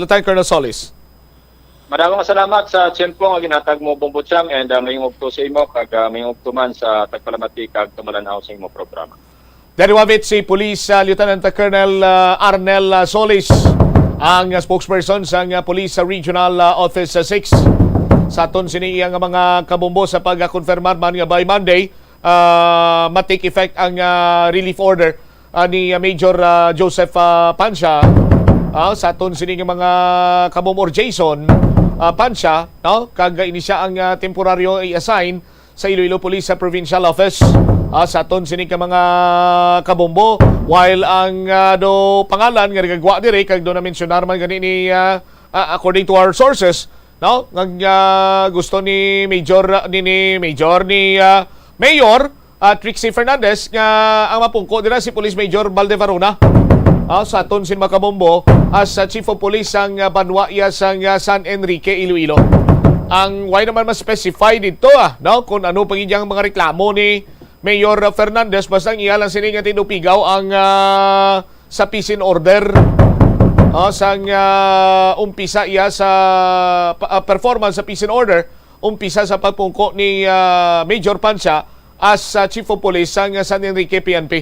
Lieutenant Colonel Solis. Maraming salamat sa tiyempo nga ginhatag mo Bumbutsyam, and mayong ugto sa imo kag mayong ugto man sa tagpalamati kag tumalaw sa imo programa. Deriwavit si Police Lieutenant Colonel Arnel Solis, ang spokesperson sa Police Regional Office 6. Sa aton siniyang mga kabombo sa pag-confirmar man nga by Monday, ma-take effect ang relief order ni Major Joseph Pansya. Sa aton siniyang mga kabombo or Jason Pansya, no, kag ini siya ang temporaryo i-assign sa Iloilo Police Provincial Office. Sa aton sining mga kabombo, while ang do pangalan nga gagwa dire kag do na mensionar man gani ni according to our sources, no, gusto ni Mayor Trixie Fernandez nga ang mapungko dira si Police Major Valdevarona sa aton sin makabombo as Chief of Police ang Banwaya sang San Enrique, Iloilo. Ang why naman ma-specify dito, no, kung ano pagiging mga reklamo ni Mayor Fernandez, basta ang iya lang sining tinupigaw ang sa peace and order. Sang umpisa iya sa performance sa peace and order, umpisa sa pagpungko ni Major Pansya as Chief of Police sang San Enrique PNP.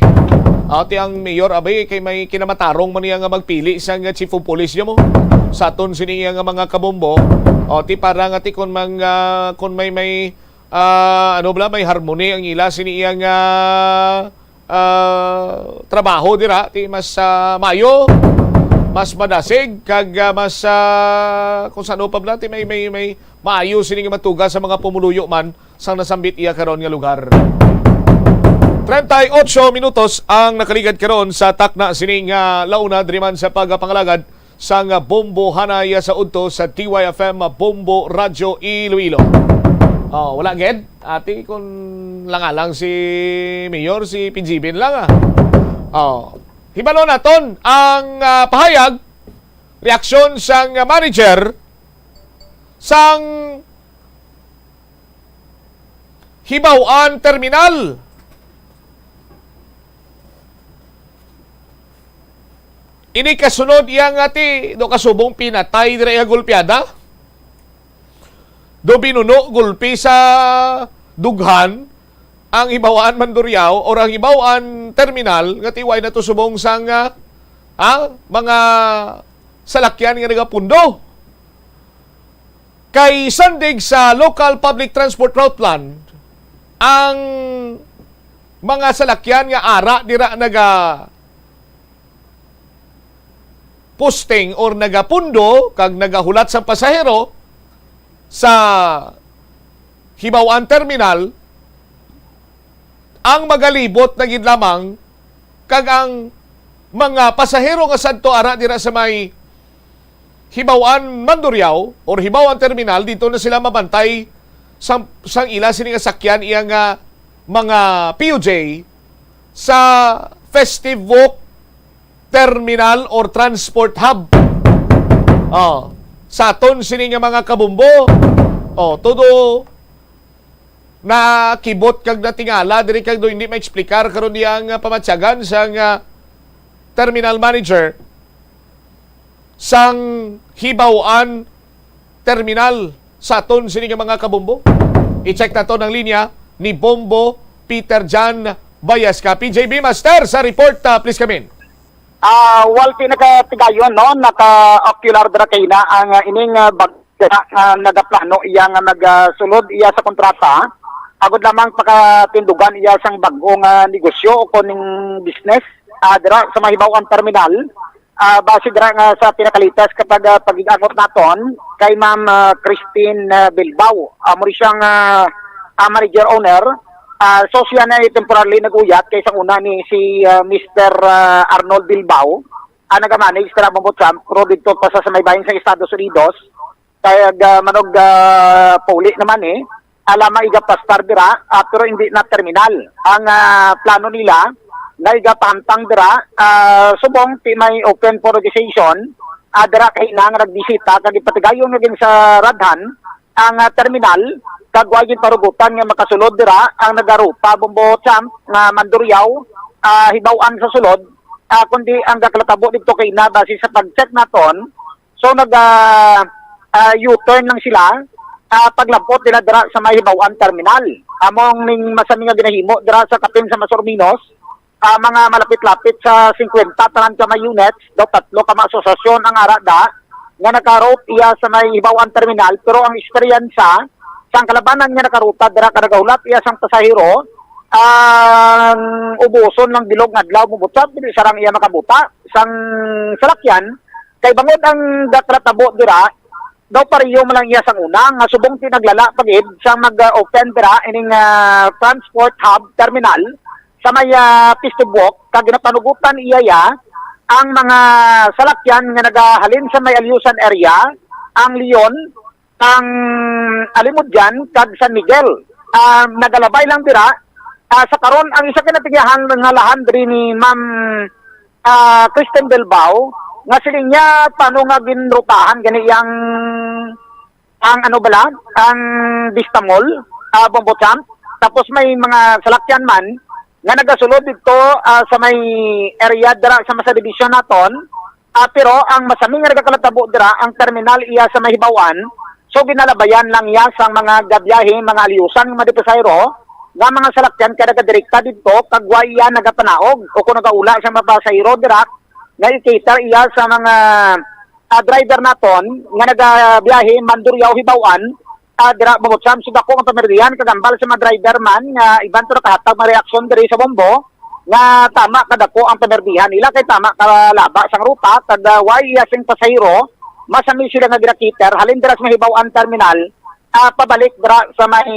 Ti ang mayor abay kay may kinamatarong man niya nga magpili sang Chief of Police niya mo. Sa aton siniya nga mga kabombo, ti para nga ti kun may may harmony ang ila siniya nga trabaho dira ti mas mayo, mas madasig kag mas kung saan upab natin may maayo sining matuga sa mga pumuluyo man sang nasambit iya karon nga lugar. 38 minutos ang nakaligad karon sa takna sining launa driman sa pagpangalagad sang Bombo Hanaya sa udto sa TYFM Bombo Radyo Iloilo. Wala ged ati kung lang si Mayor si Pinjibin lang. Hibalo naton ang pahayag reaksyon sang manager sang Hibaw-an Terminal. Ini kasunod iya nga ti do kasubong pinatay dire gulpiada. Do binuno gulpi sa dughan ang Hibaw-an Mandurriao or ang Hibaw-an Terminal nga tiway na to subong sang mga salakyan nga nagapundo. Kay sandig sa Local Public Transport Route Plan ang mga salakyan nga ara dira naga posting or nagapundo kag nagahulat sa pasahero sa Hibaw-an Terminal ang magalibot na gid lamang kag ang mga pasahero nga sadto ara dira sa may Hibaw-an Mandurriao or Hibaw-an Terminal, dito na sila mabantay sang ila sini nga sakyan iya nga mga PUJ sa Festive Walk Terminal or Transport Hub. Sa aton sini nga mga kabumbo, todo na kibot kag natingala diri kag do hindi maexplikar karon diyang pamatyagan sang terminal manager sang Hibaw-an Terminal sa aton sini nga mga kabumbo. I-check na to ng linya ni Bombo Peter Jan Bayasca. PJB Master sa report, please come in. Walti nagatigayon no, naka-ocular dra kay na ang ining nagaplano iya nga nagasulod iya sa kontrata. Agod lamang pakatindugan iya sang bag-ong negosyo o kuning business dira sa Hibaw-an Terminal. Base dira nga sa pinakalitas kapag pag-iangot naton kay Ma'am Christine Bilbao. Muli siyang manager owner. So siya na temporarily naguyat kaysa una ni si Mr. Arnold Bilbao. Nagamanage sa Mambotsam pero dito pa sa may bayan sa Estados Unidos. Kaya manog pauli naman alama igapastar dira pero hindi na terminal. Ang plano nila na igapantang dira subong ti may open for registration dira kay nang nagbisita kag ipatigayon ngin sa radhan ang terminal kag wagin parugutan nga makasulod dira ang nagaruta Bombo-Champ nga Mandurriao Hibaw-an sa sulod kundi ang gakalatabo dito kay na base sa pag-check naton. So U-turn lang sila paglampot nila dira sa may Hibaw-an Terminal. Among ning masami nga ginahimo dira sa kapin sa Masorminos mga malapit-lapit sa 50 tanan ka may units, daw 3 ka mga asosasyon ang arada nga nakaroute iya sa may Hibaw-an Terminal pero ang eksperyensa sang kalabanan nga nakaruta dira kadagahulat iya sang pasahero ubuson ng bilog nga adlaw mubutsab dili sarang iya makabuta sang salakyan kay bangod ang datratabo dira daw pariyo man lang iya sang una nga subong tinaglala pagid sang mag-open dira ining transport hub terminal sa may Festive Walk kag ginapanugutan iya ang mga salakyan nga nagahalin sa may Alyusan area, ang Leon, ang Alimudyan kag San Miguel. Nagalabay lang dira sa karon ang isa kinatigahan nga lahan diri ni Ma'am Christine Bilbao nga siling niya paano nga ginrutahan gani ang ang Vistamol, Bombo-Champ. Tapos may mga salakyan man nga nagasulod dito sa may area dira sa Masa Division naton. Pero ang masami nga nagakalatabo dira ang terminal iya sa may Hibaw-an. So ginalabayan lang iya sa mga gabiyahe, mga aliusan nga pasahero nga mga salakyan kada direkta dito kag wa iya nagapanaog o kung nagaula sa mga pasahero dira nga i-cater iya sa mga driver naton nga nagabiyahe Mandurriao Hibaw-an. Dira Bombo-Champ sud ako ang pamerdihan kagambal sa mga driver man nga iban to nakahatag mga reaksyon diri sa Bombo nga tama kadako ang pamerdihan nila kay tama kalaba sang ruta kag why sing pasahero masami sila nga ginakiter halin dira sa Hibaw-an Terminal pabalik dira sa may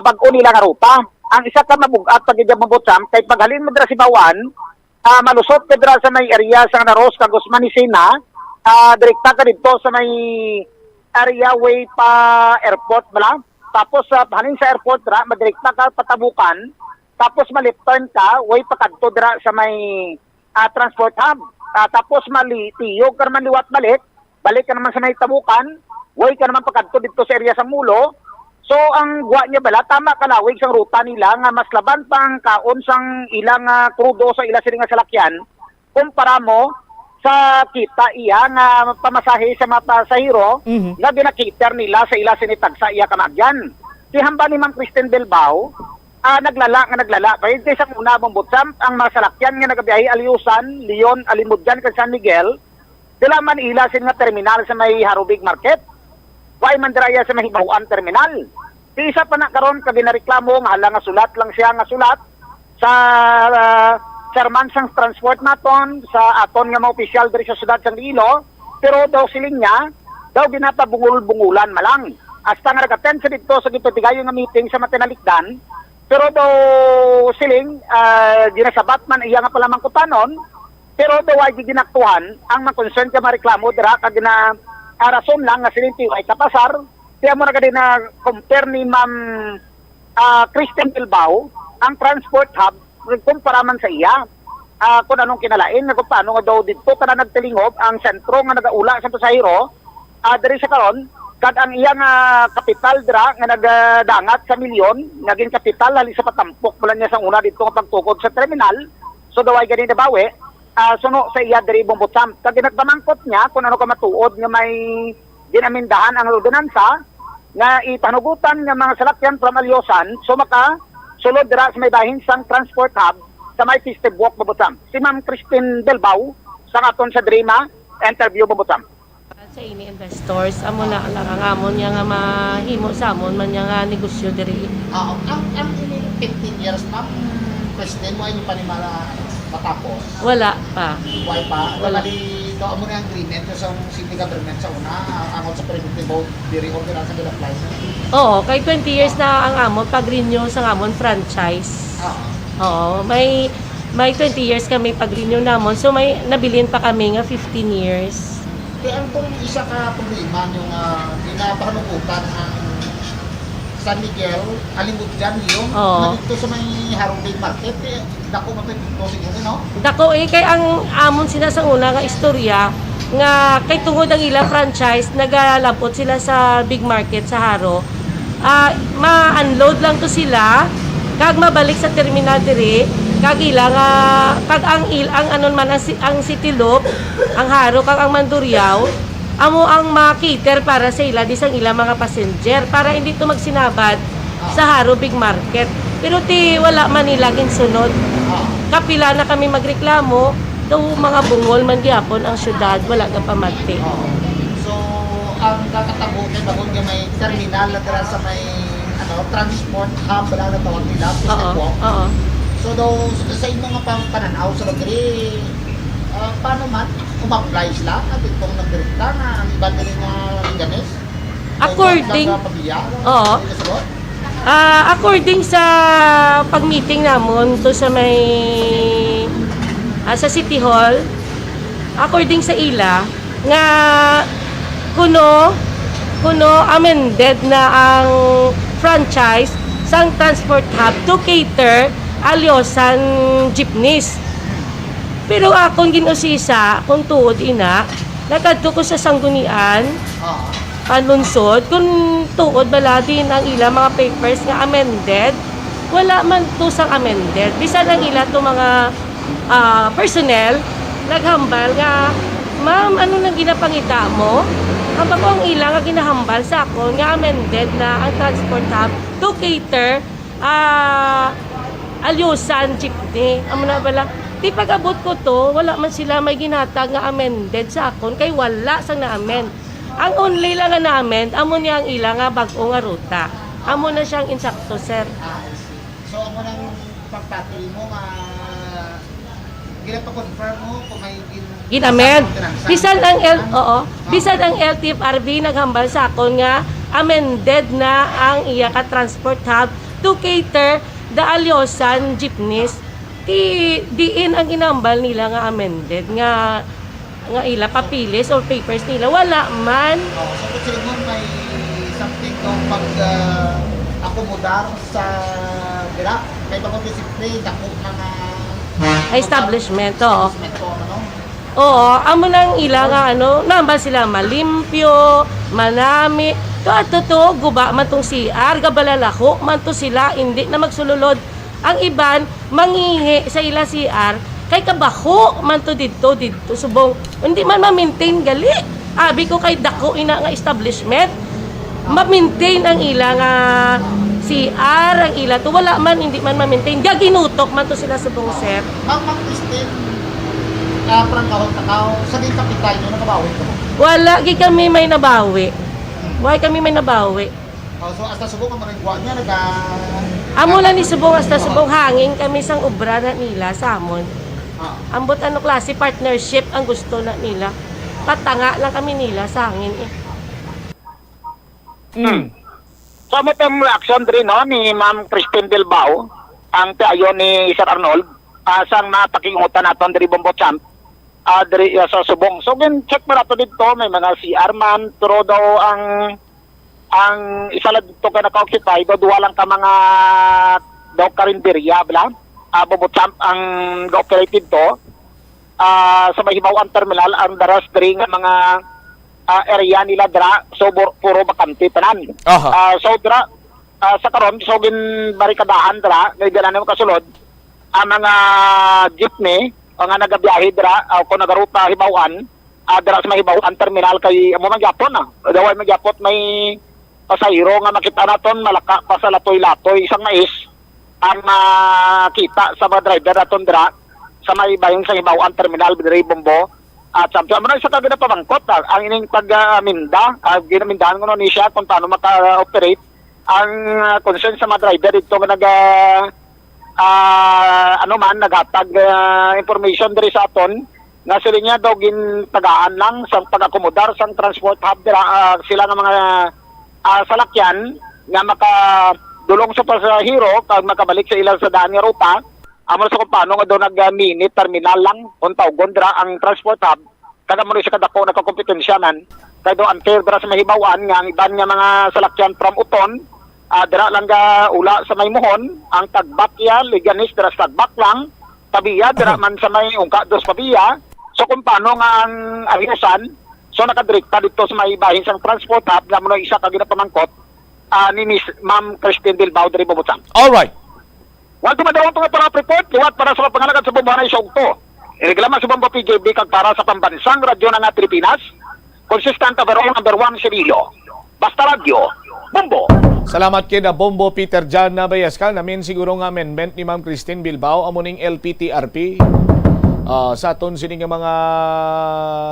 bag-o nila nga ruta. Ang isa ka mabugat pag ida Bombo-Champ kay paghalin mo dira sa Hibaw-an malusot ka dira sa may area sa Naros kag Guzman Isina direkta ka dito sa may area way pa airport bala. Tapos halin sa airport dira madirekta ka patabukan. Tapos ma-left turn ka way pa kadto dira sa may transport hub. tapos mali tiyog ka naman liwat balik ka naman sa may tabukan, way ka naman pagkadto dito sa area sa Mulo. So ang guwa niya bala tama kalawig sang ruta nila nga mas laban pang kaon sang ilang krudo sa ila sila nga salakyan kumpara mo sa kita iya nga pamasahe sa mga pasahero nga ginakiter nila sa ila sinitag sa iya kamagyan. Si hamba ni Ma'am Kristen Bilbao naglala pa hindi sa una mong butsam ang mga salakyan nga nagabiyahe Aliusan, Leon, Alimudjan kag San Miguel dila man ila sin nga terminal sa may Harubig Market. Why mandraya sa Mahibawan Terminal. Di isa pa na karon kag ginareklamo nga hala nga sulat lang siya nga sulat sa chairman sang transport naton sa aton nga mga opisyal diri sa siyudad sang Iloilo pero daw siling niya daw ginapabungul-bungulan malang hasta nga nag-attend sa dito sa gitutigayon nga meeting sa Matinalikdan pero daw siling ginasabat man iya nga pala mangkutanon pero daw ay ginaktuhan ang mga concern ka mareklamo dira kag rason lang nga silinti ay kapasar kaya mo na gadi na compare ni Ma'am Kristen Bilbao ang transport hub kumpara man sa iya kung anong kinalain nga kung paano nga daw dito ka na nagtilingob ang sentro nga nagaula sa pasahero diri sa karon kad ang iyang kapital dira nga nagdangat sa milyon naging kapital hali sa patampok mula niya sa una dito nga pagtukod sa terminal so daw ay gani na bawi suno sa iya diri Bombotsam. Kag ginagpamangkot niya kung ano ka matuod nga may ginamindahan ang ordinansa nga ipanugutan nga mga salakyan from Alyosan so maka sulod dira sa may bahin sang transport hub sa may Festive Walk Bombotsam. Si Ma'am Kristen Bilbao sa aton sa Drima interview Bombotsam. Sa ini investors amo na lang ang amon nga mahimo sa amon man nga negosyo diri. Ang ini 15 years na Kristen mo ay panimala matapos? Wala pa. Why pa? Wala. Dito mo na agreement sa city government sa una angon sa preventative diri ordinansa de la Plaza. Oo, kay 20 years na ang amon pag-renew sa amon franchise. Oo, may 20 years kami pag-renew namon. So may nabilin pa kami nga 15 years. Kaya ang isa ka problema yung ginapahanukutan ang San Miguel, Alimudjan yun, dito sa may Harubig Market, dako matipito siguro, no? Dako kay ang amon sila sa una nga istorya, nga kay tungod ang ilang franchise, nagalabot sila sa big market sa Haro. Ma-unload lang to sila, kag mabalik sa terminal diri, kag ilang, kag ang anon man ang City Loop, ang Haro, kag ang Mandurriao, amo ang makiter para sa ila disang ila mga passenger para hindi to magsinabad sa Haro Big Market. Pero wala man nila ginsunod. Kapila na kami magreklamo, daw mga bungol man gyapon ang syudad, wala ka pamati. So, ang kakatabo kay bagong nga may terminal na tira sa may transport hub lang na tawag nila, So, daw sa inyo nga pananaw sa lagri, paano man uma-apply sila at itong nagdirekta na ang iba nila nga liganes? According sa pag-meeting namon to sa may sa City Hall, according sa ila nga kuno amended na ang franchise sang transport hub to cater Alyosan jeepneys. Pero akong ginusisa, kung tuod ina, nagkadto ko sa sanggunian, panunsod, kung tuod bala din ang ilang mga papers nga amended, wala man to sang amended. Bisan ang ilang to mga personnel, naghambal nga, ma'am, ano nang ginapangita mo? Hamba ko ang ilang nga ginahambal sa ako, nga amended na ang transport hub to cater Alyosan jeepney. Amo na bala, di pag-abot ko to, wala man sila may ginatag nga amended sa akon, kay wala sang na-amend. Ang only lang nga na-amend, amo niya ang ilang nga bag-o nga ruta. Amo na siyang insakto, sir. So, amo nang pagpatili mo nga ginapa-confirm mo kung may ginamend. Bisan ang LTFRB naghambal sa akon nga amended na ang iya ka transport hub to cater the Alyosan jeepneys. Diin ang inambal nila nga amended nga ila papilis or papers nila wala man. So kasi mo may something kung akomodar sa dira may mga discipline dako mga establishment Oo, amo nang ila nga namba sila malimpyo, manami. Totoo, guba man tong CR, gabalalako man to sila, hindi na magsululod. Ang iban, mangingi sa ila CR, kay kabaho man to dito, subong. Hindi man ma-maintain gali. Abi ko kay dako ina nga establishment, ma-maintain ang ila nga CR, ang ila to. Wala man, hindi man ma-maintain. Gaginutok man to sila subong, sir. Ma'am Christine, parang kahon-takaw, sa di kapital nyo, nakabawi ka mo? Wala, gi kami may nabawi. Why kami may nabawi? So hasta subong ang manigwa niya, Amo lang ni subong hasta subong hangin kami sang obra na nila sa amon. Ambot klase partnership ang gusto na nila. Patanga lang kami nila sa hangin eh. So mo tong action diri no ni Ma'am Christine Bilbao ang tayo ni Sir Arnold sang napakingutan naton diri Bombo Champ diri sa Subong. So gin check mo nato dito may mga CR man pero daw ang isa lang dito ka naka-occupy do duwa lang ka mga daw karinderya bla Bombo Champ ang operated to sa mahibawan terminal ang daras diri nga mga area nila dra so puro bakante tanan. So dra sa karon so gin barikadahan dra ngay ganan mo kasulod ang mga jeepney ang nagabiyahe dra kung nagaruta hibawan dra sa mahibawan terminal kay amo man gyapon daway man gyapon may pasahero nga makita naton malaka pa sa latoy-latoy isang mais ang makita sa mga driver naton dra sa mahibayon sa hibawan terminal diri Bombo. At sampai mo na isa kagina pamangkot ang ining taga-minda, ginamindahan ko ni siya kung paano maka-operate ang concern sa mga driver dito nga naghatag information diri sa aton nga sila niya daw gintagaan lang sa pag-akomodar sa transport hub sila nga mga salakyan nga makadulong sa pasahero kag makabalik sa ilang sa daan nga ruta. Amo sa kung paano nga daw nag-mini terminal lang untaw gondra ang transport hub kada mo sa kadako nagkakompetensya man kay do unfair dra sa mahibawan nga ang iban nga mga salakyan from Uton dira lang ga ula sa may Mohon ang tagbak ya liganis dira sa tagbak lang tabiya dira man sa may ungka dos pabiya so kung paano nga ang ayusan so nakadirekta dito sa mahibahin sang transport hub nga mo isa ka ginapamangkot ni Miss Ma'am Christine Bilbao diri Bobotang. All right. Wal tumadawang para report, liwat para sa pangalagad sa Bombo na Isogto. Iniglama sa Bombo PJB kag para sa pambansang radyo ng Pilipinas. Consistent overall number 1 Cirilo. Basta radyo, Bombo. Salamat kina Bombo Peter Jan Nabayas ka. Namin siguro nga amendment ni Ma'am Christine Bilbao amuning LPTRP. Sa aton sining mga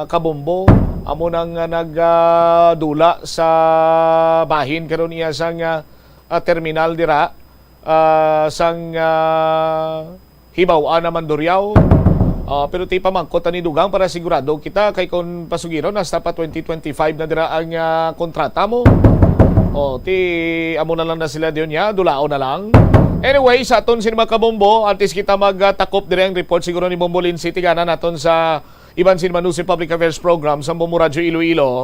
kabombo amo nang nagdula sa bahin karon iya sang terminal dira. Sang hibaw naman Doryaw pero ti pamangkot ni dugang para sigurado kita kay kon pasugiron hasta pa 2025 na dira ang kontrata mo ti amo na lang na sila diyon ya dulao na lang. Anyway, sa aton sinima kabombo artis kita magtakop dire ang report siguro ni Bombolin City gana naton sa Iban Sinmanusi Public Affairs Program sa Bombo Radyo Iloilo.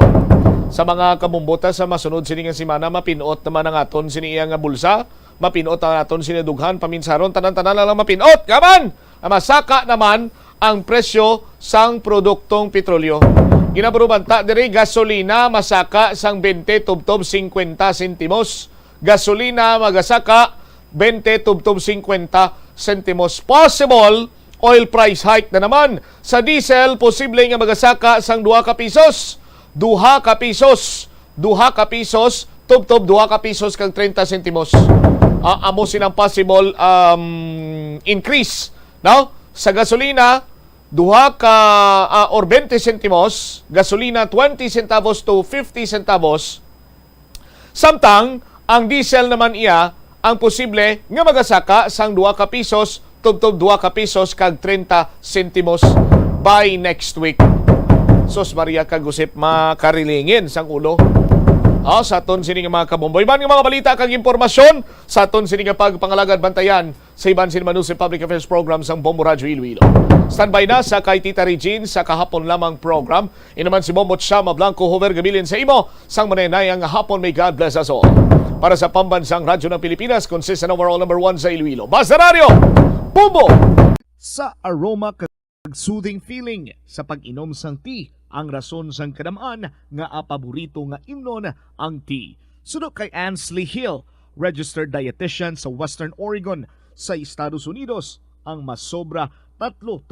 Sa mga kabumbota sa masunod sining simana mapinot naman ang aton siniyang bulsa, mapinot ang aton sinidughan paminsaron tanan-tanan lang mapinot. Gaman, masaka naman ang presyo sang produktong petrolyo. Ginabrubanta diri gasolina masaka sang 20 tubtob 50 sentimos. Gasolina magasaka 20 tubtob 50 sentimos. Possible oil price hike na naman. Sa diesel posible nga magasaka sang 2 ka pisos. 2 ka pisos, tub-tub 2 ka pisos kag 30 sentimos. Amo sinang possible increase, no? Sa gasolina 2 ka or 20 sentimos, gasolina 20 centavos to 50 centavos. Samtang ang diesel naman iya ang posible nga magasaka sang 2 ka pisos, tub-tub 2 ka pisos kag 30 sentimos by next week. Sos Maria kagusip makarilingin sang ulo. Sa aton sining mga kabombo. Iban nga mga balita kag impormasyon sa aton sining pagpangalagad bantayan sa Iban Sinmanusi Public Affairs Program sang Bombo Radyo Iloilo. Standby na sa kay Tita Regine sa kahapon lamang program. Inaman si Bombo Chama Blanco Hover gabilin sa imo sang manenayang hapon. May God bless us all. Para sa pambansang radyo ng Pilipinas, consistent overall number 1 sa Iloilo. Basta Radio, Bombo! Sa Aroma Soothing feeling sa pag-inom sang tea ang rason sang kadamaan nga paborito nga imnon ang tea. Suno kay Ansley Hill, registered dietitian sa Western Oregon sa Estados Unidos, ang mas sobra 3-4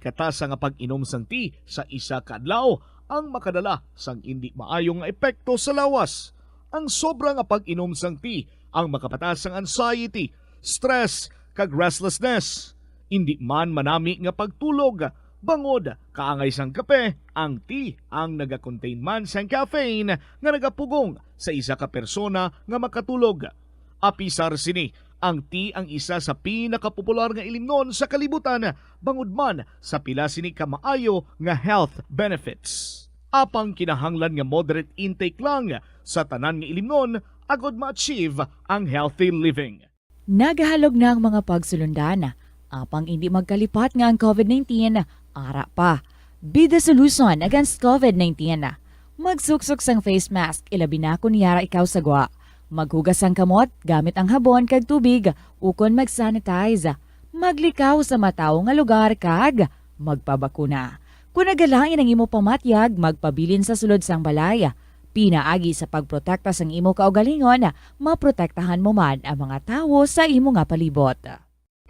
katasa nga pag-inom sang tea sa isa ka adlaw ang makadala sang hindi maayong epekto sa lawas. Ang sobra nga pag-inom sang tea ang makapatas sang anxiety, stress, kag restlessness. Hindi man manami nga pagtulog, bangod kaangay sang kape, ang tea ang naga-contain man sang caffeine nga nagapugong sa isa ka persona nga makatulog. Apisar sini, ang tea ang isa sa pinakapopular nga ilimnon sa kalibutan, bangod man sa pila sini ka maayo nga health benefits. Apang kinahanglan nga moderate intake lang sa tanan nga ilimnon agod ma-achieve ang healthy living. Nagahalog na ang mga pagsulundan. Apang hindi magkalipat nga ang COVID-19, ara pa. Be the solution against COVID-19. Magsuksok sang face mask, ilabi na kung niyara ikaw sagwa. Maghugas ang kamot gamit ang habon kag tubig, ukon mag-sanitize. Maglikaw sa mataw nga lugar kag magpabakuna. Kung nagalain ang imo pamatyag, magpabilin sa sulod sang balay. Pinaagi sa pagprotekta sang imo kaugalingon, maprotektahan mo man ang mga tawo sa imo nga palibot.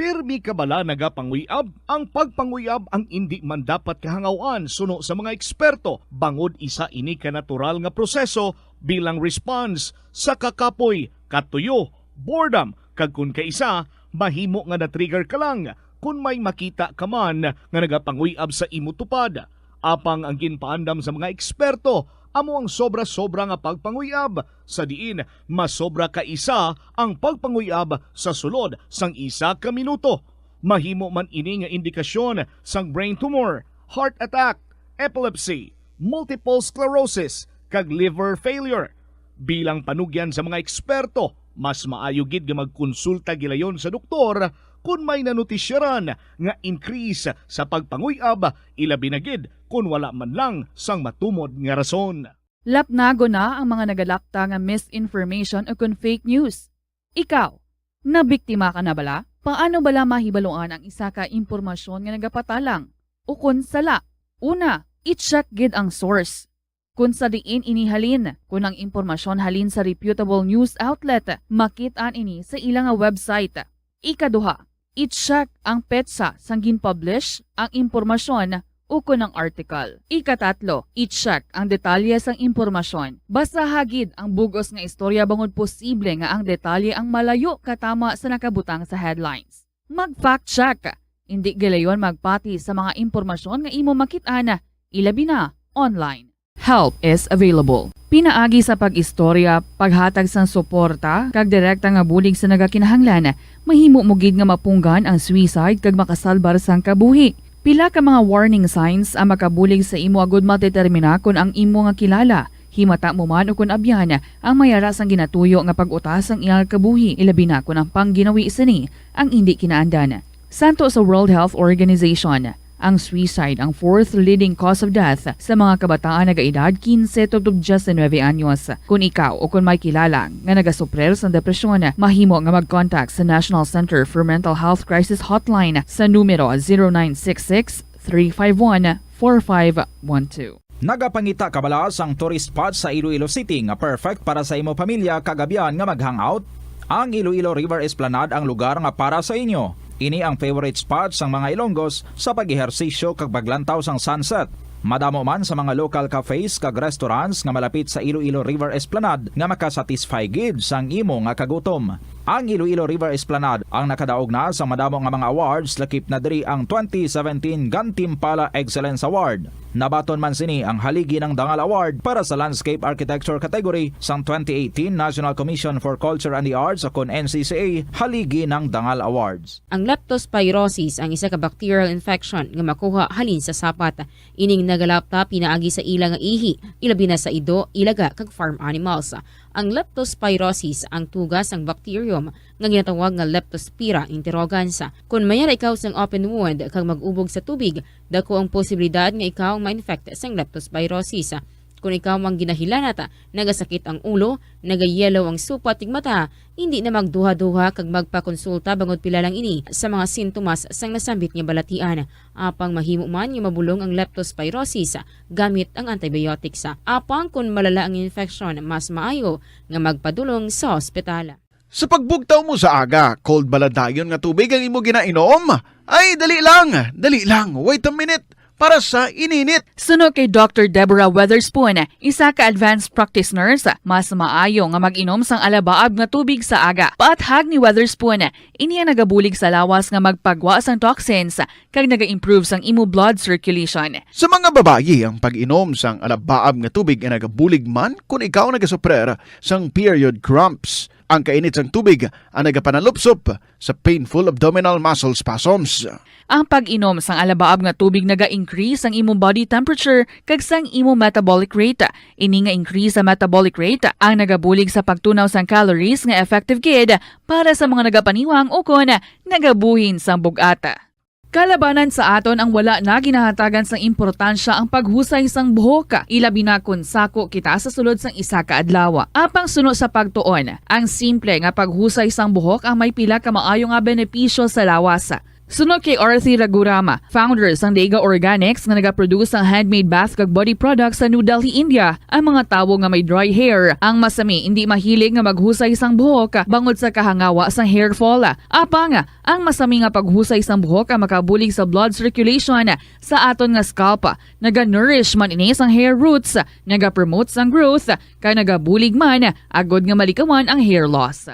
Pirmi ka bala nagapanguyab? Ang pagpanguyab ang hindi man dapat kahangawan suno sa mga eksperto. Bangod isa ini ka natural nga proseso bilang response sa kakapoy, katuyo, boredom, kag kun kaisa, mahimo nga na-trigger ka lang kung may makita ka man nga nagapanguyab sa imo tupad. Apang ang ginpaandam sa mga eksperto, amo ang sobra-sobra nga pagpanguyab, sa diin mas sobra ka isa ang pagpanguyab sa sulod sang isa ka minuto. Mahimo man ini nga indikasyon sang brain tumor, heart attack, epilepsy, multiple sclerosis, kag liver failure. Bilang panugyan sa mga eksperto, mas maayo gid nga magkonsulta gilayon sa doktor kung may nanutisyaran nga increase sa pagpanguyab, ilabi na gid kung wala man lang sang matumod nga rason. Lapnago na ang mga nagalapta nga misinformation o kung fake news. Ikaw, nabiktima ka na bala? Paano bala mahibaluan ang isa ka impormasyon nga nagapatalang? O kung sala? Una, i-check gid ang source. Kung sa diin inihalin, kung ang impormasyon halin sa reputable news outlet, makitaan ini sa ilang nga website. Ikaduha, i-check ang petsa sang gin-publish ang impormasyon o kung ang article. Ikatatlo, i-check ang detalye sang impormasyon. Basta hagid ang bugos nga istorya bangod posible nga ang detalye ang malayo katama sa nakabutang sa headlines. Mag-fact check. Hindi gilayon magpati sa mga impormasyon nga imo makitaan, ilabi na online. Help is available. Pinaagi sa pag-istorya, paghatag sang suporta, kag direkta nga bulig sa nagakinahanglan, mahimo mo gid nga mapunggan ang suicide kag makasalbar sang kabuhi. Pila ka mga warning signs ang makabulig sa imo agud madetermina kung ang imo nga kilala, himata mo man o kung abyan ang mayara sang ginatuyo nga pag-utas ang iyang kabuhi, ilabi na kung ang pangginawi sini ang hindi kinaandan. Santo sa World Health Organization, ang suicide ang fourth leading cause of death sa mga kabataan nagaedad 15 to 19 anyos. Kung ikaw o kung may kilala nga nagasuprer sa depresyon, mahimo nga mag-contact sa National Center for Mental Health Crisis Hotline sa numero 0966-351-4512. Nagapangita kabala ang tourist spot sa Iloilo City nga perfect para sa imo pamilya kagabihan nga mag-hangout? Ang Iloilo River Esplanade ang lugar nga para sa inyo. Ini ang favorite spot sang mga Ilonggos sa pag-ehersisyo kag paglantaw sang sunset. Madamo man sa mga local cafes kag restaurants nga malapit sa Iloilo River Esplanade nga makasatisfy gid sang imo nga kagutom. Ang Iloilo River Esplanade ang nakadaog na sa madamo nga mga awards, lakip na diri ang 2017 Gantimpala Excellence Award. Nabaton man sini ang haligi ng Dangal Award para sa Landscape Architecture category sang 2018 National Commission for Culture and the Arts o NCCA haligi ng Dangal Awards. Ang leptospirosis ang isa ka bacterial infection nga makuha halin sa sapat. Ining nagalapta pinaagi sa ila nga ihi, ilabi na sa ido, ilaga kag farm animals. Ang leptospirosis ang tugas ng bacterium nga ginatawag nga Leptospira interrogans. Kung mayara ikaw sang open wound kag mag-ubog sa tubig, dako ang posibilidad nga ikaw ma-infect sang leptospirosis. Kung ikaw ang ginahilanata, nagasakit ang ulo, nagayelo ang supa tig mata, hindi na magduha-duha kag magpakonsulta bangod pila lang ini sa mga sintomas sang nasambit nga balatian. Apang mahimo man nga mabulong ang leptospirosis gamit ang antibiotics. Apang kung malala ang infection, mas maayo nga magpadulong sa ospital. Sa pagbugtaw mo sa aga, cold baladayon nga tubig ang imo ginainom? Ay, dali lang, wait a minute. Para sa ininit. Suno kay Dr. Deborah Weatherspoon, isa ka advanced practice nurse, mas maayo nga mag-inom sang alabaab nga tubig sa aga. Paathag ni Weatherspoon, iniya nagabulig sa lawas nga magpagwa sang toxins kag naga-improve sang imo blood circulation. Sa mga babayi, ang pag-inom sang alabaab nga tubig ay nagabulig man kung ikaw nagasuprer sang period cramps. Ang kainit sang tubig ang nagapanalupsop sa painful abdominal muscle spasms. Ang pag-inom sang alabaab nga tubig naga-increase ang imong body temperature kag sang imong metabolic rate. Ini nga increase sa metabolic rate ang nagabulig sa pagtunaw sang calories nga effective gid para sa mga nagapaniwang o kon nagabuhin sang bugata. Kalabanan sa aton ang wala na ginahatagan sang importansya ang paghusay sang buhok, ilabi na kun sako kita sa sulod sang isa ka adlaw. Apang suno sa pagtuon, ang simple nga paghusay sang buhok ang may pila ka maayo nga benepisyo sa lawas. Sunod kay Arthi Ragurama, founder sang Dega Organics nga nagaproduce ng handmade bath kag body products sa New Delhi, India. Ang mga tawo nga may dry hair, ang masami hindi mahilig nga maghusay sang buhok bangod sa kahangawa sang hair fall. Apang ang masami nga paghusay sang buhok ang makabulig sa blood circulation sa aton nga scalp. Naga-nourish man ini sang hair roots, naga-promote sang growth, kay nagabulig man agod nga malikawan ang hair loss.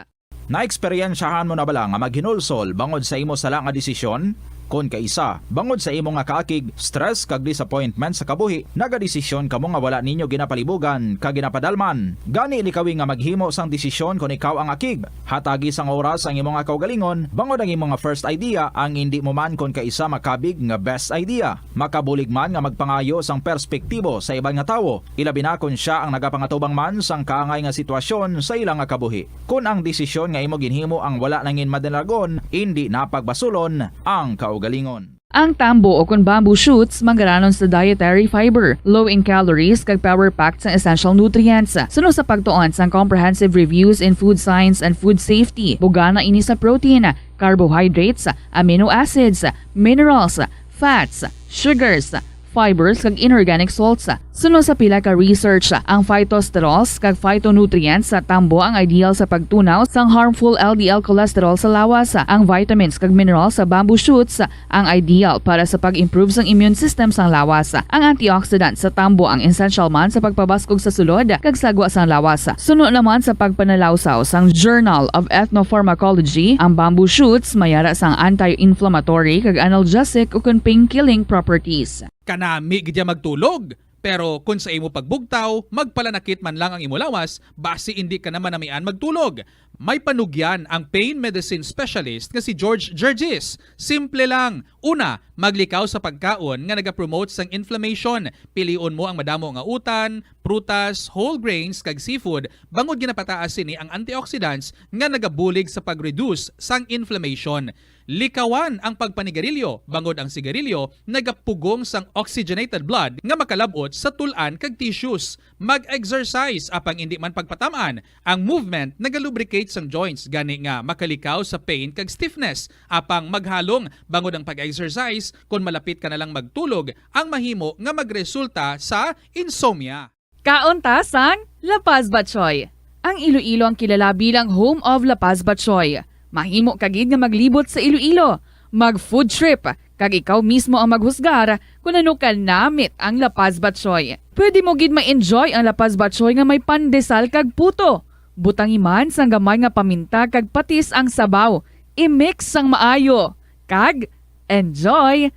Naeksperyensyahan mo na bala nga maghinulsol bangod sa imo sala nga desisyon? Kon kaisa, bangod sa imo nga kaakig, stress kag disappointment sa kabuhi, nagadesisyon kamo nga wala ninyo ginapalibugan kag ginapadalman. Gani likawi nga maghimo sang desisyon kon ikaw ang akig. Hatagi sang oras ang imo nga kaugalingon, bangod ang imo nga first idea ang hindi mo man kon kaisa makabig nga best idea. Makabulig man nga magpangayo sang perspektibo sa ibang nga tawo, ilabi na kon siya ang nagapangatubang man sang kaangay nga sitwasyon sa ilang nga kabuhi. Kun ang desisyon nga imo ginhimo ang wala nangin madalagon, hindi napagbasulon ang kaugalingon. Ang tambo o kun bamboo shoots manggaranon sa dietary fiber, low in calories kag power-packed sa essential nutrients. Suno sa pagtuon sang comprehensive reviews in food science and food safety, bugana ini sa protein, carbohydrates, amino acids, minerals, fats, sugars, fibers kag inorganic salts. Suno sa pila ka research, ang phytosterols kag phytonutrients sa tambo ang ideal sa pagtunaw sang harmful LDL cholesterol sa lawas. Ang vitamins kag minerals sa bamboo shoots ang ideal para sa pag-improve sang immune system sang lawas. Ang antioxidants sa tambo ang essential man sa pagpabaskog sa sulod kag sagwa sang lawas. Suno naman sa pagpanalawsaw sang Journal of Ethnopharmacology, ang bamboo shoots mayara sang anti-inflammatory kag analgesic o kun pain-killing properties. Kanami gidya magtulog. Pero kung sa imo pagbugtaw, magpalanakit man lang ang imo lawas, base hindi ka naman namian magtulog. May panugyan ang pain medicine specialist nga si George Gergis. Simple lang. Una, maglikaw sa pagkaon nga nagapromote sang inflammation. Piliun mo ang madamo nga utan, prutas, whole grains kag seafood bangod ginapataas sini ang antioxidants nga nagabulig sa pag-reduce sang inflammation. Likawan ang pagpanigarilyo, bangod ang sigarilyo nagapugong sang oxygenated blood nga makalabot sa tulan kag tissues. Mag-exercise apang hindi man pagpatamaan. Ang movement nagalubricate sang joints gani nga makalikaw sa pain kag stiffness. Apang maghalong bangod ang pag-exercise kung malapit ka na lang magtulog ang mahimo nga magresulta sa insomnia. Kauntasan, La Paz Batchoy. Ang Iloilo ang kilala bilang home of La Paz Batchoy. Mahimo kagid nga maglibot sa Iloilo, mag-food trip, kag ikaw mismo ang maghusgar kung ano ka namit ang La Paz Batchoy. Pwede mo gid ma-enjoy ang La Paz Batchoy nga may pandesal kag puto. Butangi man sang gamay nga paminta kag patis ang sabaw. I-mix sang maayo. Kag enjoy.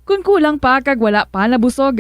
Kung kulang pa kag wala pa nabusog,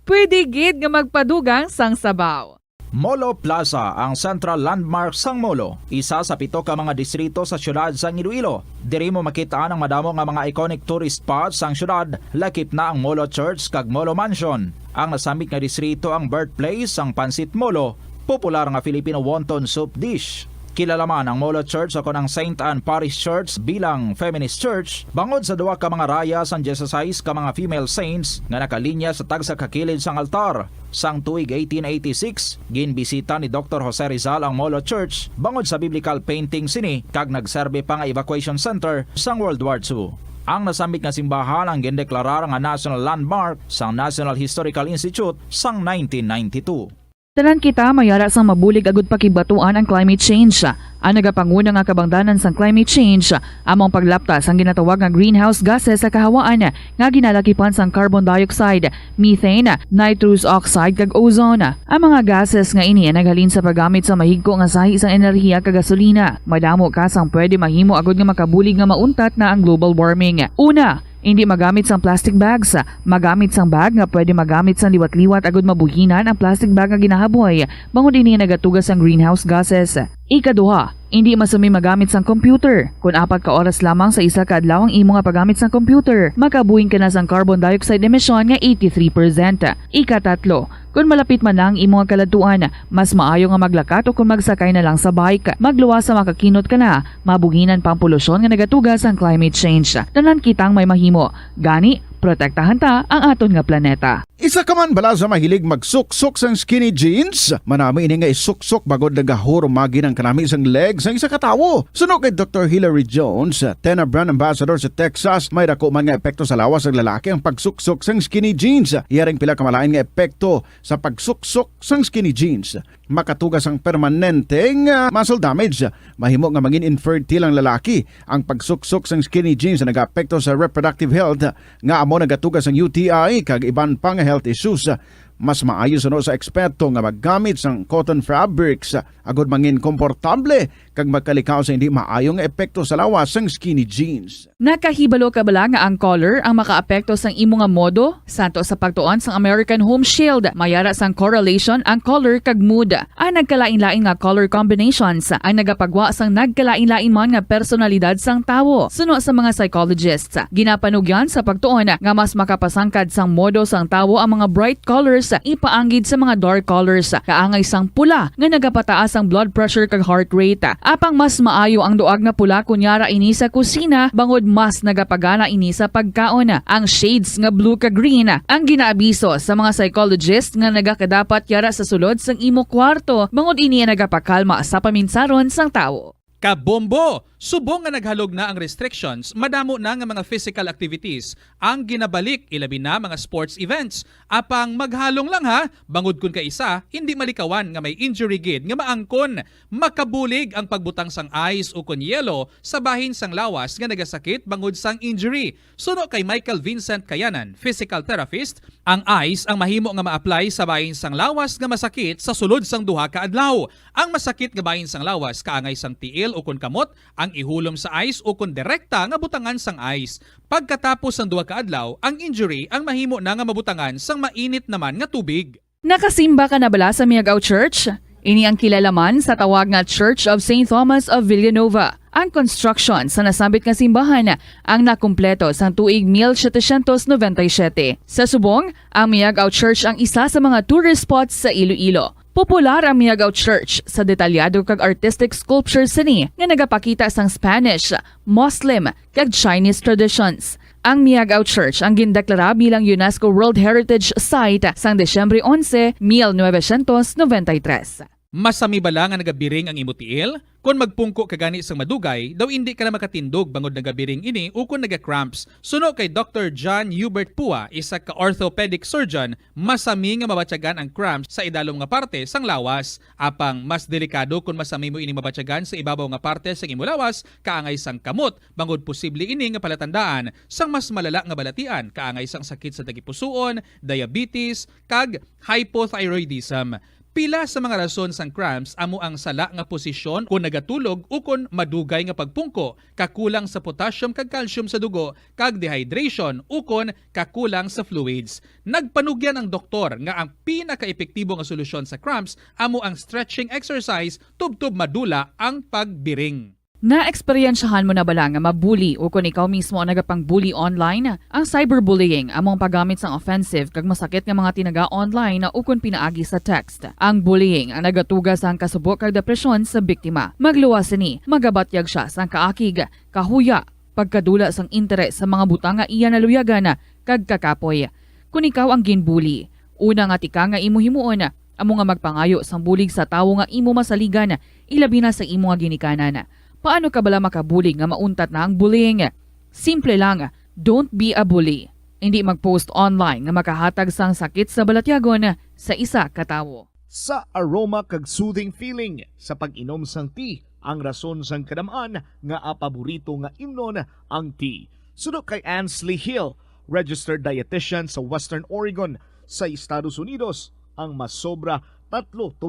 pwede gid nga magpadugang sang sabaw. Molo Plaza ang central landmark sang Molo, isa sa 7 ka mga distrito sa syudad sang Iloilo. Diri mo makitaan ang madamo nga mga iconic tourist spots sang syudad, lakip na ang Molo Church kag Molo Mansion. Ang nasambit nga distrito ang birthplace sang Pansit Molo, popular nga Filipino wonton soup dish. Kilala man ang Molo Church o ang St. Anne Parish Church bilang feminist church bangod sa duwa ka mga raya sang Jesus ka mga female saints nga nakalinya sa tagsa kakilid sang altar. Sang tuig 1886, ginbisita ni Dr. Jose Rizal ang Molo Church bangod sa biblical painting sini kag nagserbe pa nga evacuation center sang World War II. Ang nasambit nga simbahan ang gindeklarar nga national landmark sang National Historical Institute sang 1992. Tanan kita mayara sang mabulig agud pakibatuan ang climate change. Ang nagapanguna nga kabangdanan sang climate change among paglaptas ang ginatawag nga greenhouse gases sa kahawaan nga ginalakipan sang carbon dioxide, methane, nitrous oxide kag ozone. Ang mga gases nga ini naghalin sa paggamit sa mahigko nga sahi sang enerhiya kag gasolina. Madamo ka sang pwede mahimo agud nga makabulig nga mauntat na ang global warming. Una, hindi magamit sang plastic bags. Magamit sang bag nga pwede magamit sang liwat-liwat agud mabuhinan ang plastic bag nga ginahaboy bangod ini nagatugas ang greenhouse gases. Ikaduha, hindi masumi magamit sang computer. Kung 4 ka oras lamang sa isa ka adlaw ang imo nga paggamit sang computer, makabuhing ka na sang carbon dioxide emission nga 83%. Ikatatlo, kung malapit man lang imo nga kaladtuan, mas maayo nga maglakat o kung magsakay na lang sa bike. Magluwas sa makakinot ka na, mabuhinan pang polusyon nga nagatugas ang climate change. Tanan kitang may mahimo. Gani, protektahan ta ang aton nga planeta. Isa ka man bala sa mahilig magsuksok sang skinny jeans? Manami ini nga isuksok bagod nagahurumagi ng kanami sang legs sang isa ka tawo. Suno kay Dr. Hilary Jones, Tena Brand Ambassador sa Texas, may dako man nga epekto sa lawas ng lalaki ang pagsuksok sang skinny jeans. Iyaring pila kamalain nga epekto sa pagsuksok sang skinny jeans. Makatugas ang permanenteng muscle damage. Mahimo nga maging infertile ang lalaki. Ang pagsuksok sang skinny jeans na nag-apekto sa reproductive health nga amo nagatugas ang UTI kag iban pang health issues. Mas maayo suno sa eksperto nga maggamit sang cotton fabrics agud mangin komportable kag magkalikaw sa hindi maayong epekto sa lawas sang skinny jeans. Nakahibalo ka bala nga ang color ang makaapekto sang imo nga modo? Santo sa pagtuon sang American Home Shield, mayara sang correlation ang color kag mood. Ang nagkalain-lain nga color combinations ang nagapagwa sang nagkalain-lain man nga personalidad sang tawo. Suno sa mga psychologists, ginapanugyan sa pagtuon nga mas makapasangkad sang modo sang tawo ang mga bright colors ipaanggid sa mga dark colors. Kaangay sang pula nga nagapataas ang blood pressure kag heart rate. Apang mas maayo ang duag na pula kunyara ini sa kusina bangod mas nagapagana ini sa pagkaon. Ang shades nga blue kag green ang ginaabiso sa mga psychologist nga nagakadapat yara sa sulod sang imo kwarto bangod ini nagapakalma sa paminsaron sang tawo. Kabombo! Subong nga naghalog na ang restrictions, madamo na nga mga physical activities ang ginabalik, ilabi na mga sports events. Apang maghalong lang ha, bangod kun ka isa, hindi malikawan nga may injury gid nga maangkon. Makabulig ang pagbutang sang ice o kun yelo sa bahin sang lawas nga nagasakit bangod sang injury. Suno kay Michael Vincent Kayanan, physical therapist, ang ice ang mahimo nga ma-apply sa bahin sang lawas nga masakit sa sulod sang duha ka adlaw. Ang masakit nga bahin sang lawas kaangay sang tiil o kun kamot, ang ihulom sa ice o kun direkta nga butangan sang ice. Pagkatapos ng 2 ka adlaw, ang injury ang mahimo na nga mabutangan sang mainit naman nga tubig. Nakasimba ka na bala sa Miagao Church? Ini ang kilalaman sa tawag nga Church of St. Thomas of Villanova. Ang construction sa nasambit nga simbahan ang nakumpleto sa tuig 1797. Sa subong, ang Miagao Church ang isa sa mga tourist spots sa Iloilo. Popular ang Miagao Church sa detalyado kag artistic sculptures sini nga nagapakita sang Spanish, Muslim kag Chinese traditions. Ang Miagao Church ang gindeklara bilang UNESCO World Heritage Site sang Desyembre 11, 1993. Masami bala nga nagabiring ang imo tiil? Kung magpungko ka gani sang madugay, daw hindi ka na makatindog bangod nagabiring ini o kung naga-cramps. Suno kay Dr. John Hubert Pua, isa ka orthopedic surgeon, masami nga mabatyagan ang cramps sa idalom nga parte sang lawas. Apang mas delikado kung masami mo ini mabatyagan sa ibabaw nga parte sang imo lawas, kaangay sang kamot, bangod posible ini nga palatandaan sang mas malala nga balatian, kaangay sang sakit sa dagipusoon, diabetes, kag hypothyroidism. Pila sa mga rason sang cramps amo ang sala nga posisyon kung nagatulog o kung madugay nga pagpungko, kakulang sa potassium kag calcium sa dugo, kag dehydration o kung kakulang sa fluids. Nagpanugyan ang doktor nga ang pinaka-epektibo nga solusyon sa cramps amo ang stretching exercise tubtob madula ang pagbiring. Na-eksperyensyahan mo na bala nga mabuli o kung ikaw mismo ang nagapang-bully online? Ang cyberbullying among paggamit sang offensive kag masakit nga mga tinaga online o kung pinaagi sa text. Ang bullying ang nagatuga sang kasubok kag depresyon sa biktima. Magluwas ni, magabatyag siya sang kaakig, kahuya, pagkadula sang interes sa mga butang nga iya naluyagan kag kakapoy. Kung ikaw ang ginbully, una nga tika nga imo himuon, amo nga magpangayo sang bulig sa tawo nga imo masaligan, ilabi na sa imo nga ginikanan. Paano ka bala makabully nga mauntat na ang bullying? Simple lang, don't be a bully. Hindi mag-post online nga makahatag sang sakit sa balatyagon sa isa ka tawo. Sa aroma kag soothing feeling sa pag-inom sang tea, ang rason sang kadamaan nga paborito nga imnon ang tea. Sunod kay Ansley Hill, registered dietitian sa Western Oregon sa Estados Unidos, ang mas sobra 3-4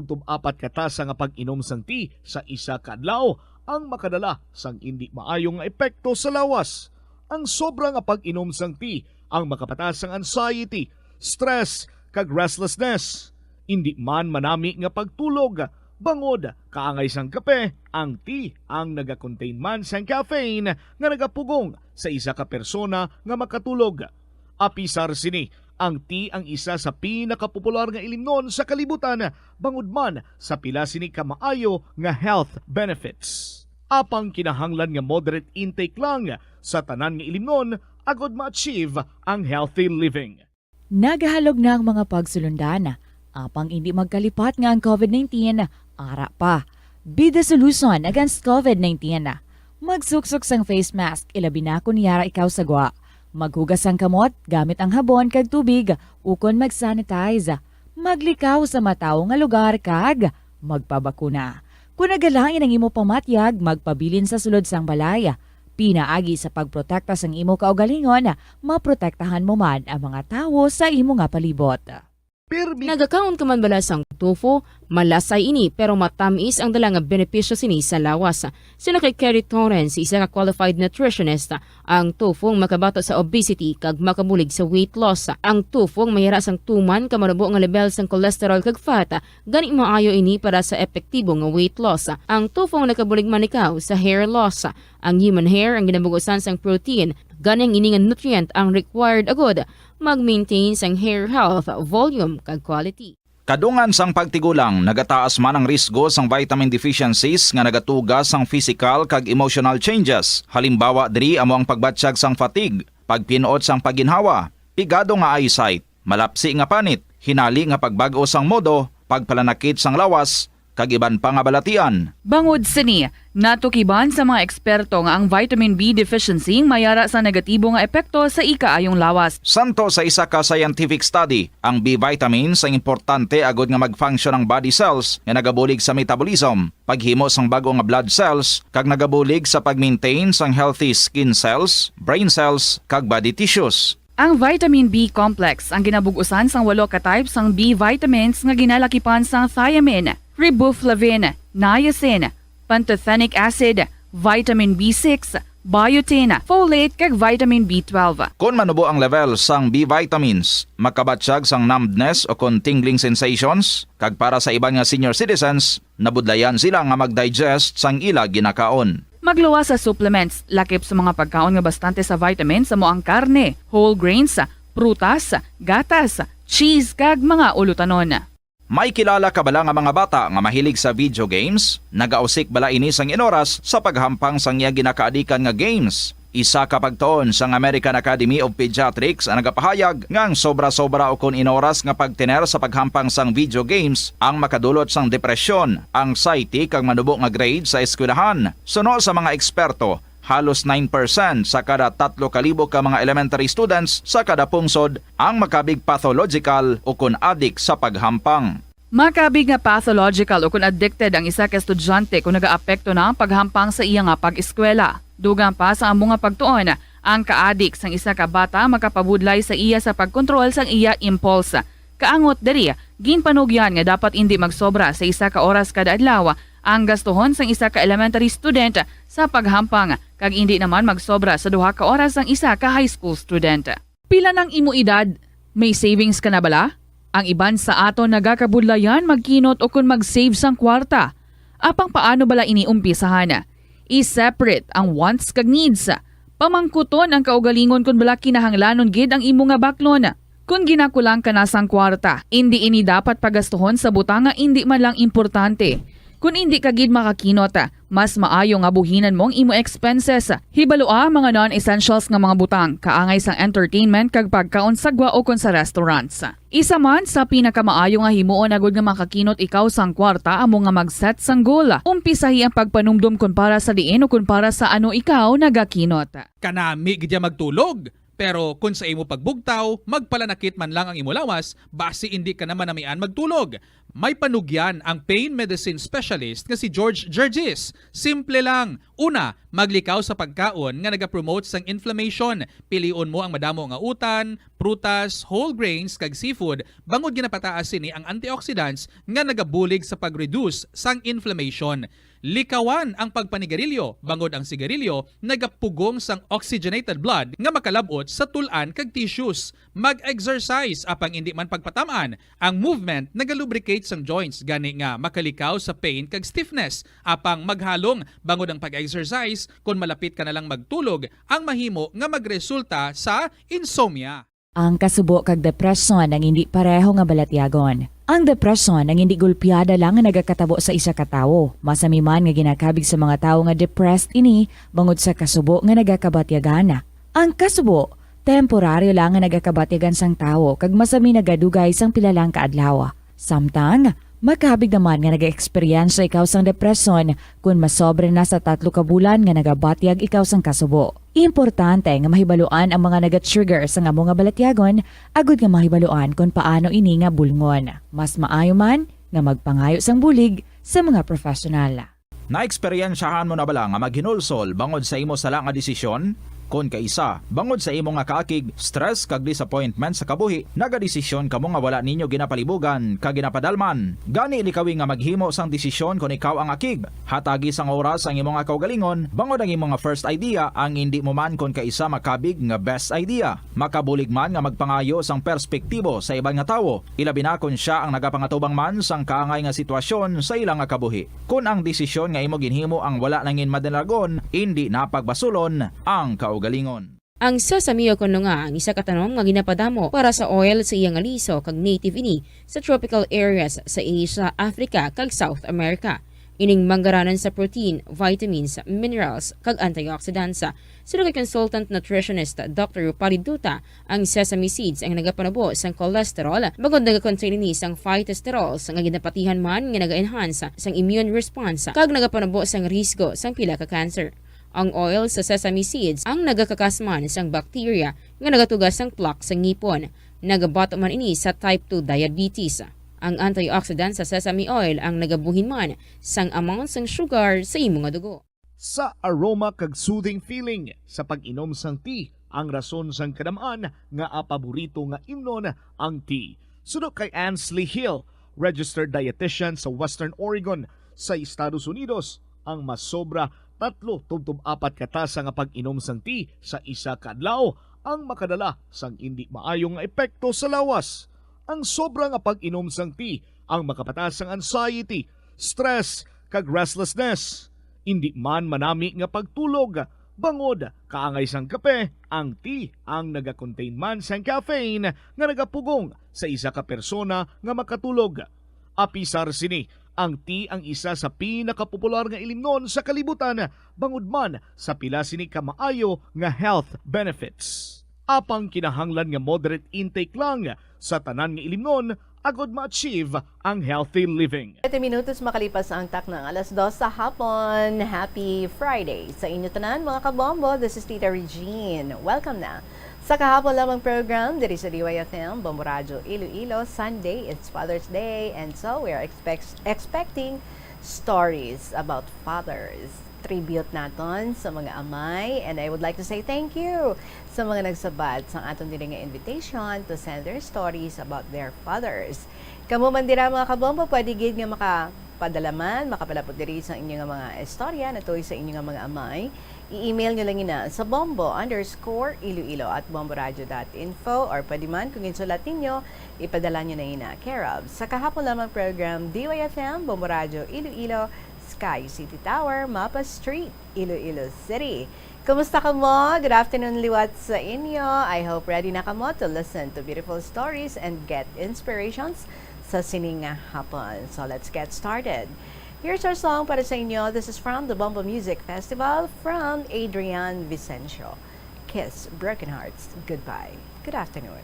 katasa nga pag-inom sang tea sa isa ka adlaw ang makadala sang hindi maayong epekto sa lawas. Ang sobra nga pag-inom sang tea ang makapatas sang anxiety, stress, kag restlessness. Hindi man manami nga pagtulog, bangod, kaangay sang kape, ang tea ang naga-contain man sang caffeine nga nagapugong sa isa ka persona nga makatulog. Apisar sini, ang tea ang isa sa pinakapopular nga ilimnon sa kalibutan, bangod man sa pila sini ka maayo nga health benefits. Apang kinahanglan nga moderate intake lang sa tanan nga ilimnon agod ma-achieve ang healthy living. Nagahalog na ang mga pagsulundan. Apang hindi magkalipat nga ang COVID-19, ara pa. Be the solution against COVID-19. Magsuksok sang face mask, ilabi na kung niyara ikaw sagwa. Maghugas ang kamot gamit ang habon kag tubig ukon mag-sanitize. Maglikaw sa mataw nga lugar kag magpabakuna. Kung nagalain ang imo pamatyag, magpabilin sa sulod sang balaya. Pinaagi sa pagprotekta sang imo kaugalingon, maprotektahan mo man ang mga tawo sa imo nga palibot. Nagakaon ka man bala sang tofu, malasay ini pero matamis ang dala nga benepisyo sini sa lawas. Sina kay Kerry Torrens, isa ka qualified nutritionist, ang tofu ang makabato sa obesity kag makabulig sa weight loss. Ang tofu ang mayara sang tuman ka manubo nga level sang cholesterol kag fat, gani maayo ini para sa epektibo nga weight loss. Ang tofu ang nakabulig man ikaw sa hair loss. Ang human hair ang ginabugusan sang protein, ganing ini nga nutrient ang required agod mag-maintain sang hair health, volume kag quality. Kadungan sang pagtigulang, nagataas man ang risgo sang vitamin deficiencies nga nagatugas sang physical kag emotional changes. Halimbawa diri amo ang pagbatsyag sang fatigue, pagpinuot sang paginhawa, pigado nga eyesight, malapsi nga panit, hinali nga pagbago sang modo, pagpalanakit sang lawas, kag iban pa nga balatian. Bangod sini, natukiban sa mga eksperto nga ang vitamin B deficiency mayara sa negatibo nga epekto sa ikaayong lawas. Santo sa isa ka scientific study, ang B vitamins ang importante agod nga mag-function ang body cells nga nagabulig sa metabolism, paghimo sang bago nga blood cells, kag nagabulig sa pag-maintain sang healthy skin cells, brain cells, kag body tissues. Ang vitamin B complex ang ginabugusan sang 8 ka types sang B vitamins nga ginalakipan sang thiamine, riboflavin, niacin, pantothenic acid, vitamin B6, biotin, folate kag vitamin B12. Kung manubo ang level sang B vitamins, makabatsyag sang numbness o kung tingling sensations, kag para sa iban nga senior citizens, nabudlayan sila nga mag-digest sang ila ginakaon. Magluwas sa supplements, lakip sa mga pagkaon nga bastante sa vitamins sa moang karne, whole grains, prutas, gatas, cheese kag mga ulutanon. May kilala ka bala nga mga bata nga mahilig sa video games? Nagausik bala ini sang inoras sa paghampang sang iya ginakaadikan nga games. Isa ka pagtuon sang American Academy of Pediatrics ang nagapahayag nga ang sobra-sobra o kun inoras nga pagtener sa paghampang sang video games ang makadulot sang depresyon, anxiety kag manubo nga grade sa eskwelahan. Suno sa mga eksperto, halos 9% sa kada 3,000 ka mga elementary students sa kada pungsod ang makabig pathological o kun addict sa paghampang. Makabig nga pathological o kun addicted ang isa ka estudyante kung nagaapekto na ang paghampang sa iya nga pag-eskwela. Dugang pa sa among nga pagtuon, ang ka-addict sang isa ka bata makapabudlay sa iya sa pagkontrol sang iya impulse. Kaangot diri, ginpanugyan nga dapat hindi magsobra sa isa ka oras kada adlaw ang gastuhon sang isa ka elementary student sa paghampang kag hindi naman magsobra sa 2 ka oras ang isa ka high school student. Pila ng imo edad? May savings ka na bala? Ang iban sa ato nagakabudlayan magkinot o kun mag-save sang kwarta. Apang paano bala iniumpisahan? I-separate ang wants kag needs. Pamangkuton ang kaugalingon kung bala kinahanglanon gid ang imo nga baklon. Kung ginakulang ka na sang kwarta, hindi ini dapat pagastuhon sa butang nga hindi man lang importante. Kung hindi ka gid makakinot, mas maayo nga buhinan mong imo expenses. Hibalua mga non-essentials nga mga butang, kaangay sang entertainment kag pagkaon sa gwa o kon sa restaurants. Isa man sa pinakamaayo nga himuon agud nga makakinot ikaw sang kwarta amo nga mag-set sang goal. Umpisahi ang pagpanumdum kun para sa diin o kun para sa ano ikaw nagakinot. Kanami gidya magtulog. Pero kung sa imo pagbugtaw, magpalanakit man lang ang imo lawas, basi hindi ka naman namian magtulog. May panugyan ang pain medicine specialist nga si George Gergis. Simple lang. Una, maglikaw sa pagkaon nga nagapromote sang inflammation. Piliun mo ang madamo nga utan, prutas, whole grains kag seafood bangod ginapataas sini ang antioxidants nga nagabulig sa pag-reduce sang inflammation. Likawan ang pagpanigarilyo, bangod ang sigarilyo, nagapugong sang oxygenated blood nga makalabot sa tulan kag tissues. Mag-exercise apang hindi man pagpatamaan. Ang movement nagalubricate sang joints gani nga makalikaw sa pain kag stiffness. Apang maghalong bangod ang pag-exercise kung malapit ka na lang magtulog, ang mahimo nga magresulta sa insomnia. Ang kasubo kag depresyon ang hindi pareho nga balatyagon. Ang depresyon ang hindi gulpiyada lang nga nagakatabo sa isa ka tawo. Masami man nga ginakabig sa mga tawo nga depressed ini bangod sa kasubo nga nagakabatyagan. Ang kasubo, temporaryo lang nga nagakabatyagan sang tawo kag masami nagadugay sang pilalang kaadlaw. Samtang makabig naman nga naga-experience ikaw sang depresyon kung masobre na sa 3 ka bulan nga nagabatyag ikaw sang kasubo. Importante nga mahibaluan ang mga naga-trigger sa nga mga balatyagon, agud nga mahibaluan kung paano ini nga bulngon. Mas maayo man nga magpangayo sang bulig sa mga profesional. Na-eksperyensyahan mo na bala nga maghinulsol bangod sa imo sala nga desisyon? Kon kaisa, bangod sa imo nga kaakig, stress kag disappointment sa kabuhi, nagadesisyon kamo nga wala ninyo ginapalibugan kag ginapadalman. Gani likawi nga maghimo sang desisyon kon ikaw ang akig. Hatagi sang oras ang imo nga kaugalingon, bangod ang imo nga first idea ang hindi mo man kon kaisa makabig nga best idea. Makabulig man nga magpangayo sang perspektibo sa ibang nga tawo, ilabi na kon siya ang nagapangatubang man sang kaangay nga sitwasyon sa ilang nga kabuhi. Kun ang desisyon nga imo ginhimo ang wala nangin madalagon, hindi napagbasulon ang kaugalingon. Ang sesame kuno nga ang isa ka tanom nga ginapadamo para sa oil sa iyang aliso kag native ini sa tropical areas sa Asia, Africa kag South America. Ining manggaranan sa protein, vitamins, minerals kag antioxidants. Sino kay consultant nutritionist Dr. Rupali Duta, ang sesame seeds ang nagapanabo sang cholesterol bagod nagakontain ini sang phytosterols nga ginapatihan man nga naga-enhance sang immune response kag nagapanabo sang risgo sang pila ka cancer. Ang oil sa sesame seeds ang nagakakasman sang bacteria nga nagatugas sang plaque sa ngipon. Nagabato man ini sa type 2 diabetes. Ang antioxidant sa sesame oil ang nagabuhin man sang amount sang sugar sa imong nga dugo. Sa aroma kag soothing feeling sa pag-inom sang tea, ang rason sang kadamaan nga paborito nga imnon ang tea. Sunod kay Ansley Hill, registered dietitian sa Western Oregon sa Estados Unidos, ang masobra 3-4 katasa nga pag-inom sang tea sa isa ka adlaw ang makadala sang hindi maayong epekto sa lawas. Ang sobra nga pag-inom sang tea ang makapataas sang anxiety, stress kag restlessness. Hindi man manami nga pagtulog, bangod kaangay sang kape, ang tea ang naga-contain man sang caffeine nga nagapugong sa isa ka persona nga makatulog. Apisar sini, ang tea ang isa sa pinakapopular nga ilimnon sa kalibutan, bangod man sa pila sini ka maayo nga health benefits. Apang kinahanglan nga moderate intake lang sa tanan nga ilimnon agod ma-achieve ang healthy living. 7 minutos makalipas ang tak ng 2:00 sa hapon. Happy Friday sa inyo tanan mga kabombo. This is Tita Regine. Welcome na sa kahapon lamang program diri sa DYFM Bombo Radio Iloilo. Sunday, it's Father's Day, and so we are expecting stories about fathers. Tribute naton sa mga amay, and I would like to say thank you sa mga nagsabat sa aton dili nga invitation to send their stories about their fathers. Kamo man dira mga kabombo, pwede gid nga makapadalaman, makapalapot diri sa inyo nga mga istorya natuloy sa inyo nga mga amay. I-email nyo lang ina sa bombo_iloilo@bomboradio.info, or pwede man kung insulat ninyo, ipadala nyo na ina care of sa kahapon lamang program DYFM Bombo Radio Iloilo Sky City Tower, Mapa Street, Iloilo City. Kumusta ka mo? Good afternoon, liwat sa inyo. I hope ready na ka mo to listen to beautiful stories and get inspirations sa sining hapon. So let's get started. Here's our song para sa inyo. This is from the Bombo Music Festival from Adrian Vicencio. Kiss Broken Hearts Goodbye. Good afternoon.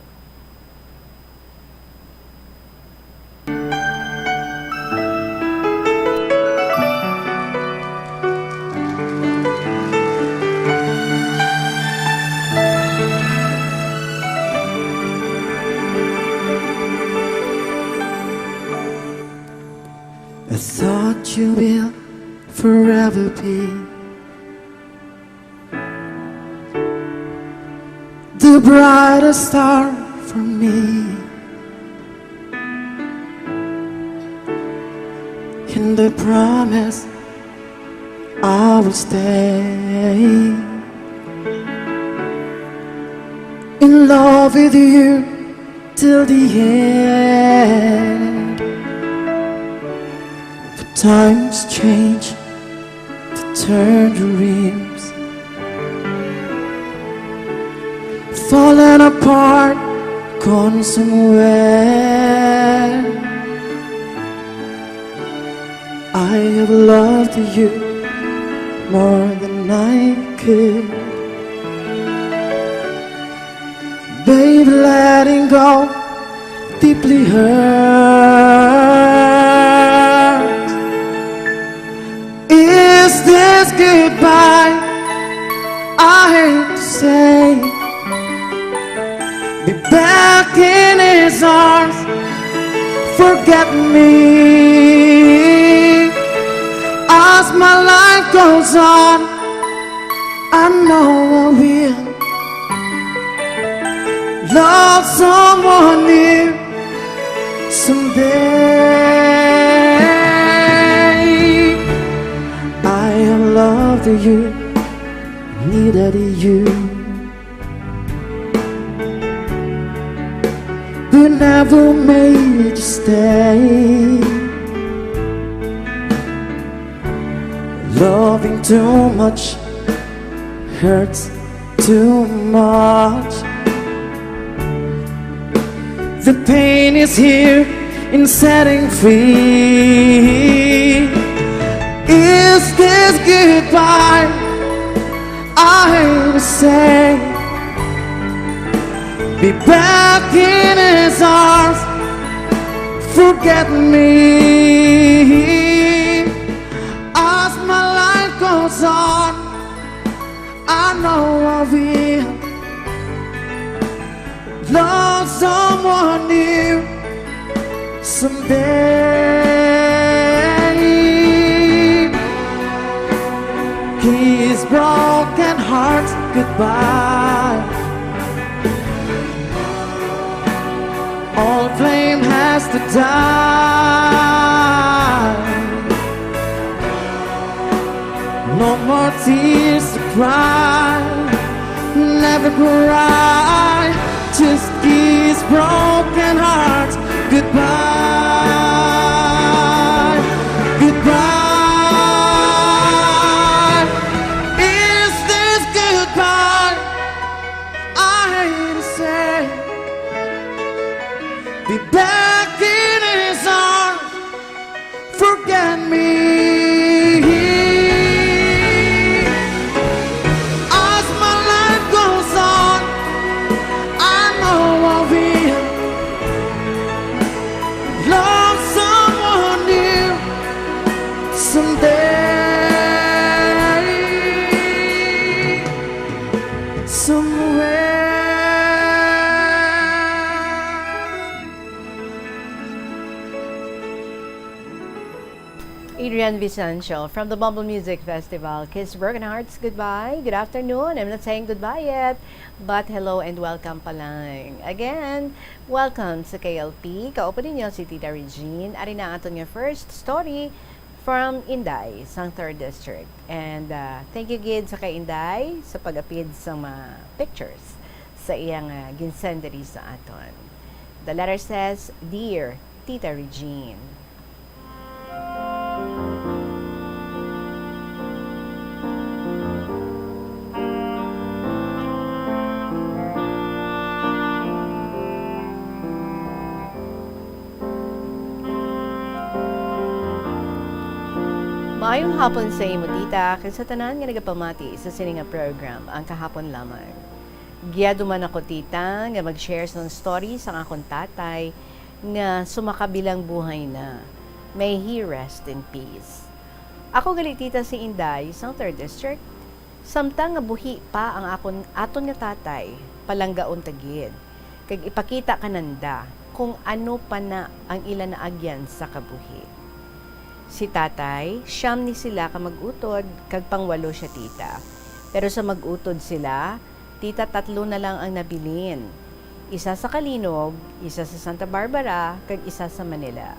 I thought you will forever be the brightest star for me, and I promise I will stay in love with you till the end. Times change to turn dreams, falling apart, gone somewhere. I have loved you more than I could. Babe, letting go deeply hurt. Is this goodbye? I hate to say. Be back in his arms. Forget me. As my life goes on, I know I will love someone new someday. I have loved you, needed you, but never made you stay. Loving too much hurts too much. The pain is here in setting free. Is this goodbye? I hate to say. Be back in his arms. Forget me. As my life goes on, I know I will love someone new someday. His broken heart goodbye. All flame has to die. No more tears to cry. Never cry. Just his broken heart goodbye. Goodbye. Be back in his arms. Forget me. As my life goes on, I know I will love someone new someday, somewhere. Adrian Vicencio from the Bumble Music Festival. Kiss Broken Hearts Goodbye. Good afternoon. I'm not saying goodbye yet, but hello and welcome pa lang. Again, welcome sa KLP. Kaupan ninyo si Tita Regine. Ari na aton yung first story from Inday, sang 3rd District. And thank you gid sa kay Inday sa pag-apid sa mga pictures sa iyang ginsendary sa aton. The letter says, Dear Tita Regine, Maayong hapon sa imo tita, kay sa tanan nga nagapamati sa sininga program ang kahapon lamang. Giyado man ako tita nga mag-share ng story sa akong tatay nga sumakabilang buhay na. May he rest in peace. Ako gali tita si Inday sa 3rd District. Samtang nga buhi pa ang aton nga tatay, palanggaon tagid. Kag ipakita kananda kung ano pa na ang ilan na agyan sa kabuhi. Si tatay, siyam ni sila ka mag-utod, kag pangwalo siya tita. Pero sa mag-utod sila, tita 3 na lang ang nabilin. Isa sa Kalinog, isa sa Santa Barbara, kag isa sa Manila.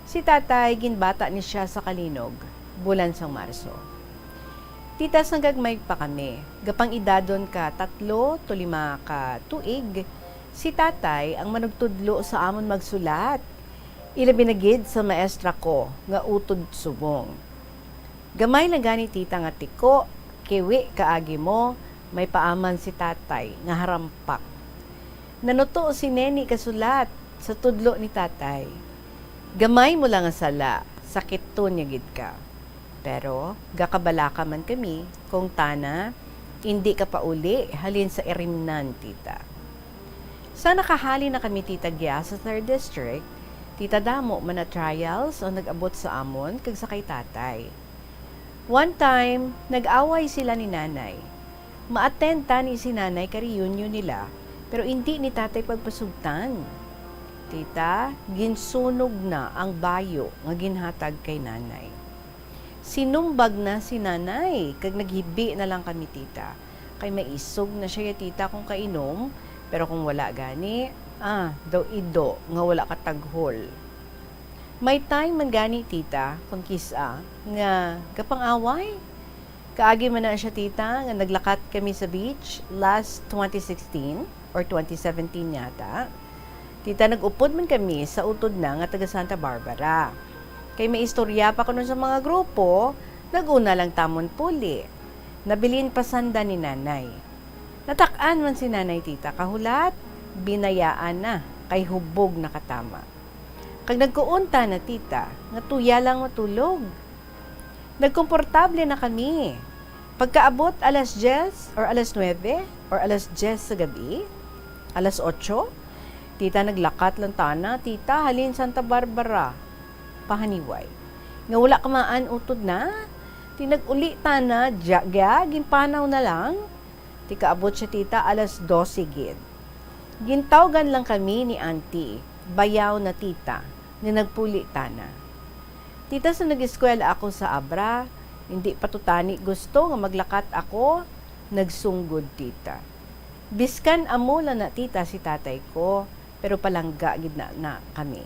Si tatay, ginbata ni siya sa Kalinog, bulan sang Marso. Tita, sanggagmay pa kami. Gapang idadon ka 3 to 5 ka tuig, si tatay ang manugtudlo sa amon magsulat. Ilabinagid sa maestra ko nga utod subong. Gamay lang gani tita nga tiko, kiwi kaagi mo, may paaman si tatay nga harampak. Nanuto si Neni kasulat sa tudlo ni tatay. Gamay mo lang nga sala, sakit to niya gid ka. Pero gakabalaka man kami kung tana, hindi ka pa uli halin sa erimnan tita. Sa nakahali na kami tita Gya sa 3rd District, tita damo man na trials o nag-abot sa amon kag sa kay tatay. One time, nag-away sila ni nanay. Ma-attend ta ni si nanay ka reunion nila, pero hindi ni tatay pagpasugtan. Tita, ginsunog na ang bayo nga ginhatag kay nanay. Sinumbag na si nanay, kag naghibi na lang kami tita. Kay maisog na siya tita kung kainom, pero kung wala gani, daw ido nga wala kataghol. May time man gani tita, kung kisa, nga kapang away. Kaagi man na siya tita, nga naglakat kami sa beach last 2016 or 2017 yata. Tita, nag-upod man kami sa utod na nga taga Santa Barbara. Kay may istorya pa kuno sa mga grupo, naguna lang tamon puli. Nabilin pasanda ni nanay. Natak-an man si nanay tita, kahulat, binayaan na, kay hubog na katama. Kag nagkuunta na tita, nga tuya lang matulog. Nagkomportable na kami. Pagkaabot alas 10 or alas 9 or alas 10 sa gabi, alas 8, tita naglakat lang tana, tita halin Santa Barbara, pahaniway. Nga wala kamaan utod na, tinag-uli tana, ginpanaw na lang, tikaabot siya tita alas 12 gid. Gintawgan lang kami ni auntie, bayaw na tita, na nagpuli tana. Tita, sa nag-eskwela ako sa Abra, hindi patutani gusto nga maglakat ako, nagsunggod tita. Biskan amula na tita si tatay ko, pero palangga gid na kami.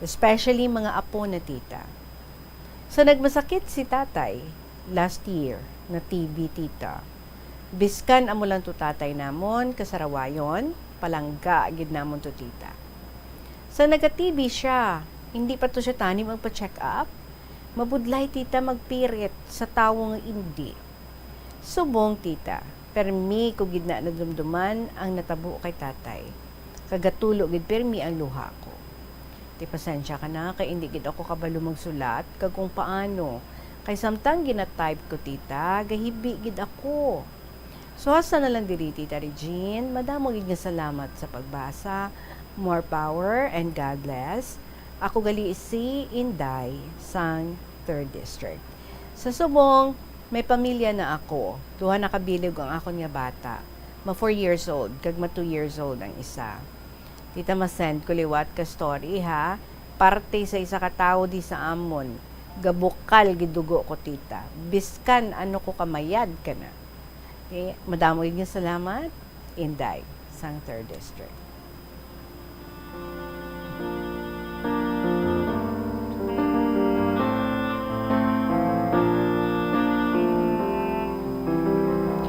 Especially mga apo na tita. Sa nagmasakit si tatay, last year, na TB tita. Biskan amo lang to tatay namon, kasarawayon, palangga gid namon to tita. Sa naga-TB siya, hindi pa to siya tani magpa-check up. Mabudlay tita magpirit sa tawo nga hindi. Subong tita, permi ko gid na nagdumduman ang natabo kay tatay. Kagatulo gid permi ang luha ko. Ti pasensya ka na kay hindi gid ako kabalo magsulat kag kung paano. Kay samtang gina-type ko tita, gahibi gid ako. So, hasa na lang diri, Tita Regine. Madamo gid nga salamat sa pagbasa. More power and God bless. Ako gali si Inday sang 3rd District. Sa Subong, may pamilya na ako. 2 na kabilig ang akon nga bata. Ma 4 years old, kag ma 2 years old ang isa. Tita, masend ko liwat ka story ha. Parte sa isa ka tawo di sa amon. Gabukal gidugo ko tita. Biskan ano ko kamayad ka na. Okay, madamo yung salamat, Inday, sang 3rd District.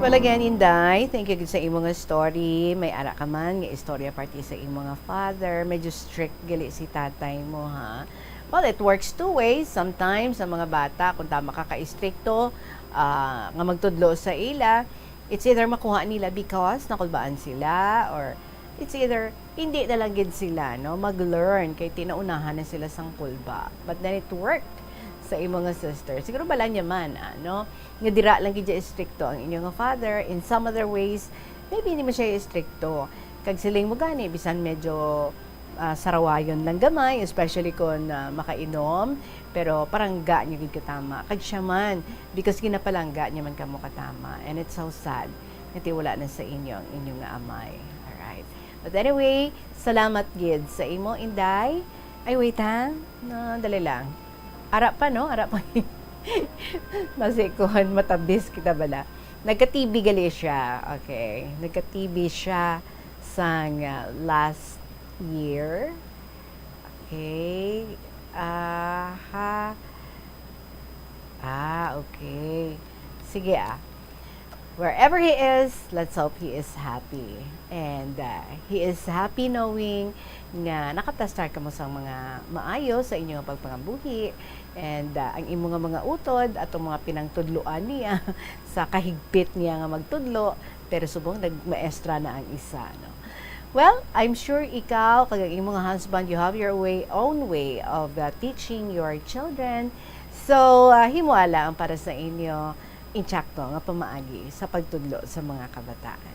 Well again, Inday, thank you sa imong story. May ara ka man, nga istorya party sa imong father. Medyo strict gali si tatay mo, ha? Well, it works 2 ways. Sometimes, sa mga bata, kung tama ka ka-stricto, nga magtudlo sa ila, it's either makuha nila because nakulbaan sila or it's either hindi na lang gid sila no mag-learn kay tinaunahan na sila sang kulba. But then it worked sa imong nga sister. Siguro bala niya man, ano? Nga dira lang gid stricto ang inyong nga father. In some other ways, maybe hindi mo siya stricto. Kag siling mo gani, bisan medyo sarawayon lang gamay, especially kung makainom. Pero parang ga niya gid katama. Kag siya man, because ginapalangga niya man kamo katama. And it's so sad. Ngati wala na sa inyo ang inyong nga amay. Alright. But anyway, salamat gid sa imo, Inday. Ay, wait ha. No, dali lang. Ara pa, no? Ara pa. Masikuhan, matabis kita bala. Nagka-TB gali siya. Okay. Nagka-TB siya sang last year. Okay. Okay. Sige Wherever he is, let's hope he is happy. And he is happy knowing nga nakaptastar ka mo sa mga maayo sa inyong pagpangabuhi. And ang imo nga mga utod at mga pinangtudloan niya sa kahigpit niya nga magtudlo, pero subong nagmaestra na ang isa. No? Well, I'm sure ikaw, kag imo nga husband, you have your own way of teaching your children. So, himoala ang para sa inyo inchakto nga pamaagi sa pagtudlo sa mga kabataan.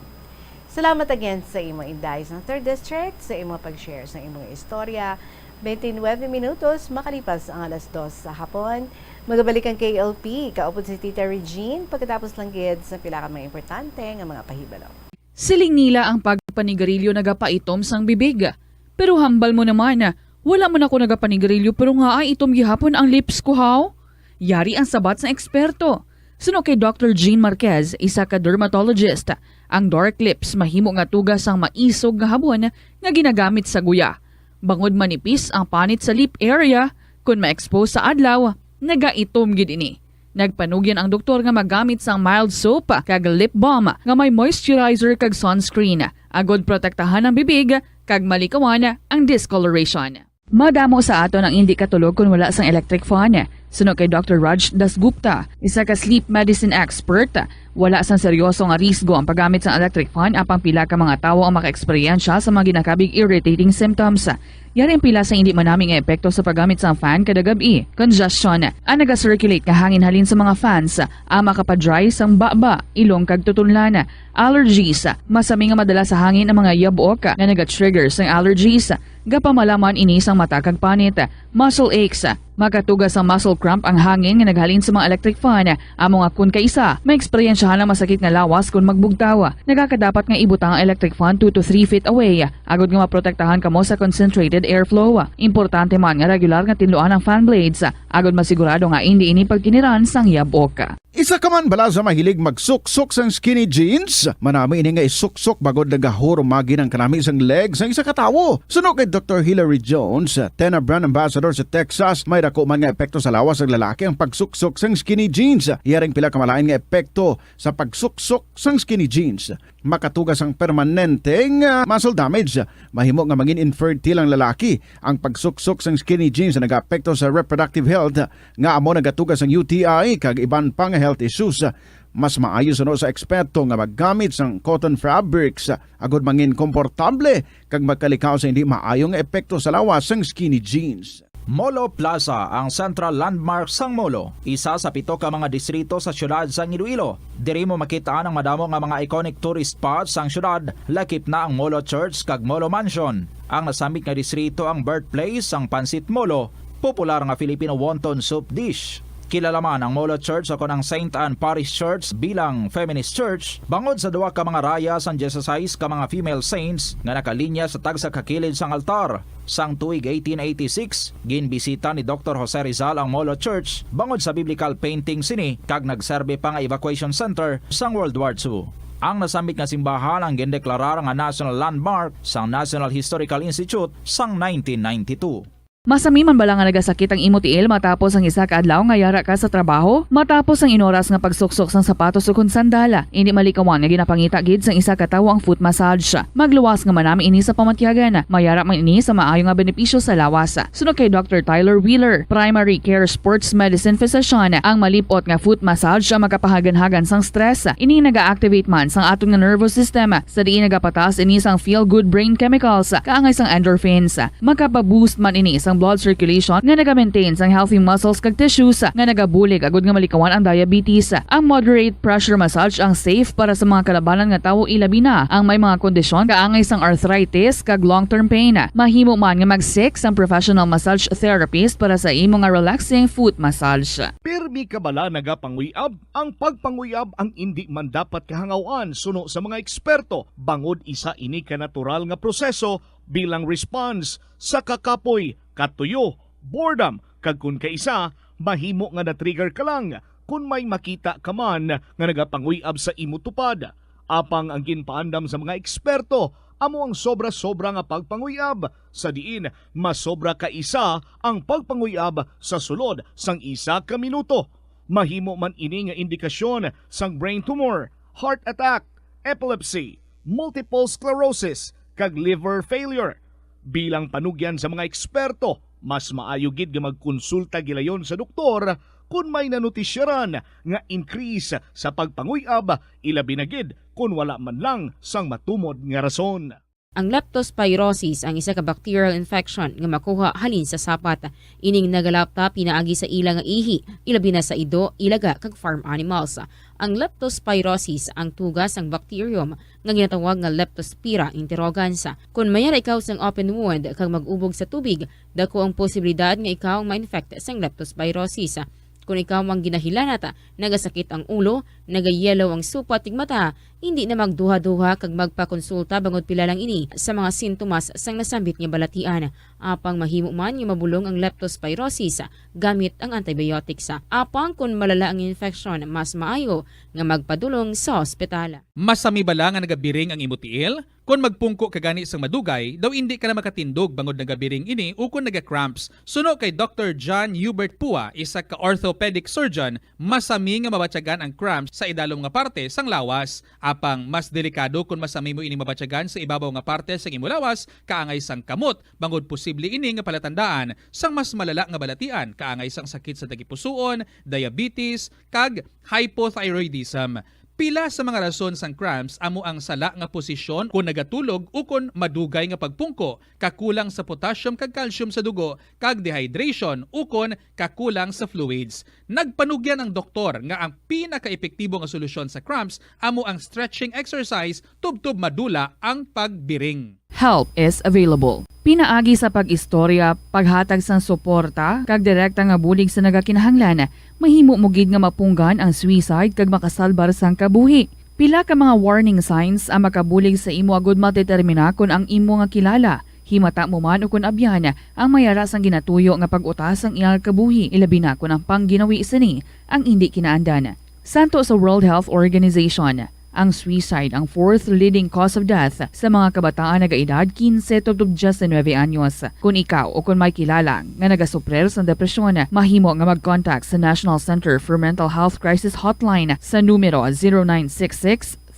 Salamat again sa imo Inday sa 3rd District, sa imo pag-share sa imong istorya. 29 minutos, makalipas ang alas 2 sa hapon. Magabalik ang KLP, kaupod si Tita Regine, pagkatapos lang gid sa pila ka mga importante nga mga pahibalo. Siling nila ang pagpanigarilyo nagapaitom sang bibig. Pero hambal mo naman, wala mo na ako nagapanigarilyo pero nga ay itom gihapon ang lips ko how? Yari ang sabat sa eksperto. Suno kay Dr. Jean Marquez, isa ka dermatologist, ang dark lips mahimo nga tugas ang maisog nga habon nga ginagamit sa guya. Bangod manipis ang panit sa lip area, kung ma-expose sa adlaw, nagaitom gid ini. Nagpanugyan ang doktor nga magamit sang mild soap kag lip balm nga may moisturizer kag sunscreen, agod protektahan ang bibig kag malikawan ang discoloration. Madamo sa aton ang hindi katulog kung wala sang electric fan. Suno kay Dr. Raj Dasgupta, isa ka sleep medicine expert, wala sang seryoso nga risgo ang paggamit sa electric fan apang pila ka mga tawo ang maka-eksperyensya sa mga ginakabig irritating symptoms. Yari ang pila sa hindi manaming epekto sa paggamit sa fan kada gabi. Congestion, ang naga-circulate nga hangin halin sa mga fans, ang makapadry sang baba, ilong kag tutunlan. Allergies, masami nga madala sa hangin ang mga yabok na naga-trigger sang allergies. Gapamalaman ini sang mata kag panit. Muscle aches, makatugas ang muscle cramp ang hangin nga naghalin sa mga electric fan. Amo nga kun kaisa, may eksperyensyahan ang masakit nga lawas kung magbugtaw. Nagakadapat nga ibutang ang electric fan 2 to 3 feet away. Agod nga maprotektahan kamo sa concentrated airflow. Importante man nga regular nga tinluan ang fan blades. Agod masigurado nga hindi ini pagkiniran sang yabok. Isa ka man bala sa mahilig magsuksok sang skinny jeans? Manami ini nga isuksok bagod nagahurumagi ng kanami isang legs ang isa katawo. Suno kay Dr. Hilary Jones, Tena brand ambassador sa Texas, may dako man nga epekto sa lawas ng lalaki ang pagsuksok sang skinny jeans. Iyaring pila kamalain nga epekto sa pagsuksok sang skinny jeans. Makatugas ang permanenteng muscle damage. Mahimo nga mangin infertile ang lalaki. Ang pagsuksok sang skinny jeans na nag-apekto sa reproductive health nga amo nagatugas ang UTI kag iban pang health issues. Mas maayos sa eksperto nga maggamit sang cotton fabrics agod mangin komportable kag magkalikaw sa hindi maayong epekto sa lawas sang skinny jeans. Molo Plaza ang central landmark sang Molo, isa sa 7 ka mga distrito sa siyudad sang Iloilo. Diri mo makita ang madamo nga mga iconic tourist spots sang siyudad, lakip na ang Molo Church kag Molo Mansion. Ang nasambit nga distrito ang birthplace sang Pansit Molo, popular nga Filipino wonton soup dish. Kilala man ang Molo Church ako ng St. Anne Parish Church bilang feminist church, bangod sa duwa ka mga raya sang 16 ka mga female saints nga nakalinya sa tagsa kakilid sang altar. Sang tuig 1886, ginbisita ni Dr. Jose Rizal ang Molo Church bangod sa biblical painting sini kag nagserbe pa nga evacuation center sang World War II. Ang nasambit nga simbahan ang gindeklarar nga national landmark sang National Historical Institute sang 1992. Masami man bala nga nagasakit ang imo tiil matapos ang isa ka adlaw nga yara ka sa trabaho? Matapos ang inoras nga pagsuksok sang sapatos ug sandala, hindi malikawan nga ginapangita gid sang isa ka tawo ang foot massage. Magluwas nga manami ini sa pamatyagan. Mayara man ini sa maayo nga benepisyo sa lawas. Sunod kay Dr. Tyler Wheeler, primary care sports medicine physician, ang malipot nga foot massage ang makapahagan-hagan sang stress. Ini naga-activate man sang aton nga nervous system sa diin nagapatas ini sang feel good brain chemicals kaangay sang endorphins. Makapaboost man ini sang ang blood circulation nga naga-maintain ang healthy muscles kag tissues nga nagabulig agud nga malikawan ang diabetes. Ang moderate pressure massage ang safe para sa mga kalabanan nga tawo ilabi na ang may mga kondisyon kaangay sang arthritis kag long-term pain. Mahimo man nga mag-seek ang professional massage therapist para sa imo nga relaxing foot massage. Pirmi ka bala nagapanguyab? Ang pagpanguyab ang hindi man dapat kahangawan suno sa mga eksperto bangod isa ini ka natural nga proseso bilang response sa kakapoy, katuyo, boredom, kag kun kaisa, mahimo nga na-trigger ka lang kung may makita ka man nga nagapanguyab sa imo tupad. Apang ang ginpaandam sa mga eksperto, amo ang sobra-sobra nga pagpanguyab, sa diin masobra ka isa ang pagpanguyab sa sulod sang isa ka minuto. Mahimo man ini nga indikasyon sang brain tumor, heart attack, epilepsy, multiple sclerosis, kag liver failure. Bilang panugyan sa mga eksperto, mas maayo gid nga magkonsulta gilayon sa doktor kung may nanutisyaran nga increase sa pagpanguyab, ilabi na gid kung wala man lang sang matumod nga rason. Ang leptospirosis ang isa ka bacterial infection nga makuha halin sa sapat. Ining nagalapta pinaagi sa ilang nga ihi, ilabi na sa ido, ilaga kag farm animals. Ang leptospirosis ang tugas ang bacterium nga ginatawag nga Leptospira interrogans. Kung mayara ikaw sang open wound kag mag-ubog sa tubig, dako ang posibilidad nga ikaw ma-infect sang leptospirosis. Kung ikaw ang ginahilanata, nagasakit ang ulo, nagayelo ang supa tig mata, hindi na magduha-duha kag magpakonsulta bangod pila lang ini sa mga sintomas sang nasambit nga balatian. Apang mahimo man nga mabulong ang leptospirosis gamit ang antibiotics. Apang kung malala ang infection, mas maayo nga magpadulong sa ospital. Masami bala nga nagabiring ang imo tiil? Kung magpungko ka gani sang madugay, daw hindi ka na makatindog bangod nagabiring ini o kung naga-cramps. Suno kay Dr. John Hubert Pua, isa ka orthopedic surgeon, masami nga mabatyagan ang cramps sa idalom nga parte sang lawas. Apang mas delikado kung masami mo ini mabatyagan sa ibabaw nga parte sang imo lawas, kaangay sang kamot, bangod posible ini nga palatandaan sang mas malala nga balatian, kaangay sang sakit sa tagipusoon, diabetes, kag hypothyroidism. Pila sa mga rason sang cramps amo ang sala nga posisyon kung nagatulog o kung madugay nga pagpungko, kakulang sa potassium kag calcium sa dugo, kag dehydration o kung kakulang sa fluids. Nagpanugyan ang doktor nga ang pinaka-epektibo nga solusyon sa cramps amo ang stretching exercise tubtob madula ang pagbiring. Help is available. Pinaagi sa pag-istorya, paghatag sang suporta, kag direkta nga bulig sa nagakinahanglan, mahimo mo gid nga mapunggan ang suicide kag makasalbar sang kabuhi. Pila ka mga warning signs ang makabulig sa imo agud matetermina kung ang imo nga kilala. Himata mo man o kung abyan ang mayara sang ginatuyo nga pag-utas ang iyang kabuhi, ilabi na kung ang pangginawi sini ang hindi kinaandan. Santo sa World Health Organization, ang suicide ang fourth leading cause of death sa mga kabataan nagaedad 15 to 19 anyos. Kung ikaw o kung may kilala nga nagasuprer sa depresyon, mahimo nga mag-contact sa National Center for Mental Health Crisis Hotline sa numero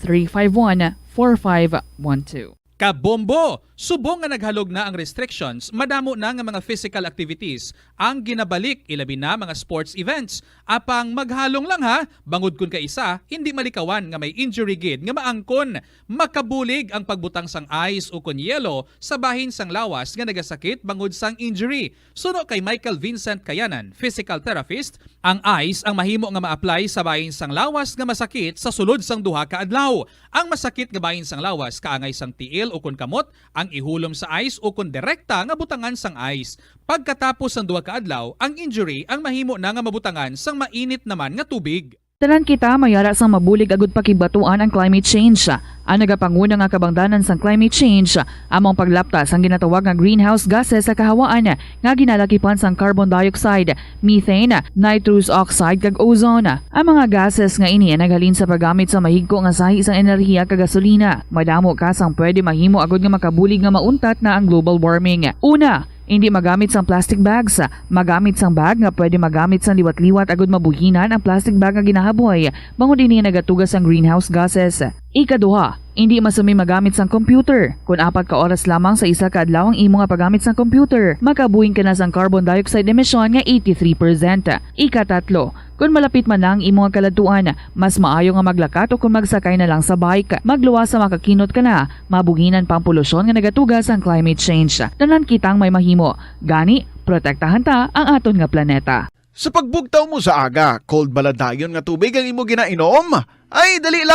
0966-351-4512. Kabombo! Subong nga naghalog na ang restrictions, madamo na nga mga physical activities ang ginabalik, ilabi na mga sports events. Apang maghalong lang ha, bangod kun ka isa, hindi malikawan nga may injury gid nga maangkon. Makabulig ang pagbutang sang ice o kun yelo sa bahin sang lawas nga nagasakit bangod sang injury. Suno kay Michael Vincent Kayanan, physical therapist, ang ice ang mahimo nga ma-apply sa bahin sang lawas nga masakit sa sulod sang duha ka adlaw. Ang masakit nga bahin sang lawas kaangay sang tiil o kun kamot, ang ihulom sa ice o kung direkta nga butangan sang ice. Pagkatapos ng duha ka adlaw, ang injury ang mahimo na nga mabutangan sang mainit naman nga tubig. Tanan kita mayara sang mabulig agud pakibatuan ang climate change. Ang nagapanguna nga kabangdanan sang climate change among paglaptas ang ginatawag nga greenhouse gases sa kahawaan nga ginalakipan sang carbon dioxide, methane, nitrous oxide kag ozone. Ang mga gases nga ini naghalin sa paggamit sa mahigko nga sahi sang enerhiya kag gasolina. Madamo ka sang pwede mahimo agud nga makabulig nga mauntat na ang global warming. Una, hindi magamit sang plastic bags. Magamit sang bag nga pwede magamit sang liwat-liwat agud mabuhinan ang plastic bag nga ginahaboy bangod ini nagatugas ang greenhouse gases. Ikaduha, hindi masumi magamit sang computer. Kung 4 ka oras lamang sa isa ka adlaw ang imo nga paggamit sang computer, makabuhing ka na sang carbon dioxide emission nga 83%. Ikatatlo, kung malapit man lang imo nga kaladuan, mas maayo nga maglakat o kung magsakay na lang sa bike. Magluwas sa makakinot ka na, mabuhinan pang polusyon nga nagatugas ang climate change. Tanan kitang may mahimo. Gani, protektahan ta ang aton nga planeta. Sa pagbugtaw mo sa aga, cold baladayon nga tubig ang imo ginainom? Ay, dali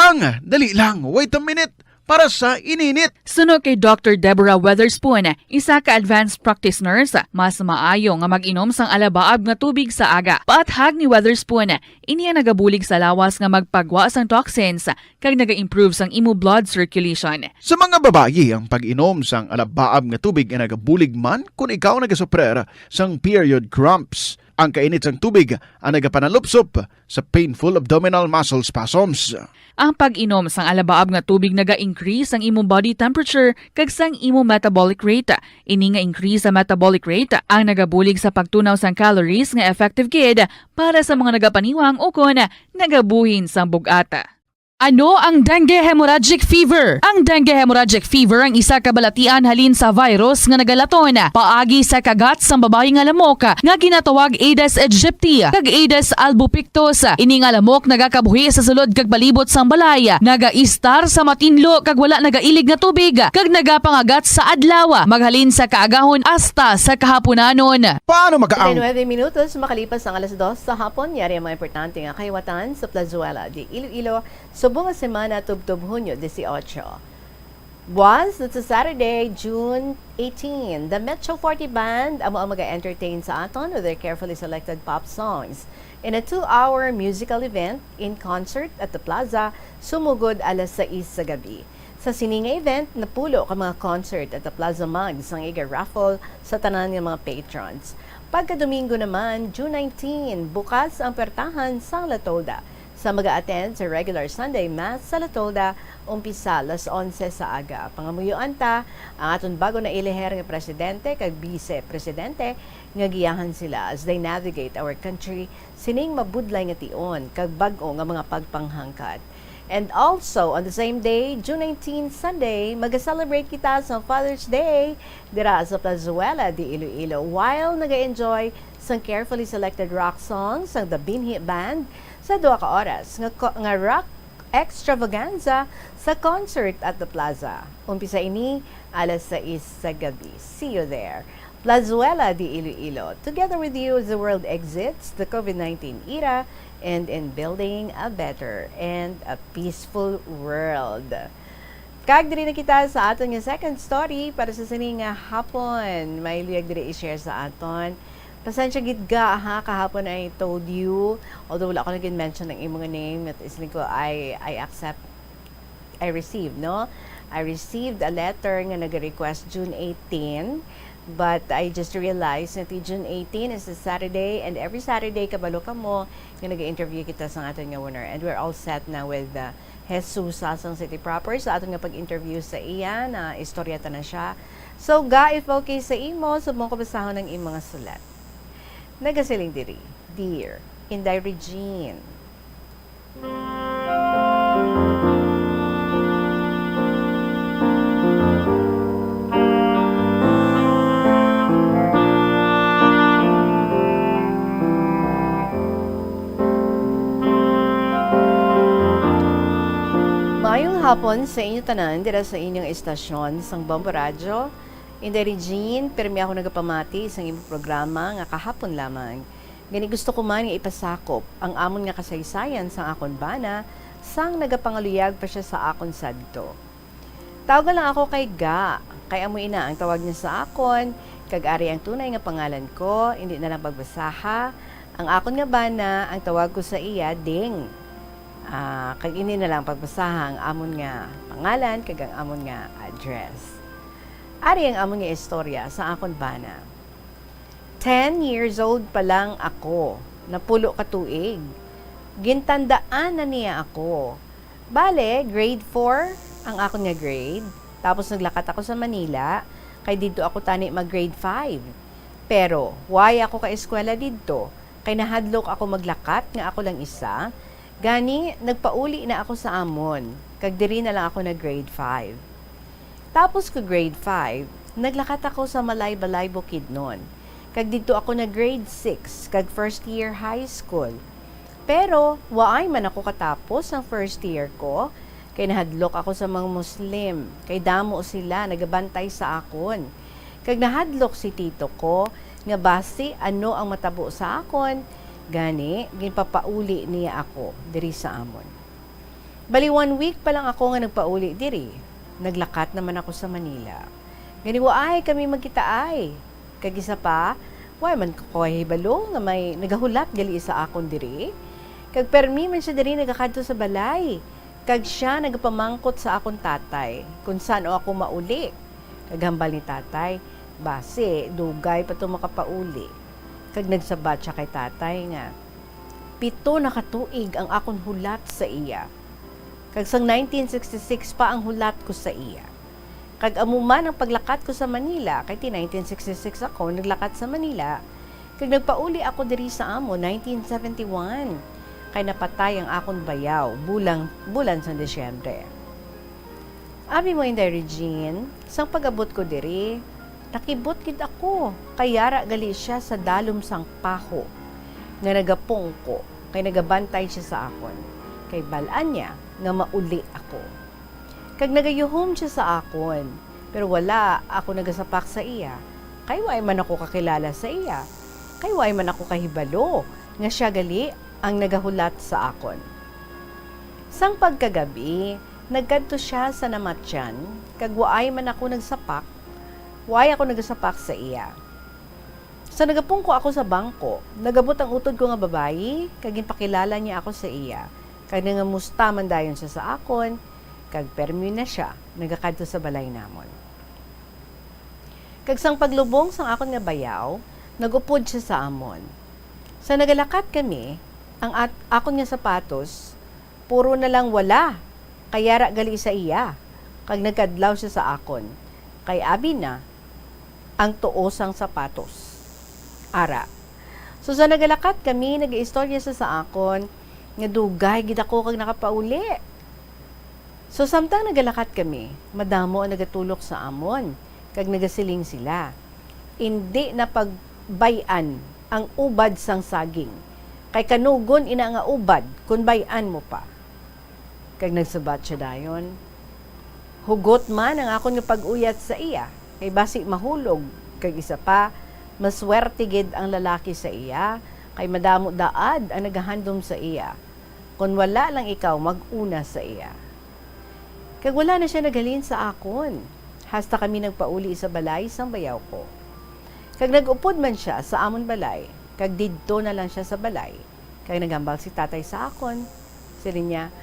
lang, wait a minute, para sa ininit. Suno kay Dr. Deborah Weatherspoon, isa ka advanced practice nurse, mas maayo nga mag-inom sang alabaab nga tubig sa aga. Paathag ni Weatherspoon, iniya nagabulig sa lawas nga magpagwa sang toxins kag naga-improve sang imo blood circulation. Sa mga babayi, ang pag-inom sang alabaab nga tubig ay nagabulig man kung ikaw nagasuprer sang period cramps. Ang kainit sang tubig ang nagapanalupsop sa painful abdominal muscle spasms. Ang pag-inom sang alabaab nga tubig naga-increase ang imong body temperature kag sang imong metabolic rate. Ini nga increase sa metabolic rate ang nagabulig sa pagtunaw sang calories nga effective kid para sa mga nagapaniwang o kon nagabuhin sang bugata. Ano ang dengue hemorrhagic fever? Ang dengue hemorrhagic fever ang isa ka balatian halin sa virus nga nagalaton paagi sa kagat sa babae nga lamok nga ginatawag Aedes aegypti kag Aedes albopictus. Ini nga lamok nagakabuhi sa sulod kag balibot sang balay, nagaistar sa matinlo kag wala nagailig nga tubig kag nagapangagat sa adlaw maghalin sa kaagahon hasta sa kahaponanon. Paano magaang 9 minutos makalipas ang alas 2 sa hapon, yari ang mga importante nga kahiwatan sa Plazuela de Iloilo. Subong nga semana tubtob Hunyo 18. Once, it's a Saturday, June 18. The Metro 40 Band amo ang mag-entertain sa aton with their carefully selected pop songs in a 2-hour musical event in concert at the Plaza, sumugod alas 6 sa gabi. Sa sininga event, napulo ka mga concert at the Plaza Mugs ang iga-raffle sa tanan ng mga patrons. Pagka-Domingo naman, June 19, bukas ang pertahan sa La Tolda. Sa mag-a-attend sa regular Sunday Mass sa La Tolda, umpisa alas 11 sa aga. Pangamuyuan ta, ang aton bago na iliher nga presidente kag vice-presidente nga giyahan sila as they navigate our country sining mabudlay nga tion kag bag-o nga mga pagpanghangkat. And also, on the same day, June 19, Sunday, mag-celebrate kita sa Father's Day dira sa Plazuela de Iloilo while nag-enjoy sa carefully selected rock songs ng The Binhi Band sa 2 ka oras nga rock extravaganza sa concert at the Plaza. Umpisa ini alas 6 sa gabi. See you there. Plazuela de Iloilo. Together with you as the world exits the COVID-19 era and in building a better and a peaceful world. Kag diri na kita sa aton nga second story para sa sining hapon. May luyag diri i-share sa aton. Pasensya gid ga ha, kahapon I told you, although wala ko nag-mention ng imong name, at isling ko I received, no? I received a letter nga nag-request June 18, but I just realized na June 18 is a Saturday, and every Saturday kabalo ka mo nga nag-interview kita sa aton nga winner, and we're all set na with Jesus Sasang City Proper sa aton nga pag-interview sa iya na istoryata na siya. So ga, if okay sa imo, subong ko basahon ng imong mga sulat. Nagasiling diri, Dear Inday Regine. Mayong hapon sa inyo tanan dira sa inyong estasyon sang Bombo Radyo. Inday Regine, permi ako nagapamati sa imong programa nga kahapon lamang. Gani gusto ko man nga ipasakop ang amon nga kasaysayan sang akon bana sang nagapangaluyag pa siya sa akon sadto. Tawag lang ako kay Ga, kay amo ina ang tawag niya sa akon, kag ari ang tunay nga pangalan ko, hindi na lang pagbasaha. Ang akon nga bana, ang tawag ko sa iya, Ding. Kag ini na lang pagbasaha ang amon nga pangalan, kag ang amon nga address. Ari ang amon nga istorya sa akon bana. 10 years old pa lang ako, napulo ka tuig. Gintandaan na niya ako. Bale, grade 4 ang akon nga grade. Tapos naglakat ako sa Manila, kay dito ako tani mag grade 5. Pero, why ako ka eskwela dito? Kay nahadlok ako maglakat nga ako lang isa. Gani, nagpauli na ako sa amon. Kag diri na lang ako na grade 5. Tapos ko grade 5, naglakat ako sa Malay-Balay Bukidnon. Kag dito ako na grade 6, kag first year high school. Pero, waay man ako katapos ang first year ko, kay nahadlok ako sa mga Muslim, kay damo sila, nagabantay sa akon. Kag nahadlok si tito ko, nga base ano ang matabo sa akon, gani ginpapauli niya ako diri sa amon. Bali 1 week pa lang ako nga nagpauli diri. Naglakat naman ako sa Manila. Gani ay kami magkita ay. Kag isa pa, way man ko hibalo nga may nagahulat gali sa akon diri. Kag permi man siya diri nagakadto sa balay. Kag siya nagapamangkot sa akon tatay kung saan ako mauli. Kag hambal ni tatay, base dugay pa to makapauli. Kag nagsabat siya kay tatay nga 7 na katuig ang akon hulat sa iya. Kag sang 1966 pa ang hulat ko sa iya. Kag amuman ang paglakat ko sa Manila, kay 1966 ako naglakat sa Manila. Kag nagpauli ako diri sa amo 1971. Kay napatay ang akon bayaw bulan sa Disyembre. Abi mo Inday Regine, sang pag-abot ko diri, nakibot gid ako. Kayara gali siya sa dalom sang paho. Nga nagapong ko, kay nagabantay siya sa akon. Kay balaan niya nga mauli ako. Kag nagayuhom siya sa akon, pero wala ako nagasapak sa iya. Kay way man ako kakilala sa iya. Kay way man ako kahibalo nga siya gali ang nagahulat sa akon. Sang pagkagabi, nagkadto siya sa namatyan, kag waay man ako nagsapak, waay ako nagasapak sa iya. Sa nagapungko ako sa bangko, nagabot ang utod ko nga babayi, kag ginpakilala niya ako sa iya. Kag nangamusta man dayon siya sa akon, kag permi na siya, nagakadto sa balay namon. Kag sang paglubong sang akon nga bayaw, nagupod siya sa amon. Sa nagalakat kami, ang akon nga sapatos, puro na lang wala, kayara gali sa iya, kag nagkadlaw siya sa akon, kay abi na, ang tuosang sapatos. Ara. So sa nagalakat kami, nag-iistorya siya sa akon, nga dugay, gid ako kag nakapauli. So samtang nagalakat kami, madamo ang nagatulok sa amon, kag nagasiling sila. Hindi na pagbayan ang ubad sang saging. Kay kanugon ina nga ubad, kun bayan mo pa. Kag nagsabat siya dayon. Hugot man ang akon nga pag-uyat sa iya, kay basi mahulog. Kag isa pa, maswerte gid ang lalaki sa iya, kay madamo daad ang nagahandom sa iya. Kung wala lang ikaw, mag-una sa iya. Kag wala na siya nagalin sa akon. Hasta kami nagpauli sa balay sang bayaw ko. Kag nag-upod man siya sa amon balay, kag didto na lang siya sa balay. Kag nagambal si tatay sa akon. Sili niya,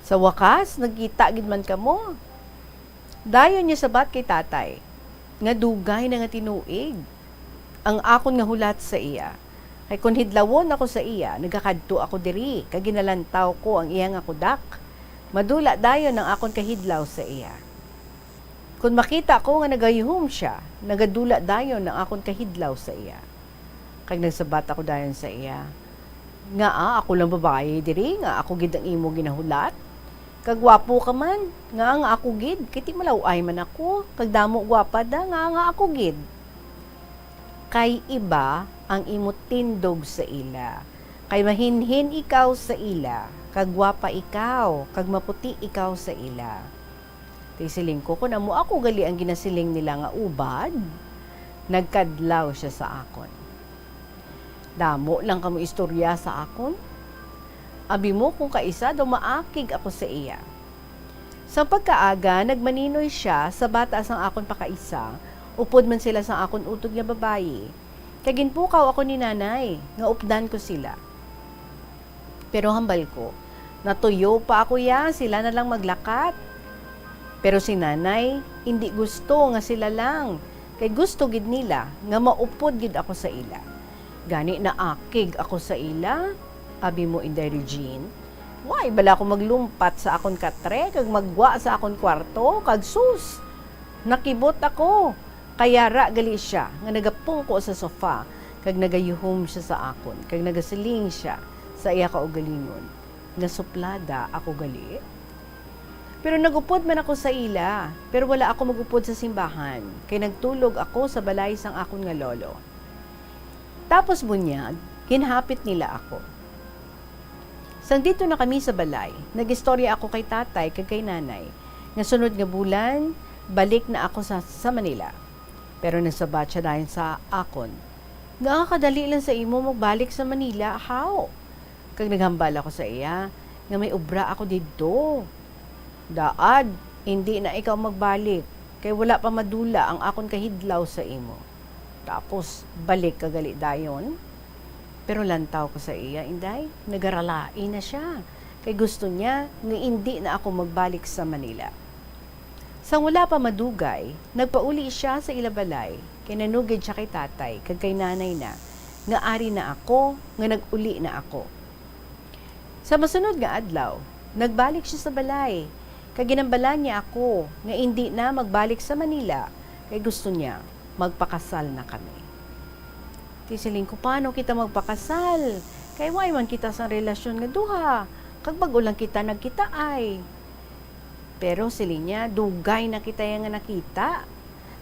sa wakas, nagkita gid man kamo. Dayon niya sabat kay tatay, nga dugay na nga tinuig. Ang akon nga hulat sa iya. Kay kun hidlawon ako sa iya, nagakadto ako diri, kag ginalantaw ko ang iya nga kudak. Madula dayon ang akon kahidlaw sa iya. Kung makita ko nga nagayuhom siya, nagadula dayon ang akon kahidlaw sa iya. Kag nagsabat ako dayon sa iya, nga ako lang babae diri, nga ako gid ang imo ginahulat. Kag gwapo ka man, nga ako gid, kiti malaway man ako, kag damo gwapa da, nga ako gid. Kay iba ang imo tindog sa ila, kay mahinhin ikaw sa ila, kag gwapa ikaw, kag maputi ikaw sa ila. Tisiling ko, kung amo ako gali ang ginasiling nila nga ubad, nagkadlaw siya sa akon. Damo lang kamo istorya sa akon. Abi mo kung kaisa daw maakig ako sa iya. Sa pagkaaga, nagmaninoy siya sa bata sang akon pakaisa. Upod man sila sa akon utog nga babayi. Kaginpukaw ako ni nanay, nga updan ko sila. Pero hambal ko, natuyo pa ako ya, sila na lang maglakat. Pero si nanay, hindi gusto nga sila lang. Kay gusto gid nila, nga maupod gid ako sa ila. Gani na akig ako sa ila, abi mo Inday Regine. Why, bala ko maglumpat sa akon katre, kag magwa sa akon kwarto, kag sus. Nakibot ako. Kaya ra gali siya, nga nagapungko sa sofa, kag nagayuhom siya sa akon, kag nagasiling siya sa iya kaugalingon. Nasuplada ako gali. Pero nagupod man ako sa ila, pero wala ako magupod sa simbahan, kay nagtulog ako sa balay sang akon nga lolo. Tapos bunyag, kinhapit nila ako. Sang dito na kami sa balay, nag-istorya ako kay tatay kag kay nanay, nga sunod nga bulan, balik na ako sa Manila. Pero nasabat siya dahil sa akon. Nakakadali lang sa imo magbalik sa Manila, how? Kag naghambal ako sa iya, nga may obra ako dito. Daad, hindi na ikaw magbalik, kay wala pa madula ang akon kahidlaw sa imo. Tapos, balik kagali dayon. Pero lantaw ko sa iya, inday, nagaralain na siya. Kay gusto niya, nga hindi na ako magbalik sa Manila. Sang wala pa madugay, nagpauli siya sa ilabalay, kay nanugid siya kay tatay, kag kay nanay na, nga ari na ako, nga nag-uli na ako. Sa masunod nga adlaw, nagbalik siya sa balay, kag ginambalan niya ako, nga hindi na magbalik sa Manila, kay gusto niya, magpakasal na kami. Tisiling ko, paano kita magpakasal? Kay why man kita sa relasyon nga duha, kag bago lang kita nagkita ay. Pero siling niya, dugay na kita yung nga nakita.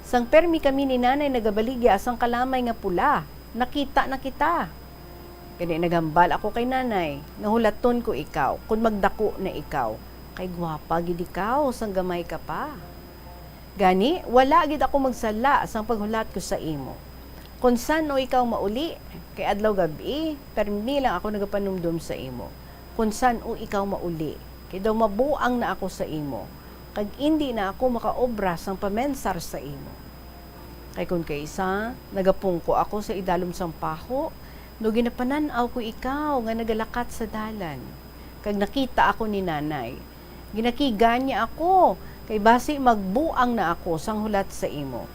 Sang permi kami ni nanay nagabaligya asang kalamay nga pula. Nakita na kita. Kaya nagambal ako kay nanay. Nahulaton ko ikaw. Kung magdako na ikaw. Kay gwapa gid ikaw. Sang gamay ka pa. Gani, wala gid ako magsala sang paghulat ko sa imo. Kung saan o ikaw mauli. Kay adlaw gabi, permi lang ako nagapanumdum sa imo. Kung saan o ikaw mauli. Kaya daw mabuang na ako sa imo. Kag hindi na ako makaobra sang pamensar sa imo. Kay kun kaysa, nagapungko ako sa idalom sang paho, no ginapananaw ko ikaw nga nagalakat sa dalan. Kag nakita ako ni nanay. Ginakigan niya ako, kay basi magbuang na ako sang hulat sa imo.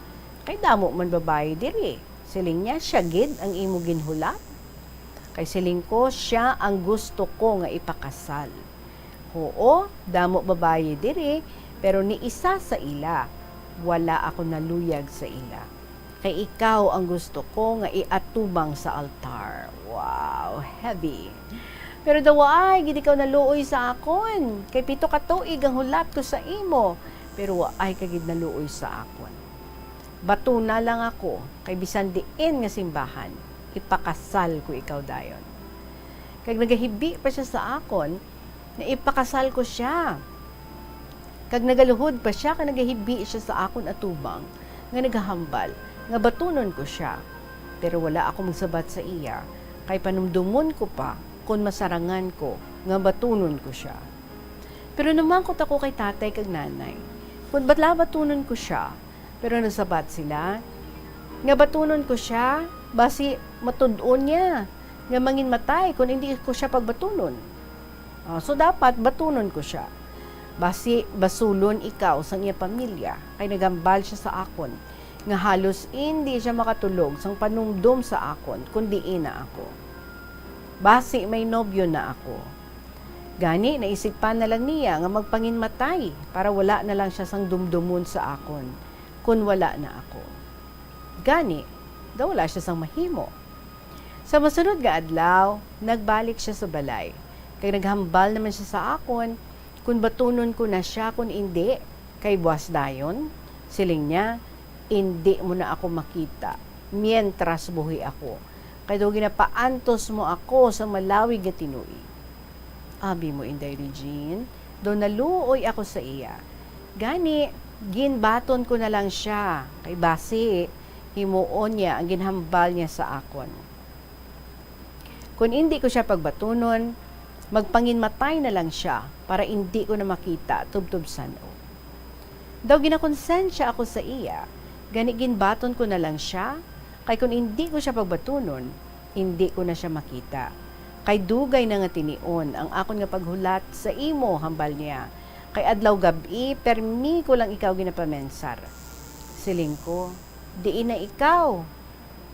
Kay damo man babae diri. Siling niya, siya gid ang imo ginhulat. Kay siling ko, siya ang gusto ko nga ipakasal. Oo, damo babae diri, pero ni isa sa ila, wala ako naluyag sa ila. Kay ikaw ang gusto ko nga iatubang sa altar. Wow, heavy. Pero daw ay, gid ikaw naluoy sa akon. Kay 7 ka tuig ang hulat ko sa imo, pero ay kagid naluoy sa akon. Bato na lang ako, kay bisan diin nga simbahan, ipakasal ko ikaw dayon. Kag nagahibi pa siya sa akon, na ipakasal ko siya. Kag nagaluhod pa siya, kag nagahibi siya sa akon atubang, nga nagahambal, nga batunon ko siya. Pero wala ako magsabat sa iya, kay panumdumon ko pa, kung masarangan ko, nga batunon ko siya. Pero namangkot ako kay tatay kag nanay, kung batla batunon ko siya, pero nasabat sila, nga batunon ko siya, basi matudon niya, nga mangin matay, kung hindi ko siya pagbatunon. So, dapat batunon ko siya. Basi, basulon ikaw sa iya pamilya. Kay nagambal siya sa akon. Nga halos hindi siya makatulog sang panumdum sa akon, kundi ina ako. Basi, may nobyo na ako. Gani, naisipan na lang niya nga magpanginmatay para wala na lang siya sang dumdumon sa akon, kung wala na ako. Gani, daw wala siya sang mahimo. Sa masunod nga adlaw, nagbalik siya sa balay. Kaya naghambal naman siya sa akon, kung batunon ko na siya, kung hindi, kay buwas dayon, siling niya, hindi mo na ako makita, mientras buhi ako. Kaya daw ginapaantos mo ako sa malawig na tinuig. Abi mo, Inday Regine, daw naluoy ako sa iya. Gani, ginbaton ko na lang siya, kay basi, himuon niya ang ginhambal niya sa akon. Kung hindi ko siya pagbatunon, magpanginmatay na lang siya para hindi ko na makita tubtub sano. Daw ginakonsensya ako sa iya, gani ginbaton ko na lang siya, kay kung hindi ko siya pagbatunon, hindi ko na siya makita. Kay dugay na nga tinion ang akon nga paghulat sa imo hambal niya. Kay adlaw gabi, permi ko lang ikaw ginapamensar. Siling ko, diin na ikaw.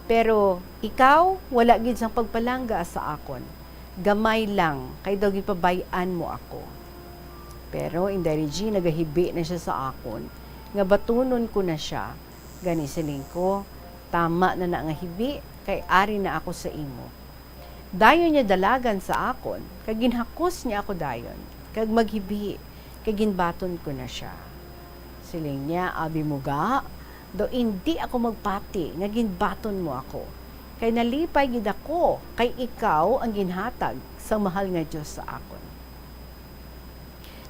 Pero ikaw, wala gid sang pagpalangga sa akon. Gamay lang, kay daw gipabayan mo ako. Pero Inday Regine, nagahibi na siya sa akon, nga batunon ko na siya. Gani siling ko, tama na nga hibi, kay ari na ako sa imo. Dayon niya dalagan sa akon, kag ginhakos niya ako dayon, kag maghibi, kag ginbaton ko na siya. Siling niya, abi mo ga, do hindi ako magpati, nga ginbaton mo ako. Kay nalipay gid ako, kay ikaw ang ginhatag sa mahal nga Dios sa akon.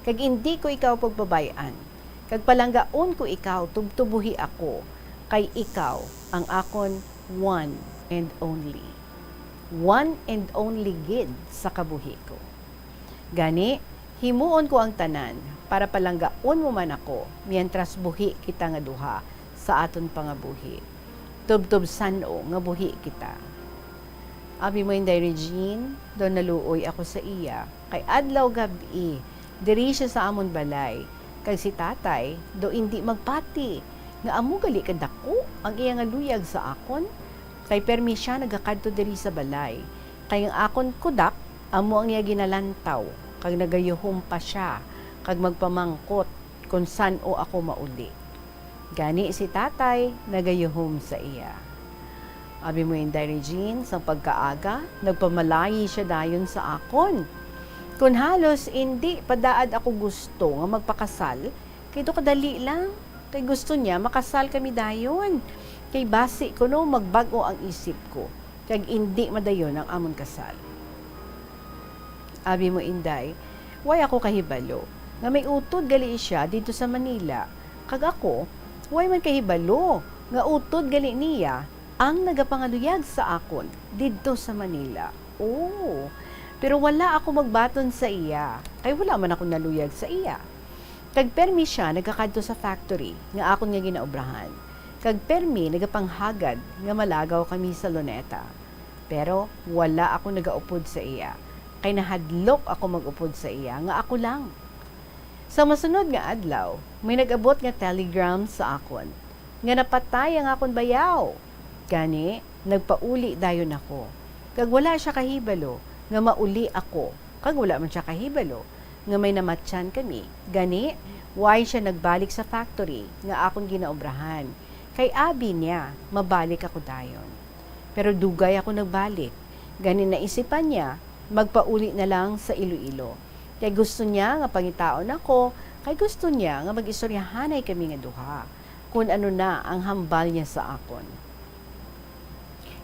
Kag hindi ko ikaw pagbabayan, kag palanggaon ko ikaw, tubtubuhi ako, kay ikaw ang akon one and only. One and only gid sa kabuhi ko. Gani, himuon ko ang tanan para palanggaon mo man ako mientras buhi kita nga duha sa aton pangabuhi. Tubtob sano nga buhi kita. Abi mo inday Regine, doon naluoy ako sa iya. Kay adlaw gabi, diri siya sa amon balay. Kay si tatay, do hindi magpati. Nga amo gali kadako ang iya nga luyag sa akon. Kay permi siya nagakadto diri sa balay. Kay ang akon kudak, amo ang iya ginalantaw. Kag nagayuhom pa siya. Kag magpamangkot kung san o ako mauli. Gani si tatay, nagayuhom sa iya. Abi mo yung Regine, sa pagkaaga, nagpamalayi siya dayon sa akon. Kung halos hindi padaad ako gusto nga magpakasal, kay do kadali lang. Kay gusto niya makasal kami dayon. Kay basi ko no magbago ang isip ko. Kag hindi madayon ang amon kasal. Abi mo Inday, way ako kahibalo. Nga may utod gali siya dito sa Manila. Kag ako, way man kahibalo. Nga utod gali niya ang nagapangaluyag sa akon didto sa Manila. Oh, pero wala ako magbaton sa iya. Kay wala man ako naluyag sa iya. Kag permi siya nagakadto sa factory nga akon nga ginaobrahan. Kag permi nagapanghagad nga malagaw kami sa Luneta. Pero wala ako nagaupod sa iya. Kay nahadlok ako magupod sa iya nga ako lang. Sa masunod nga adlaw, may nagabot nga telegram sa akon nga napatay ang akon bayaw. Gani, nagpauli dayon ako. Kag wala siya kahibalo, nga mauli ako. Kag wala man siya kahibalo, nga may namatyan kami. Gani, why siya nagbalik sa factory, nga akong ginaobrahan. Kay abi niya, mabalik ako dayon. Pero dugay ako nagbalik. Gani naisipan niya, magpauli na lang sa Iloilo. Kay gusto niya nga pangitaon ako, kay gusto niya nga mag-istoryahanay kami nga duha. Kung ano na ang hambal niya sa akon.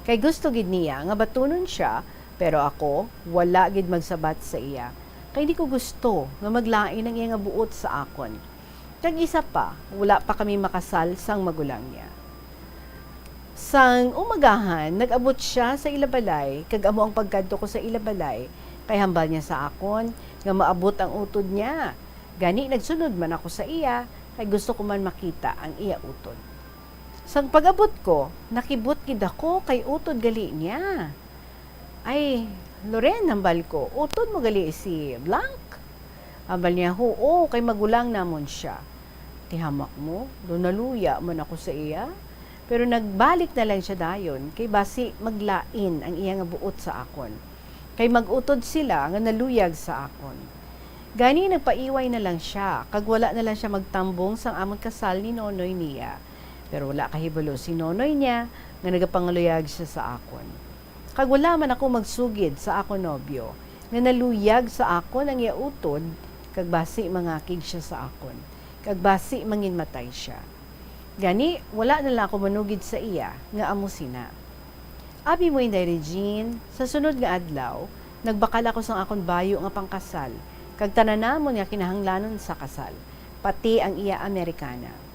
Kay gusto gid niya nga batunon siya, pero ako wala gid magsabat sa iya. Kay di ko gusto nga maglain ang iya nga buot sa akon. Kag isa pa, wala pa kami makasal sang magulang niya. Sang umagahan, nag-abot siya sa Ilabalay, kag amo ang pagkadto ko sa Ilabalay, kay hambal niya sa akon nga maabot ang utod niya. Gani nagsunod man ako sa iya, kay gusto ko man makita ang iya utod. Sang pag-abot ko, nakibot gid ako kay utod gali niya. Ay, Loren, hambal ko, utod mo gali si Blanc. Hambal niya, oo, kay magulang namon siya. Tihamak mo, doon naluya man ako sa iya. Pero nagbalik na lang siya dayon, kay basi maglain ang iya nga buot sa akon. Kay magutod sila nga naluyag sa akon. Gani nagpaiway na lang siya, kag wala na lang siya magtambong sang amon kasal ni nonoy niya. Pero wala kahibalo si nonoy niya nga nagapangaluyag siya sa akon. Kag wala man ako magsugid sa akon nobyo nga naluyag sa akon ang iya utod kag basi mangakig siya sa akon. Kag basi manginmatay siya. Gani wala na lang ako manugid sa iya nga amo sina. Abi mo Inday Regine, sa sunod nga adlaw, nagbakal ako sang akon bayo nga pangkasal. Kag tananamon nga kinahanglanon sa kasal, pati ang iya Amerikana.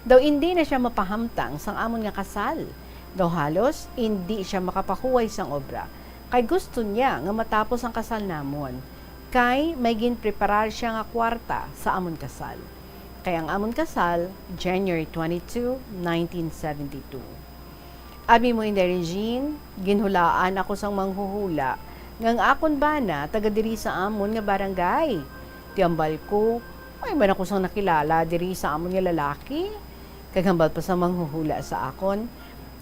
Daw hindi na siya mapahamtang sang amon nga kasal. Daw halos hindi siya makapahuway sang obra. Kay gusto niya nga matapos ang kasal namon. Kay may ginpreparar siya nga kwarta sa amon kasal. Kay ang amon kasal, January 22, 1972. Abi mo Inday Regine, ginhulaan ako sang manghuhula. Ngang akon bana, taga diri sa amon nga barangay. Tiambal ko, ay man ako sang nakilala diri sa amon nga lalaki. Kagambal pa sa manghuhula sa akon.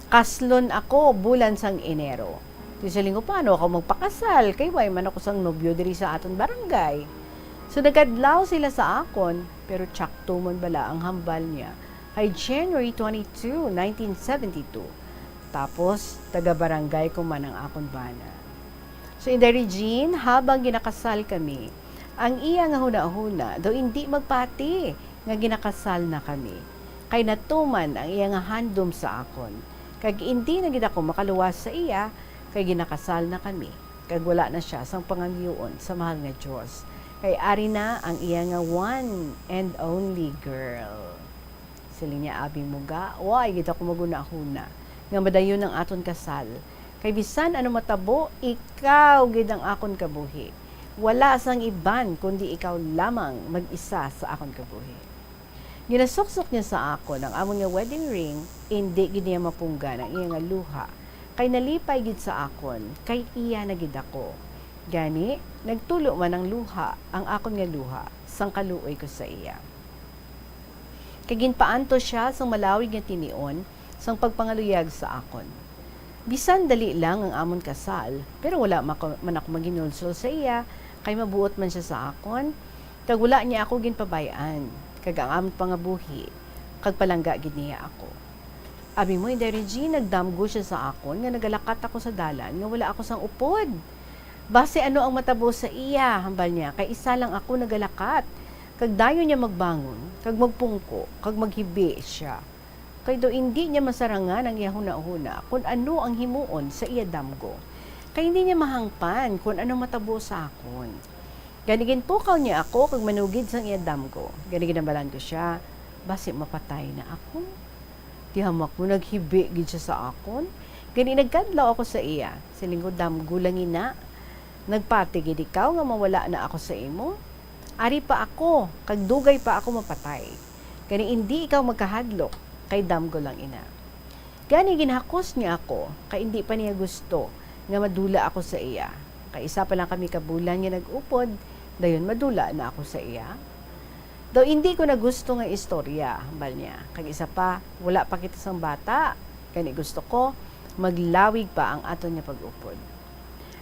Kaslon ako bulan sang Enero. Tisaling ko paano ako magpakasal, kay way man ako sang nobyo diri sa aton barangay. So nagkadlaw sila sa akon, pero tsakto man bala ang hambal niya. Kay January 22, 1972. Tapos, taga-barangay ko man ang akon bana. So Inday Regine, habang ginakasal kami, ang iya nga huna-huna, daw hindi magpati nga ginakasal na kami. Kay natuman ang iya nga handom sa akon. Kag hindi na gid ako makaluwas sa iya, kay ginakasal na kami. Kag wala na siya sang pangangyoon sa mahal nga Dios. Kay ari na ang iya nga one and only girl. Sili niya abi muga, way gid ako maguna-huna. Nga madayon ang aton kasal. Kay bisan ano matabo, ikaw gid ang akon kabuhi. Wala sang iban kundi ikaw lamang mag-isa sa akon kabuhi. Ginasuksok niya sa akon ang amon nga wedding ring, hindi gid niya mapunggan ang iya nga luha. Kay nalipay gid sa akon, kay iya na gid ako. Gani, nagtulo man ang luha, ang akon nga luha, sang kaluoy ko sa iya. Kay ginpaanto siya sang malawig nga tinion, sang pagpangaluyag sa akon. Bisan dali lang ang amon kasal, pero wala man ako maginulsol sa iya, kay mabuot man siya sa akon, kag wala niya ako ginpabayaan, kag ang amon pangabuhi, kag palangga gid niya ako. Abi mo, Regine, nagdamgo siya sa akon, nga nagalakat ako sa dalan, nga wala ako sang upod. Base ano ang matabo sa iya, hambal niya, kay isa lang ako nagalakat, kag dayon niya magbangon, kag magpungko, kag maghibi siya. Kay do hindi niya masarangan ang iya huna-huna kung ano ang himuon sa iya damgo. Kay hindi niya mahangpan kung ano matabo sa akon. Ganigin pukaw niya ako kag manugid sang iya damgo. Ganigin nambalan ko siya, basi mapatay na ako. Tihamak mo naghibi gid siya sa akon. Gani nagkadlaw ako sa iya. Silinggo damgo lang ina. Nagpati gid ikaw nga mawala na ako sa imo. Ari pa ako, kag dugay pa ako mapatay. Gani hindi ikaw magkahadlok, kay damgo lang ina. Gani ginhakos niya ako, kay hindi pa niya gusto nga madula ako sa iya. Kay isa pa lang kami kabulan nga nag-upod, dayon madula na ako sa iya. Daw hindi ko na gusto nga istorya, hambal niya. Kag isa pa, wala pa kita sang bata. Gani gusto ko, maglawig pa ang aton niya pag-upod.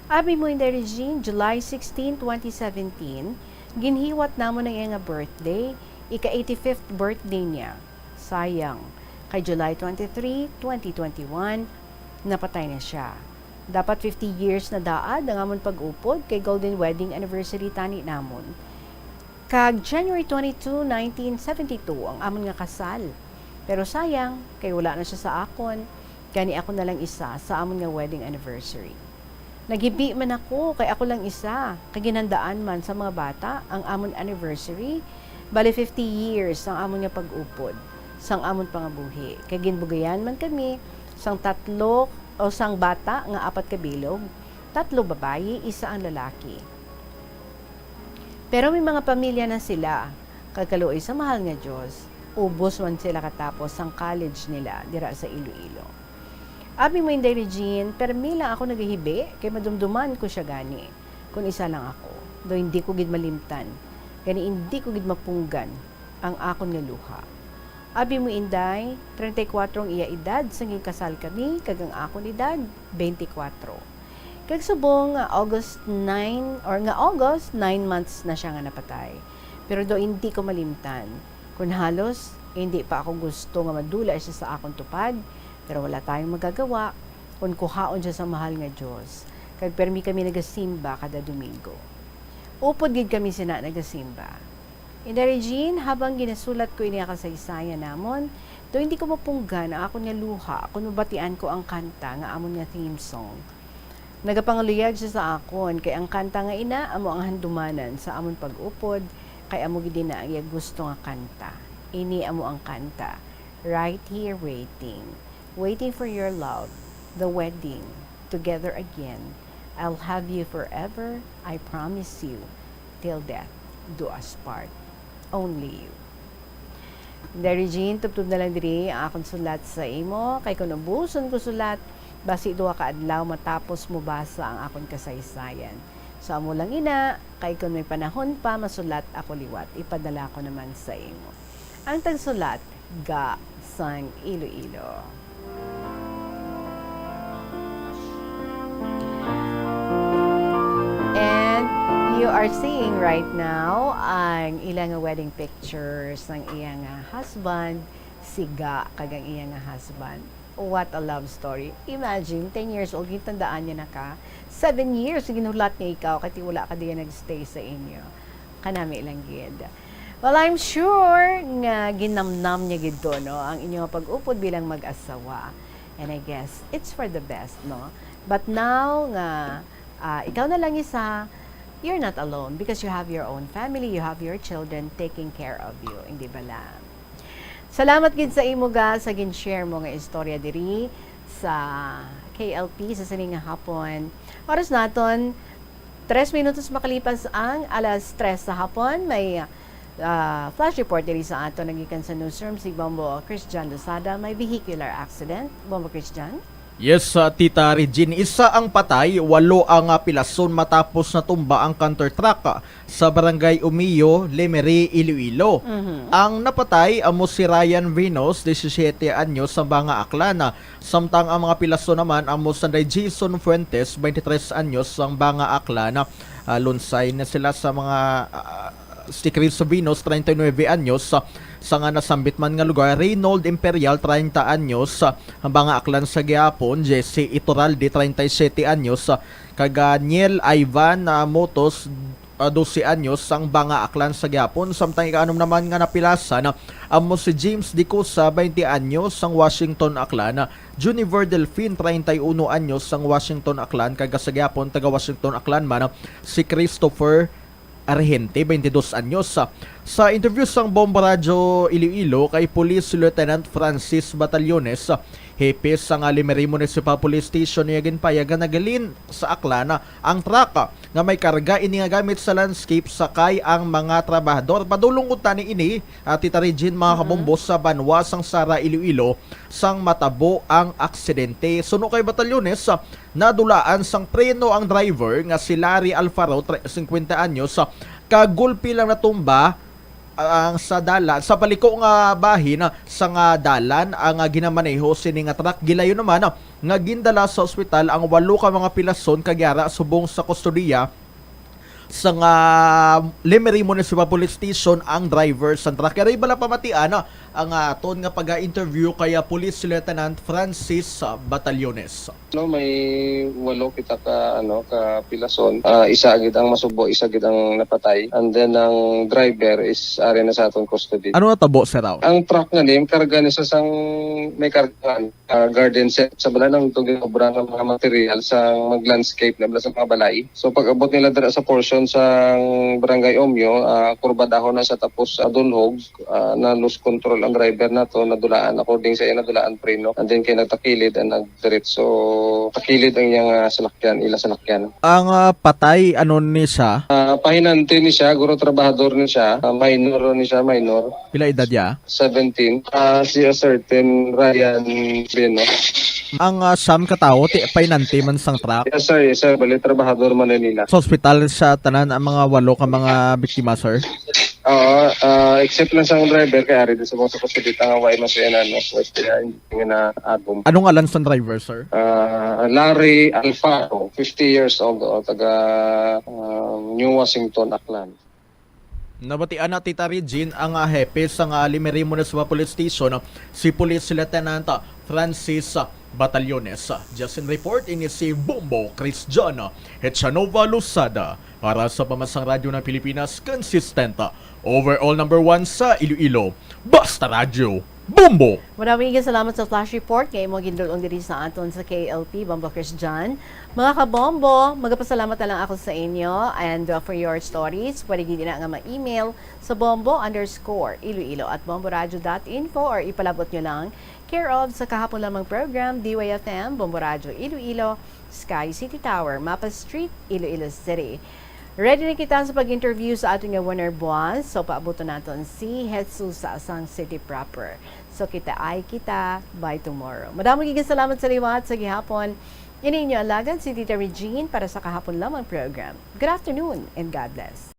Abi mo in Regine, July 16, 2017, ginhiwat namon ng iya nga birthday, ika-85th birthday niya. Sayang, kay July 23, 2021, napatay na siya. Dapat 50 years na daad ang amon pag-upod kay golden wedding anniversary tani namon. Kag January 22, 1972 ang amon nga kasal. Pero sayang, kay wala na siya sa akon, gani ako na lang isa sa amon nga wedding anniversary. Naghibi man ako, kay ako lang isa, kay ginandaan man sa mga bata ang amon anniversary, bali 50 years ang amon nga pag-upod, sang amon pangabuhi. Kay ginbugayan man kami, sang tatlo o sang bata nga 4 kabilog, 3 babayi, 1 ang lalaki. Pero may mga pamilya na sila, kagkaluoy sa mahal nga Diyos, ubos man sila katapos sang college nila dira sa Iloilo. Abi mo Inday Regine, permi lang ako naghihibi, kay madumduman ko siya gani. Kung isa lang ako, do hindi ko gid malimtan, gani hindi ko gid mapunggan ang akon nga luha. Abi mo Inday, 34 ang iya edad, sanging kasal kami, kag ang akon edad, 24. Kag subong August 9 months na siya nga napatay. Pero do hindi ko malimtan. Kung halos hindi pa ako gusto nga madula siya sa akong tupad, pero wala tayong magagawa kung kuhaon siya sa mahal nga Diyos. Kag permi kami nagasimba kada Domingo. Upod gid kami sina nagasimba. Inday Regine, habang ginasulat ko ini kasaysayan namon, do hindi ko mapunggan ang akon nga luha kung mabatian ko ang kanta nga amon nga theme song. Nagapangaluyag siya sa akon, kay ang kanta nga ina, amo ang handumanan sa amon pag-upod, kay amo gid na ang iya gusto nga kanta. Ini amo ang kanta, Right Here Waiting for your love, the wedding, together again. I'll have you forever, I promise you, till death do us part. Only you. Inday Regine, tubtub na lang diri ang akong sulat sa imo, kay kung nabuson ko sulat, basi duha ka adlaw matapos mo basa ang akong kasaysayan. So amo lang ina, kay kung may panahon pa masulat ako liwat, ipadala ko naman sa imo. Ang tagsulat, Ga sang Iloilo. And you are seeing right now ang ilang wedding pictures ng iyang husband, si Ga, kagang iyang husband. What a love story. Imagine, 10 years old, gitandaan niya na ka. 7 years, ginulat niya ikaw, kati wala ka diyan nagstay sa inyo. Kanami ilang gid. Well, I'm sure nga ginamnam niya gid do, no, ang inyong pag-upod bilang mag-asawa. And I guess it's for the best, no? But now nga ikaw na lang isa, you're not alone because you have your own family, you have your children taking care of you, hindi ba lang? Salamat gid sa imo ga sa gin-share mo nga istorya diri sa KLP sa sining nga hapon. Oras naton 3 minutos makalipas ang alas 3 sa hapon. May flash report diri sa ato nagikan sa newsroom si Bombo Christian Losada. May vehicular accident. Bombo Christian? Yes, Tita Regine, isa ang patay, 8 ang pilason matapos na tumba ang counter truck sa barangay Umiyo, Lemery, Iloilo. Ang napatay amo si Ryan Venus, 17 anyos, sa Banga Aklan. Samtang ang mga pilason naman amo si Jason Fuentes, 23 anyos, sa Banga Aklan. Lunsay na sila sa mga si Chris Venus, 39 anyos, sa nga nasambit man nga lugar. Reynold Imperial, 30 anyos, ang Banga Aklan sa Giapon. Jesse Iturralde, 37 anyos, Kaganiel Ivan Motos, 12 anyos, ang Banga Aklan sa Giapon. Samtang ikaanom naman nga napilasan amo si James Dicosa, 20 anyos, ang Washington Aklan. Juniver Delfin, 31 anyos, ang Washington Aklan. Kaga sa Giapon, taga Washington Aklan man si Christopher Argente, 22 anyos. Sa interview sang Bombo Radyo Iloilo kay Police Lieutenant Francis Batallones, hepe sang Lemery Municipal Police Station niya ginpayagan nagalin sa Aklan ang truck nga may karga ini nga gamit sa landscape sakay ang mga trabahador. Padulong utani ini Tita Regine, mga kabombo, sa Banwa sang Sara, Iloilo sang matabo ang aksidente. Suno kay Batallones, nadulaan sang preno ang driver nga si Larry Alfaro, 50 anyos, kagulpi lang natumba ang sa dalan sa paliko nga bahin sa nga dalan ang ginamaneho sini nga truck. Gilayo naman nga gindala sa ospital ang 8 ka mga pilason kagyara subong sa kustodiya sa nga Lemery Municipal Police Station ang driver sa truck. Kaya bala pamatian ang aton nga pag-interview kaya Police Lieutenant Francis Batallones. May 8 kita ka ka pilason. Isa agad ang masubo, isa agad ang napatay. And then ang driver is ari na sa aton custody. Ano natabo sa raw? Ang truck nga nim karga ni sa sang may karga garden set sa bala nang tugobra ng mga material sa mag-landscape na bala sa mga balay. So pag abot nila dira sa portion sa Barangay Omyo, kurbadaho na sa tapos adulhog, na lose control ang driver na to, nadulaan according sa iya nadulaan preno, and then kay nagtakilid and nagdiretso takilid ang iyang salakyan, ila salakyan. Ang patay ano ni siya? Pahinante ni siya, guro trabahador ni siya, minor ni siya, minor. Pila edad ya? 17. Si a certain Ryan Beno. Ang siyam katao ti painante man sang truck. Yes sir, bali trabahador man nila. Sa ospital sa tanan ang mga 8 ka mga biktima, sir. Except lang sa driver kaya rin sa mga kusidita nga way masayanan no pwede na agum. Anong alan sa driver, sir? Larry Alfaro, 50 years old, taga New Washington, Aklan. Nabatian na Tita Regine ang hepe sa Lemery Municipal Police Station, si Police Lieutenant Francis Batallones. Just in report, ini si Bombo Christian Hetchanova Losada para sa Pamasang Radyo ng Pilipinas, consistent overall number 1 sa Iloilo. Basta Radyo, Bombo! Maraming salamat sa flash report kay mo gindulong diri sa aton sa KLP, Bombo Christian. Mga kabombo, magpasalamat na lang ako sa inyo and for your stories. Pwede gid na nga ma-email sa bombo_iloilo@bomboradio.info or ipalabot nyo lang care of sa kahapon lamang program DYFM, Bombo Radio Iloilo, Sky City Tower, Mapa Street, Iloilo City. Ready na kita sa pag-interview sa ating winner boss. So paabuto natin si Jesus sa Sang City proper. So kita ay kita by tomorrow. Maraming salamat sa liwat sa gihapon. Yan inyo alagan si Tita Regine para sa kahapon lamang program. Good afternoon and God bless.